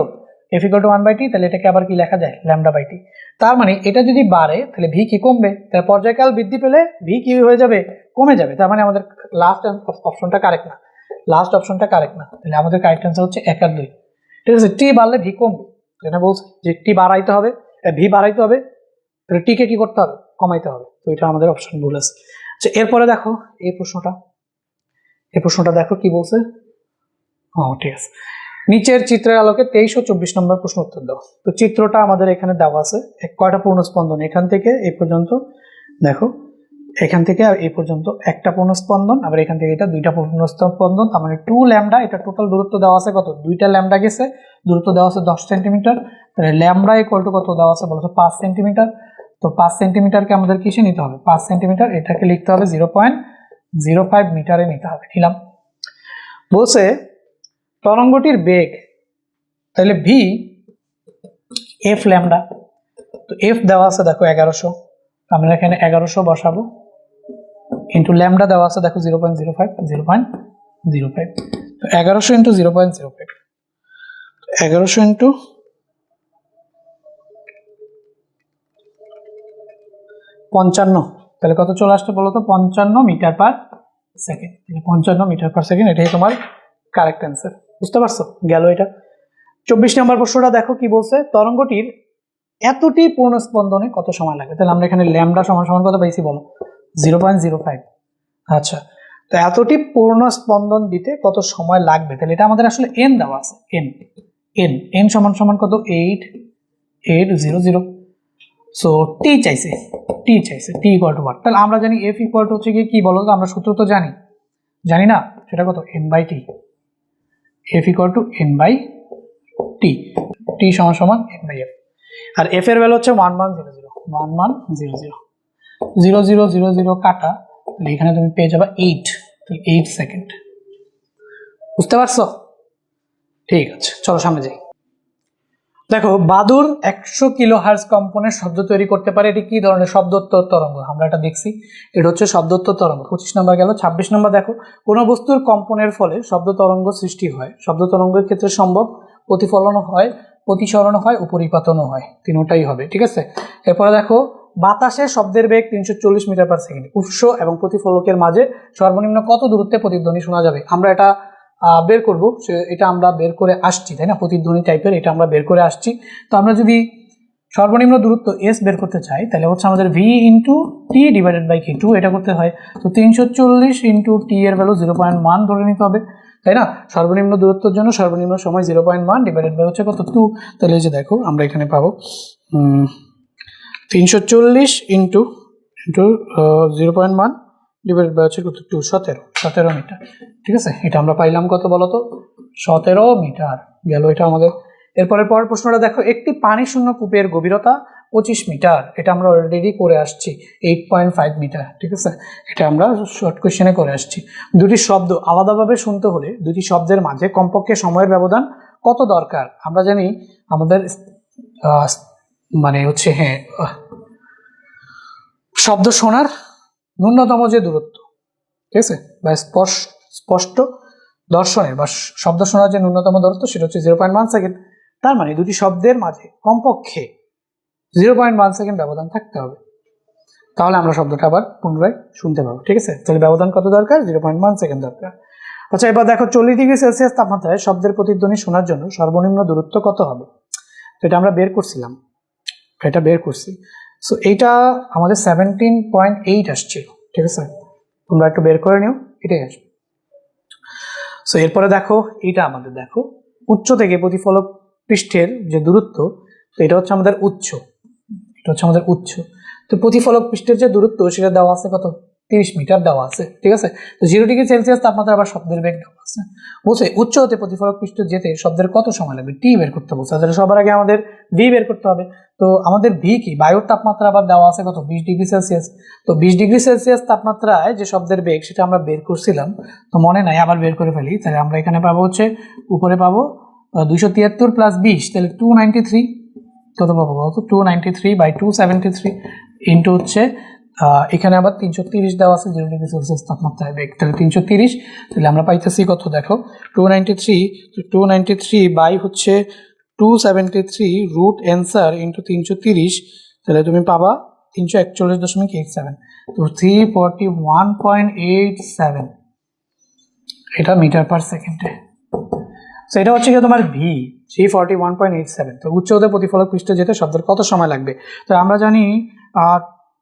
এফ ইকুয়াল টু 1/t, তাহলে এটাকে আবার কি লেখা যায়? Lambda by T. তার মানে এটা যদি বাড়ে তাহলে ভি কি কমবে, তাহলে পর্যায়কাল বৃদ্ধি পেলে ভি কি হয়ে যাবে? কমে যাবে। তার মানে আমাদের লাস্ট অপশনটা কারেক্ট না, তাহলে আমাদের কারেক্ট অ্যান্সার হচ্ছে 1 আর 2। ঠিক আছে, টি বাড়লে ভি কমবে, এটা বলছে যে টি বাড়াইতে হবে, ভি বাড়াইতে হবে, তাহলে টিকে কি করতে হবে? কমাইতে হবে। তো এটা আমাদের অপশন ভুল আছে। আচ্ছা এরপরে দেখো এই প্রশ্নটা দেখো কি বলছে। ঠিক আছে, নিচের চিত্রের আলোকে 23 ও 24 নম্বর প্রশ্ন উত্তর দাও। তো চিত্রটা আমাদের এখানে দেওয়া আছে, কয়টা পূর্ণ স্পন্দন, এখান থেকে এই পর্যন্ত দেখো, এখান থেকে আর এই পর্যন্ত একটা পূর্ণ স্পন্দন, আবার এখান থেকে এটা দুইটা পূর্ণ স্পন্দন, তার মানে 2 ল্যামডা। এটা টোটাল দূরত্ব দেওয়া আছে কত? দুইটা ল্যামডা গেছে, দূরত্ব দেওয়া আছে 10 সেন্টিমিটার, তাহলে ল্যামডা ইকুয়াল টু কত দেওয়া আছে বলতো? 5 সেন্টিমিটার। তো 5 সেন্টিমিটারকে আমাদের কিসে নিতে হবে, 5 সেন্টিমিটার, এটাকে লিখতে হবে 0.05 মিটারে নিতে হবে। নিলাম। বলছে তরঙ্গটির বেগ, তাহলে ভি এফ ল্যামডা, তো এফ দেওয়া আছে দেখো 1100, আমরা এখানে 1100 বসাবো, ইন্টু ল্যামডা দেওয়া আছে দেখো 0.05, তো 1100 ইন্টু 0.05, 1100 ইন্টু 55, তাহলে কত চলে আসছে বলো তো, 55 metre per second. 55 metre per second, এটাই তোমার কারেক্ট অ্যান্সার। বুঝতে পারছো? গেল এটা। 24 নম্বর প্রশ্নটা দেখো কি বলছে, তরঙ্গটির এতটি পূর্ণ স্পন্দনে কত সময় লাগে। তাহলে আমরা এখানে ল্যামডা সমান সমান কত পাইছি বলো, 0.05। আচ্ছা, তো এতটি পূর্ণ স্পন্দন দিতে কত সময় লাগবে, তাহলে এটা আমাদের আসলে এন দেওয়া আছে, এন সমান সমান কত, 8800। সো টি চাইছে, টি ইকুয়াল টু 1। তাহলে আমরা জানি এফ ইকুয়াল টু হচ্ছে কি বলো তো, আমরা সূত্র তো জানি না, সেটা কত, n by t. F equal to n by t, t সমান সমান এন বাই এফ। আর এফ এর ভ্যালু হচ্ছে 1100 কাটা, তাহলে এখানে তুমি পেয়ে যাবে 8 সেকেন্ড। বুঝতে পারছো? ঠিক আছে, চলো সামনে যাই। দেখো বাদুর 100 কিলোহার্জ কম্পনের শব্দ তৈরি করতে পারে, এটি কি ধরনের শব্দোত্তর তরঙ্গ, আমরা এটা দেখছি, এটা হচ্ছে শব্দোত্তর তরঙ্গ। 25 নম্বর গেল। 26 নম্বর দেখো, কোনো বস্তুর কম্পনের ফলে শব্দ তরঙ্গ সৃষ্টি হয়, শব্দ তরঙ্গের ক্ষেত্রে সম্ভব প্রতিফলন হয়, প্রতিসরণ হয়, উপরিপাতনও হয়, তিনটাই হবে। ঠিক আছে, এরপরে দেখো বাতাসে শব্দের বেগ 340 মিটার পার সেকেন্ড, উৎস এবং প্রতিফলকের মাঝে সর্বনিম্ন কত দূরত্বে প্রতিধ্বনি শোনা যাবে। আমরা এটা বের করবো, এটা আমরা বের করে আসছি, তাই না, প্রতিধ্বনি টাইপের, এটা আমরা বের করে আসছি। তো আমরা যদি সর্বনিম্ন দূরত্ব এস বের করতে চাই, তাহলে হচ্ছে আমাদের v into T divided by k, 2 এটা করতে হয়। তো 340 ইন্টু টি এর ভ্যালু 0.1 ধরে নিতে হবে, তাই না। সর্বনিম্ন দূরত্বের জন্য সর্বনিম্ন সময় 0.1 ডিভাইডেড বাই হচ্ছে কত, 2। তাহলে এই যে দেখো আমরা এখানে পাবো 340 ইন্টু 0.1 ডিভাইডেড বাই হচ্ছে কত, 2, 17 মিটার। ঠিক আছে, এটা আমরা পাইলাম কত বলতো, 17 মিটার গেল এটা আমাদের। এরপরে পরের প্রশ্নটা দেখো, একটি পানি শূন্য কূপের গভীরতা 25 মিটার, এটা আমরা অলরেডি করে আসছি, 8.5 মিটার। ঠিক আছে, এটা আমরা শর্ট কোশ্চেনে করে আসছি। দুটি শব্দ আলাদাভাবে শুনতে হলে দুটি শব্দের মাঝে কমপক্ষে সময়ের ব্যবধান কত দরকার। আমরা জানি আমাদের মানে হচ্ছে শব্দ শোনার ন্যূনতম যে দূরত্ব, ঠিক আছে, বা স্পষ্ট দর্শনের বা শব্দ শোনার যে ন্যূনতম দূরত্ব, সেটা হচ্ছে 0.1 সেকেন্ড। তার মানে দুটি শব্দের মাঝে কমপক্ষে 0.1 সেকেন্ড ব্যবধান থাকতে হবে, তাহলে আমরা শব্দটা আবার পুনরায় শুনতে পাবো। ঠিক আছে, তাহলে ব্যবধান কত দরকার, 0.1 সেকেন্ড দরকার। আচ্ছা, এবার দেখো 40 ডিগ্রি সেলসিয়াস তাপমাত্রায় শব্দের প্রতিধ্বনি শোনার জন্য সর্বনিম্ন দূরত্ব কত হবে। তো এটা আমরা বের করছিলাম, সো এইটা আমাদের 17.8 আসছিল। ঠিক আছে, তোমরা একটু বের করে নিও, এটাই আসবে। সো এরপরে দেখো এটা আমাদের দেখো উচ্চ থেকে প্রতিফলক পৃষ্ঠের যে দূরত্ব, তো এটা হচ্ছে আমাদের উচ্চ, তো প্রতিফলক পৃষ্ঠের যে দূরত্ব সেটা দেওয়া আছে কত, 30 মিটার দেওয়া আছে। ঠিক আছে, তো 0 ডিগ্রি সেলসিয়াস তাপমাত্রা আবার শব্দের বেগ দেওয়া আছে। বলছে উচ্চ হতে প্রতিফলক পৃষ্ঠ যেতে শব্দের কত সময় লাগবে, টি বের করতে বলছে। তাহলে সবার আগে আমাদের ভি বের করতে হবে। তো আমাদের ভি কি, বায়ুর তাপমাত্রা আবার দেওয়া আছে কত, 20 ডিগ্রি সেলসিয়াস। তো 20 ডিগ্রি সেলসিয়াস তাপমাত্রায় যে শব্দের বেগ সেটা আমরা বের করছিলাম, তো মনে নাই, আবার বের করে ফেলি। তাহলে আমরা এখানে পাবো হচ্ছে, উপরে পাবো 273 প্লাস 20, তাহলে 293, কত পাবো বলতো, 293 বাই 273 ইন্টু হচ্ছে এখানে আবার 330 দেওয়া আছে 0 ডিগ্রি সেলসিয়াস তাপমাত্রায় বেগ, তাহলে 330। তাহলে আমরা পাইতেছি কত দেখো, 293 বাই হচ্ছে 273 রুট অ্যান্সার ইন্টু 330, তাহলে তুমি পাবা 341.87, তো 341.87 এটা মিটার পার সেকেন্ডে। তো এটা হচ্ছে কি তোমার ভি 341.87। তো উচ্চ হতে প্রতিফলক পৃষ্ঠে যেতে শব্দের কত সময় লাগবে। তো আমরা জানি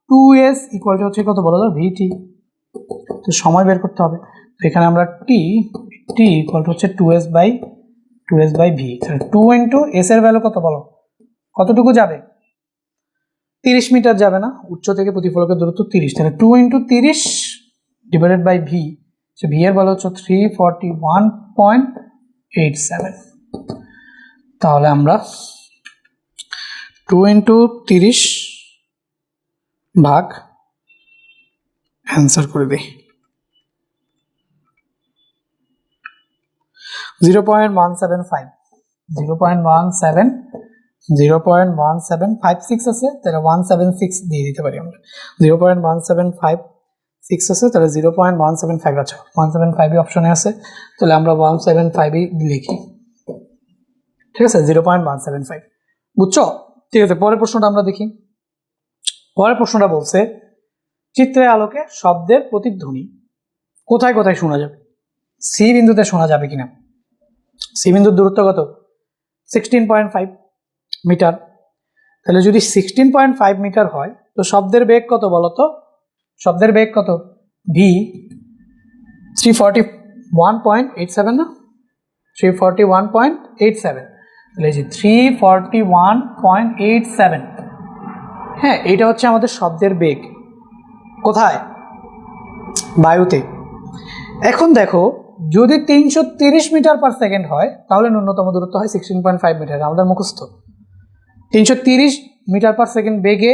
2s ইকুয়াল টু হচ্ছে কত বলো তো, ভিটি। তো সময় বের করতে হবে, তো এখানে আমরা টি ইকুয়াল টু হচ্ছে 2s by V. 2 into S এর ভ্যালু কত বলো, কতটুকু যাবে, 30 মিটার যাবে না, উচ্চ থেকে প্রতিফলকের দূরত্ব 30, তাহলে 2 into 30 divided by V, V এর ভ্যালু হচ্ছে 341.87। তাহলে আমরা 2 ইন্টু 30 ভাগ অ্যান্সার করে দিই 0.175 0.1756 আছে, তাহলে 176 দিয়ে দিতে পারি আমরা। 0.1756 আছে, তাহলে 0.175 আছে, 175 অপশনে আছে, তাহলে আমরা 175ই লিখি। ঠিক আছে, 0.175, বুঝছো? ঠিক আছে, পরের প্রশ্নটা আমরা দেখি। পরের প্রশ্নটা বলছে চিত্রের আলোকে শব্দের প্রতিধ্বনি কোথায় কোথায় শোনা যাবে? সি বিন্দুতে শোনা যাবে কিনা? সি বিন্দুর দূরত্ব কত? 16.5 মিটার। তাহলে যদি 16.5 মিটার হয় তো শব্দের বেগ কত বলো তো? শব্দের বেগ কত? ভি 341.87 না, 341.87, তাহলে এই যে 341.87, হ্যাঁ এইটা হচ্ছে আমাদের শব্দের বেগ। কোথায়? বায়ুতে। এখন দেখো যদি 330 মিটার পার সেকেন্ড হয় তাহলে ন্যূনতম দূরত্ব হয় 16.5 মিটার, আমাদের মুখস্থ। 330 মিটার পার সেকেন্ড বেগে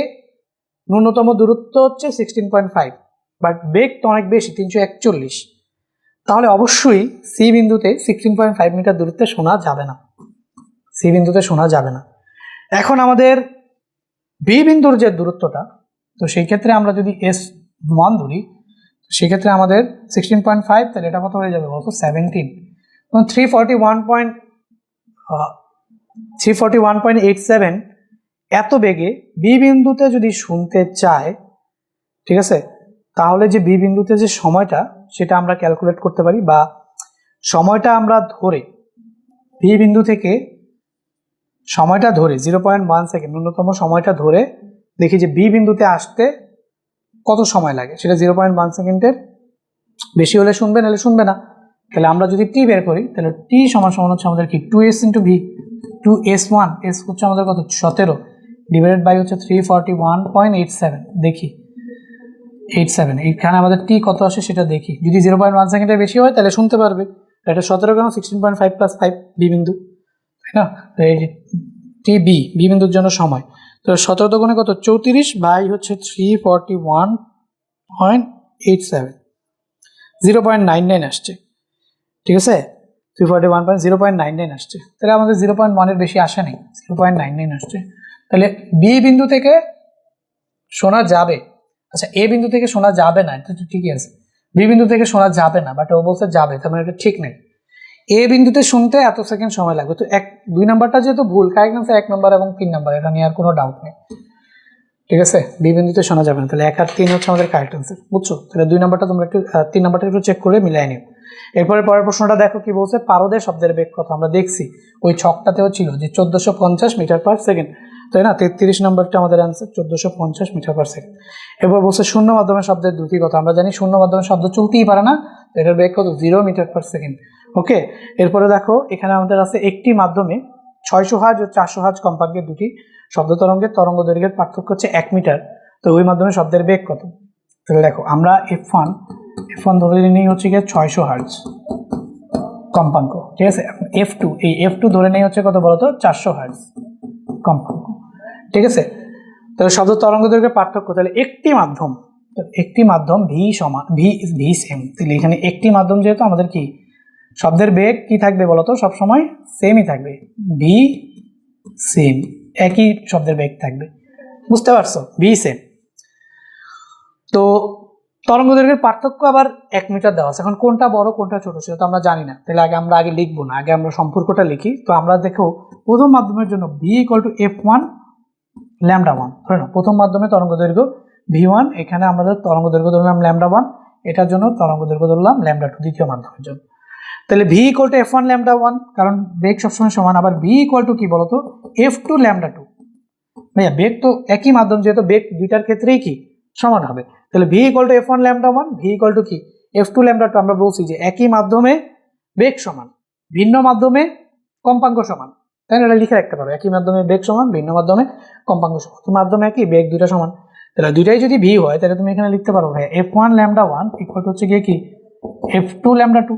ন্যূনতম দূরত্ব হচ্ছে 16.5, বাট বেগ তো অনেক বেশি, 341, তাহলে অবশ্যই সি বিন্দুতে 16.5 মিটার দূরত্বে শোনা যাবে না, সি বিন্দুতে শোনা যাবে না। এখন আমাদের বি বিন্দুর যে দূরত্বটা, তো সেই ক্ষেত্রে আমরা যদি S1 ধরি, সেক্ষেত্রে আমাদের 16.5, তাহলে এটা কত হয়ে যাবে বলতো? 17। 341.87 এত বেগে বি বিন্দুতে যদি শুনতে চায়, ঠিক আছে, তাহলে যে বি বিন্দুতে যে সময়টা সেটা আমরা ক্যালকুলেট করতে পারি, বা সময়টা আমরা ধরে বি বিন্দু থেকে সময়টা ধরে 0.1 সেকেন্ড ন্যূনতম সময়টা ধরে দেখি যে বি বিন্দুতে আসতে কত সময় লাগে, সেটা 0.1 সেকেন্ডের বেশি হলে শুনবে, নাহলে শুনবে না। তাহলে আমরা যদি টি বের করি, তাহলে টি সমান সমান হচ্ছে আমাদের কি 2s into V, 2s1, S হচ্ছে আমাদের কত 17, ডিভাইডেড বাই হচ্ছে 341.87, দেখি 87, এইখানে আমাদের টি কত আসে সেটা দেখি। যদি 0.1 সেকেন্ডের বেশি হয় তাহলে শুনতে পারবে, এটা 17 কেন? 16.5 প্লাস 5 বি বিন্দু, তাই না? তো এই টি বি বিন্দুর জন্য সময়, তো 17 দোকানে কত 34 বাই হচ্ছে 341.87, 0.99 আসছে। ঠিক আছে, 341.0.99 আসছে, তাহলে আমাদের 0.1 বেশি আসে নাই, 0.99 আসছে। তাহলে বি বিন্দু থেকে শোনা যাবে, আচ্ছা এ বিন্দু থেকে শোনা যাবে না, এটা তো ঠিকই আছে, বি বিন্দু থেকে শোনা যাবে না, বাট ও বলছে যাবে, তার মানে এটা ঠিক নেই। এ বিন্দুতে শুনতে এত সেকেন্ড সময় লাগবে, তো 2 নাম্বারটা যেহেতু ভুল, কারেক্ট আনসার 1 নাম্বার এবং 3 নাম্বার, এটা নিয়ে আর কোনো ডাউট নেই। ঠিক আছে, বি বিন্দুতে শোনা যাবে না, তাহলে 1 আর 3 হচ্ছে আমাদের কারেক্ট আনসার, বুঝছো? তাহলে 2 নাম্বারটা তোমরা একটু 3 নাম্বারটা একটু চেক করে মিলাই নিও। এরপরে পরের প্রশ্নটা দেখো কি বলছে, পারদের শব্দের বেগ কত? আমরা দেখছি ওই ছকটাতেও ছিল যে 1450 মিটার পার সেকেন্ড, তাই না? 33 নম্বরটা আমাদের আনসার, 1450 মিটার পার সেকেন্ড। এরপর বলছে শূন্য মাধ্যমে শব্দের দ্রুতি কত? আমরা জানি শূন্য মাধ্যমে শব্দ চলতেই পারে না, এটার বেগ কত? 0 মিটার পার সেকেন্ড। ওকে, এরপরে দেখো এখানে আমাদের আছে একটি মাধ্যমে 600 হার্জ ও 400 হার্জ কম্পাঙ্কের দুটি শব্দ তরঙ্গের তরঙ্গ দৈর্ঘ্যের পার্থক্য হচ্ছে 1 মিটার, তো ওই মাধ্যমে শব্দের বেগ কত? তাহলে দেখো আমরা F1 ধরে নিই হচ্ছে গিয়ে 600 হার্জ কম্পাঙ্ক, ঠিক আছে। F2, এই F2 ধরে নেই হচ্ছে কত বলতো? 400 হার্জ কম্পাঙ্ক, ঠিক আছে। তাহলে শব্দ তরঙ্গ দৈর্ঘ্যের পার্থক্য, তাহলে একটি মাধ্যম ভি সমান ভি সেম, তাহলে এখানে একটি মাধ্যম যেহেতু আমাদের কি শব্দের বেগ কি থাকবে বলতো? সবসময় সেমই থাকবে, ভি সেম, একই শব্দের বেগ থাকবে, বুঝতে পারছো? V same. তো তরঙ্গ দৈর্ঘ্যের পার্থক্য আবার 1 মিটার দেওয়া আছে। এখন কোনটা বড় কোনটা ছোট সেটা তো আমরা জানি না, তাহলে আগে লিখবো না, আগে আমরা সম্পর্কটা লিখি। তো আমরা দেখো প্রথম মাধ্যমের জন্য ভি ইকুয়াল টু F1 λ1, ধরে নাও প্রথম মাধ্যমে তরঙ্গ দৈর্ঘ্য V1, এখানে আমাদের তরঙ্গ দৈর্ঘ্য ধরলাম λ1, এটার জন্য তরঙ্গ দৈর্ঘ্য ধরলাম λ2 দ্বিতীয় মাধ্যমের জন্য। তাহলে ভি ইকুয়াল টু F1 λ1, কারণ বেগ সবসময় সমান, আবার ভি ইকুয়াল টু কি বলতো? F2 λ2, ভাইয়া বেগ তো একই মাধ্যম, যেহেতু বেগ দুইটার ক্ষেত্রেই কি সমান হবে, তাহলে v equal to F1 λ1, v equal to কি F2 λ2। আমরা বলছি যে একই মাধ্যমে বেগ সমান, ভিন্ন মাধ্যমে কম্পাঙ্ক সমান, তাই না? এটা লিখে রাখতে পারো, একই মাধ্যমে বেগ সমান, ভিন্ন মাধ্যমে কম্পাঙ্ক সমান, তো মাধ্যমে একই, বেগ দুইটা সমান, তাহলে দুইটাই যদি ভি হয় তাহলে তুমি এখানে লিখতে পারো ভাইয়া F1 λ1 ইকুয়াল টু হচ্ছে গিয়ে কি F2 λ2।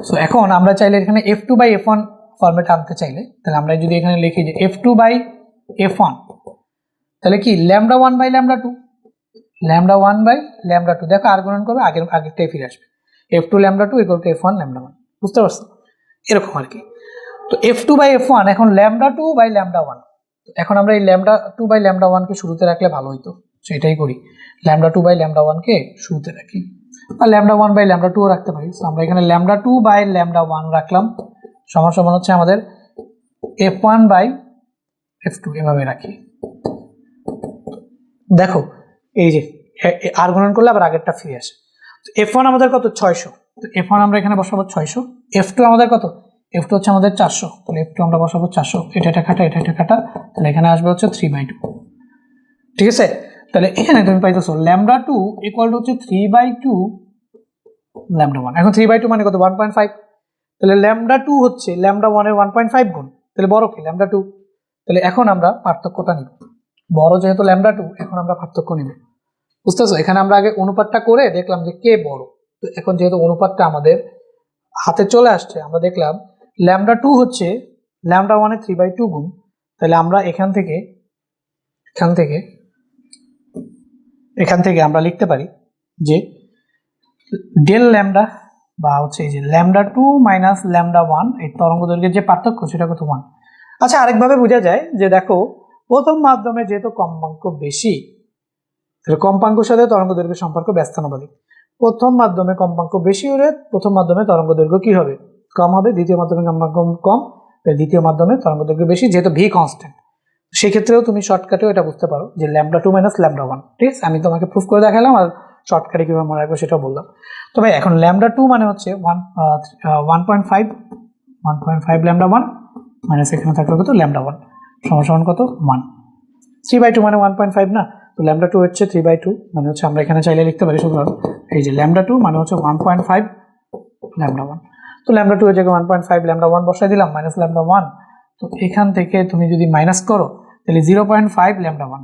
সো এখন আমরা চাইলে এখানে F2 বাই F1 ফরম্যাট আনতে চাইলে, তাহলে আমরা যদি এখানে লিখি যে F2 বাই F1, তাহলে কি lambda 1 by lambda 2, lambda 1 by lambda 2, দেখো আর গুণন করবে আগেরটাই ফিরে আসবে, f2 lambda 2 equal to f1 lambda 1, বুঝতে পারছো? এরকম আর কি। তো f2 বাই f1 এখন ল্যামডা 2 বাই ল্যামডা 1, এখন আমরা এই ল্যামডা 2 বাই ল্যামডা 1 কে শুরুতে রাখলে ভালো হতো, সেটাই করি, ল্যামডা 2 বাই ল্যামডা 1 কে শুরুতে রাখি, আর ল্যামডা 1 বাই ল্যামডা 2 ও রাখতে পারি। তো আমরা এখানে ল্যামডা 2 বাই ল্যামডা 1 রাখলাম, সমান সমান হচ্ছে আমাদের f1 বাই f2, এভাবে রাখি। দেখো এই যে আর গুণন করলে আবার আগেরটা ফিরে আসে। তো f1 আমাদের কত 600, তো f1 আমরা এখানে বসাবো 600, f2 আমাদের কত, f2 হচ্ছে আমাদের 400, তাহলে f2 আমরা বসাবো 400, এটা কাটা এটা কাটা, তাহলে এখানে আসবে হচ্ছে 3/2, ঠিক আছে? তাহলে এখানে তুমি পাইতেছো ল্যামডা 2 ইকুয়াল টু হচ্ছে 3/2 ল্যামডা 1, এখন 3/2 মানে কত 1.5, তাহলে ল্যামডা 2 হচ্ছে ল্যামডা 1 এর 1.5 গুণ, তাহলে বড় কি ল্যামডা 2, তাহলে এখন আমরা পার্থক্যটা নিব, বড় যেহেতু ল্যামডা 2, এখন আমরা পার্থক্য নিব, বুঝতেছো? এখানে আমরা আগে অনুপাতটা করে দেখলাম যে কে বড়, তো এখন যেহেতু অনুপাতটা আমাদের হাতে চলে আসছে, আমরা দেখলাম ল্যামডা 2 হচ্ছে ল্যামডা 1 এর 3/2 গুণ, তাহলে আমরা এখান থেকে আমরা লিখতে পারি যে ডেল ল্যামডা বা হচ্ছে এই যে ল্যামডা 2 মাইনাস ল্যামডা 1 এই তরঙ্গ দৈর্ঘ্যের যে পার্থক্য সেটা কত 1। আচ্ছা, আরেকভাবে বোঝা যায় যে দেখো প্রথম মাধ্যমে যেহেতু কম্পাঙ্ক বেশি, তাহলে কম্পাঙ্কের সাথে তরঙ্গ দৈর্ঘ্যের সম্পর্ক ব্যস্তানুপাতিক, প্রথম মাধ্যমে কম্পাঙ্ক বেশি হলে প্রথম মাধ্যমে তরঙ্গ দৈর্ঘ্য কি হবে, কম হবে, দ্বিতীয় মাধ্যমে কম্পাঙ্ক কম, দ্বিতীয় মাধ্যমে তরঙ্গ দৈর্ঘ্য বেশি, যেহেতু ভি কনস্ট্যান্ট। সেক্ষেত্রেও তুমি শর্টকাটেও এটা বুঝতে পারো যে ল্যামডা 2 মাইনাস ল্যামডা 1, ঠিক আছে? আমি তোমাকে প্রুফ করে দেখালাম আর শর্টকাটে কিভাবে মনে রাখবো সেটাও বললাম। তো ভাই এখন ল্যামডা 2 মানে হচ্ছে 1.5 ল্যামডা 1 মাইনাস এখানে থাকবে কত ল্যামডা 1 সমান সমান কত 1, 3/2 মানে 1.5 না, তো ল্যামডা 2 হচ্ছে 3/2, মানে হচ্ছে আমরা এখানে চাইলে লিখতে পারি সুতরাং এই যে ল্যামডা 2 মানে হচ্ছে 1.5 ল্যামডা 1, তো ল্যামডা 2 এর জায়গায় 1.5 ল্যামডা 1 বসাই দিলাম মাইনাস ল্যামডা 1, তো এখান থেকে তুমি যদি মাইনাস করো তাহলে 0.5 ল্যামডা 1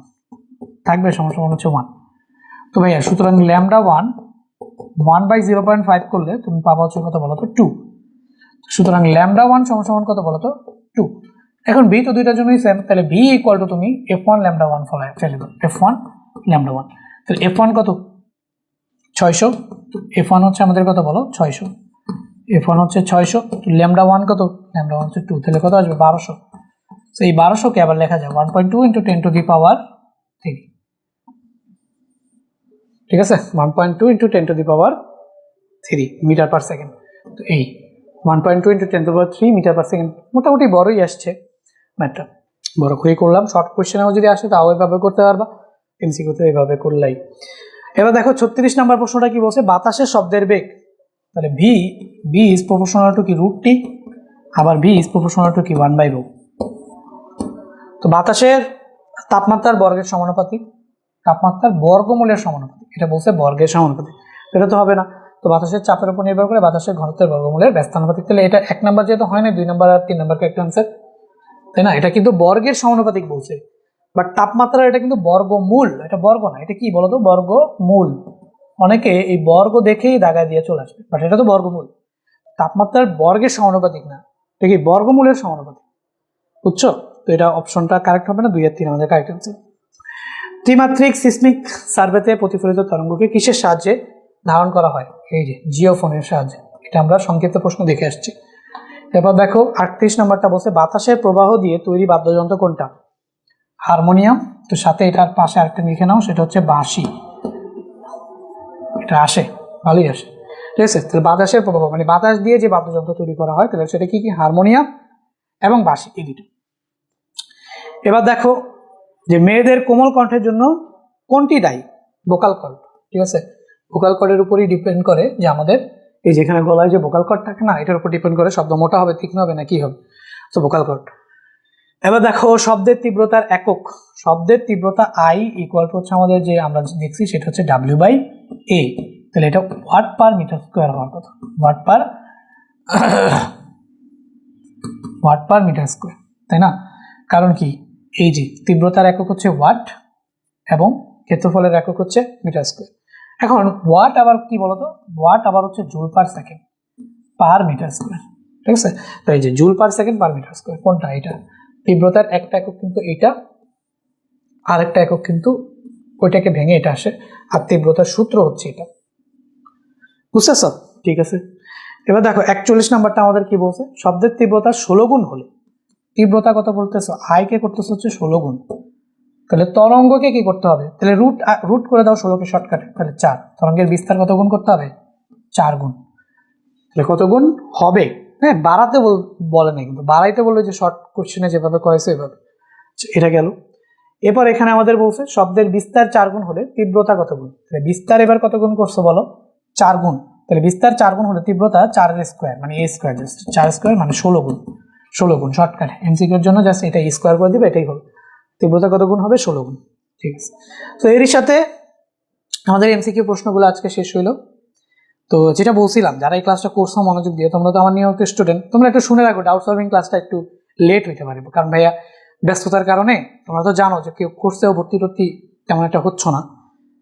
থাকবে সমান সমান হচ্ছে 1। তো ভাইয়া সুতরাং ল্যামডা 1/0.5 করলে তুমি পাবা হচ্ছে কত বলো তো 2, সুতরাং ল্যামডা 1 সমান সমান কত বলো তো 2। এখন ভি তো দুইটার জন্যই সেম, তাহলে ভি ইকুয়াল টু তুমি f1 ল্যামডা 1 ফেলে দাও, f1 ল্যামডা 1, তাহলে f1 কত 600, তো f1 হচ্ছে আমাদের কত বলো 600, f1 হচ্ছে 600, তো ল্যামডা 1 কত, ল্যামডা 1 হচ্ছে 2, তাহলে কত আসবে 1200, তো এই 1200 কে আবার লেখা যায় 1.2 × 10⁻3, ঠিক আছে? 1.2 × 10⁻3 মিটার পার সেকেন্ড, তো এই 1.2 × 10⁻3 মিটার পার সেকেন্ড মোটামুটি বড়ই আসছে ম্যাথটা, বড় করে করলাম। শর্ট কোয়েশ্চেনেও যদি আসে তাও এইভাবে করতে পারবা, এমসিকিউতে এইভাবে করলেই। এবার দেখো 36 নম্বর প্রশ্নটা কি বলছে, বাতাসের শব্দের বেগ, তাহলে ভি ইজ প্রপোর্শনাল টু কি √t, আবার ভি ইজ প্রপোর্শনাল টু কি 1/ρ। তো বাতাসের তাপমাত্রার বর্গের সমানুপাতিক, তাপমাত্রার বর্গমূলের সমানুপাতিক, এটা বলছে বর্গের সমানুপাতিক, এটা তো হবে না। তো বাতাসের চাপের উপর নির্ভর করে বাতাসের ঘনত্বের বর্গমূলের ব্যস্তানুপাতিক, তাহলে এটা 1 নাম্বার যেহেতু হয় না, 2 নাম্বার আর 3 নাম্বার একটা আনসার, তাই না? এটা কিন্তু বর্গের সমানুপাতিক বলছে, বাট তাপমাত্রার এটা কিন্তু বর্গমূল, এটা বর্গ না, এটা কি বলতো বর্গমূল। অনেকে এই বর্গ দেখেই দাগায় দিয়ে চলে আসবে, বাট এটা তো বর্গমূল, তাপমাত্রার বর্গের সমানুপাতিক না, এটা কি বর্গমূলের সমানুপাতিক, বুঝছো? তো এটা অপশনটা কারেক্ট হবে না, 2 আর 3 আমাদের কারেক্ট আনসার। ত্রিমাত্রিক সিসমিক সার্ভেতে প্রতিফলিত তরঙ্গকে কিসের সাহায্যে ধারণ করা হয়, এই যে জিওফোনের সাহায্যে, এটা আমরা সংক্ষিপ্ত প্রশ্ন দেখে আসছি। এবার দেখো 38 নম্বরটা বলছে বাতাসের প্রবাহ দিয়ে তৈরি বাদ্যযন্ত্র কোনটা, হারমোনিয়াম, তো সাথে এটার পাশে আরেকটা লিখে নাও, সেটা হচ্ছে বাঁশি, এটা আসে ভালোই আসে, ঠিক আছে? তাহলে বাতাসের প্রবাহ মানে বাতাস দিয়ে যে বাদ্যযন্ত্র তৈরি করা হয়, তাহলে সেটা কি কি, হারমোনিয়াম এবং বাঁশি, এই দুটো। এবার দেখো যে মেয়েদের কোমল কণ্ঠের জন্য কোনটি দায়ী, ভোকাল কর্ড, ঠিক আছে? ভোকাল কর্ডের উপরই ডিপেন্ড করে যে আমাদের এই যেখানে গলায় যে ভোকাল কর্ড থাকে না, এটার উপর ডিপেন্ড করে শব্দ মোটা হবে, তীক্ষ্ণ হবে না কি হবে, তো ভোকাল কর্ড। এবার দেখো শব্দের তীব্রতার একক, শব্দের তীব্রতা আই ইকুয়াল টু হচ্ছে আমাদের যে আমরা দেখছি সেটা হচ্ছে W/A, তাহলে এটা ওয়াট পার মিটার স্কোয়ার হওয়ার কথা, ওয়াট পার মিটার স্কোয়ার, তাই না? কারণ কি এই যে তীব্রতার একক হচ্ছে ওয়াট এবং ক্ষেত্রফলের একক হচ্ছে মিটার স্কোয়ার। এখন ওয়াট আবার কি বলতো, ওয়াট আবার হচ্ছে joule per second per metre square, ঠিক আছে? তো এই যে joule per second per metre square কোনটা, এটা তীব্রতার একটা একক কিন্তু এটা, আরেকটা একক কিন্তু ওইটাকে ভেঙে এটা আসে, আর তীব্রতার সূত্র হচ্ছে এটা। বুঝতেছ? ঠিক আছে, এবার দেখো 41 নাম্বারটা আমাদের কি বলছে, শব্দের তীব্রতা 16 গুণ হলে, তীব্রতা কত বলতেছো, আই কে করতেছো হচ্ছে 16 গুণ, তাহলে তরঙ্গকে কি করতে হবে, তাহলে রুট করে দাও 16কে শর্টকাটে, তাহলে 4, তরঙ্গের বিস্তার কত গুণ করতে হবে, 4 গুণ, তাহলে কত গুণ হবে, হ্যাঁ বাড়াতে বলে না, কিন্তু বাড়াইতে বললো যে শর্ট কোশ্চেনে যেভাবে করেছে এভাবে। এটা গেল। এরপর এখানে আমাদের বলছে শব্দের বিস্তার 4 গুণ হলে তীব্রতা কত গুণ, তাহলে বিস্তার এবার কত গুণ করছো বলো, 4 গুণ, তাহলে বিস্তার 4 গুণ হলে তীব্রতা 4 এর স্কোয়ার মানে a স্কোয়ার, জাস্ট 4 স্কোয়ার মানে 16 গুণ, 16 গুণ শর্টকাট, এমসিকিউর জন্য জাস্ট এটা স্কোয়ার করে দিবে, এটাই হবে, তীব্রতা কত গুণ হবে, 16 গুণ। ঠিক আছে, তো এরই সাথে আমাদের এমসিকিউ প্রশ্নগুলো আজকে শেষ হইলো। তো যেটা বলছিলাম, যারা এই ক্লাসটা করছো মনোযোগ দিয়ে, তোমরা তো আমার নিয়মিত স্টুডেন্ট, তোমরা একটু শুনে রাখো, ডাউট সলভিং ক্লাসটা একটু লেট হইতে পারে, কারণ ভাইয়া ব্যস্ততার কারণে তোমরা তো জানো যে কেউ কোর্সেও ভর্তি টর্তি তেমন একটা হচ্ছে না,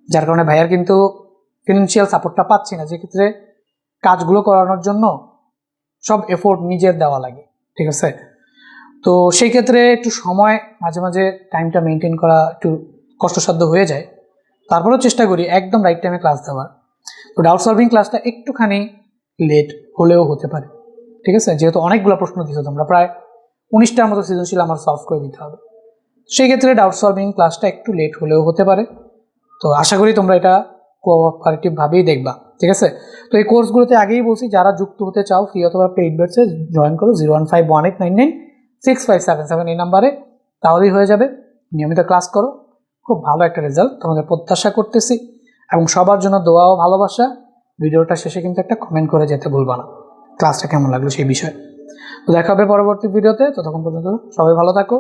যার কারণে ভাইয়ার কিন্তু ফিনান্সিয়াল সাপোর্টটা পাচ্ছি না, যে ক্ষেত্রে কাজগুলো করানোর জন্য সব এফোর্ট নিজের দেওয়া লাগে। ঠিক আছে, তো সেই ক্ষেত্রে একটু সময় মাঝে মাঝে টাইমটা মেনটেন করা একটু কষ্টসাধ্য হয়ে যায়, তারপরেও চেষ্টা করি একদম রাইট টাইমে ক্লাস দেওয়ার। তো ডাউট সলভিং ক্লাসটা একটুখানি লেট হলেও হতে পারে। ঠিক আছে, যেহেতু অনেকগুলো প্রশ্ন দিচ্ছ তোমরা, প্রায় 19টার মতো সৃজনশীল আমার সলভ করে দিতে হবে, সেই ক্ষেত্রে ডাউট সলভিং ক্লাসটা একটু লেট হলেও হতে পারে। তো আশা করি তোমরা এটা কোঅপারেটিভভাবেই দেখবা। ঠিক আছে, তো এই কোর্সগুলোতে আগেই বলছি, যারা যুক্ত হতে চাও ফ্রি অথবা পেইড ব্যাচে জয়েন করো 01518996577 এই নাম্বারে, তাহলেই হয়ে যাবে। নিয়মিত ক্লাস করো, খুব ভালো একটা রেজাল্ট তোমাদের প্রত্যাশা করতেছি, এবং সবার জন্য দোয়া ও ভালোবাসা। ভিডিওটা শেষে কিন্তু একটা কমেন্ট করে যেতে ভুলবা না ক্লাসটা কেমন লাগলো সেই বিষয়ে। তো দেখা হবে পরবর্তী ভিডিওতে, ততক্ষণ পর্যন্ত সবাই ভালো থাকো,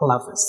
আল্লাহ হাফেজ।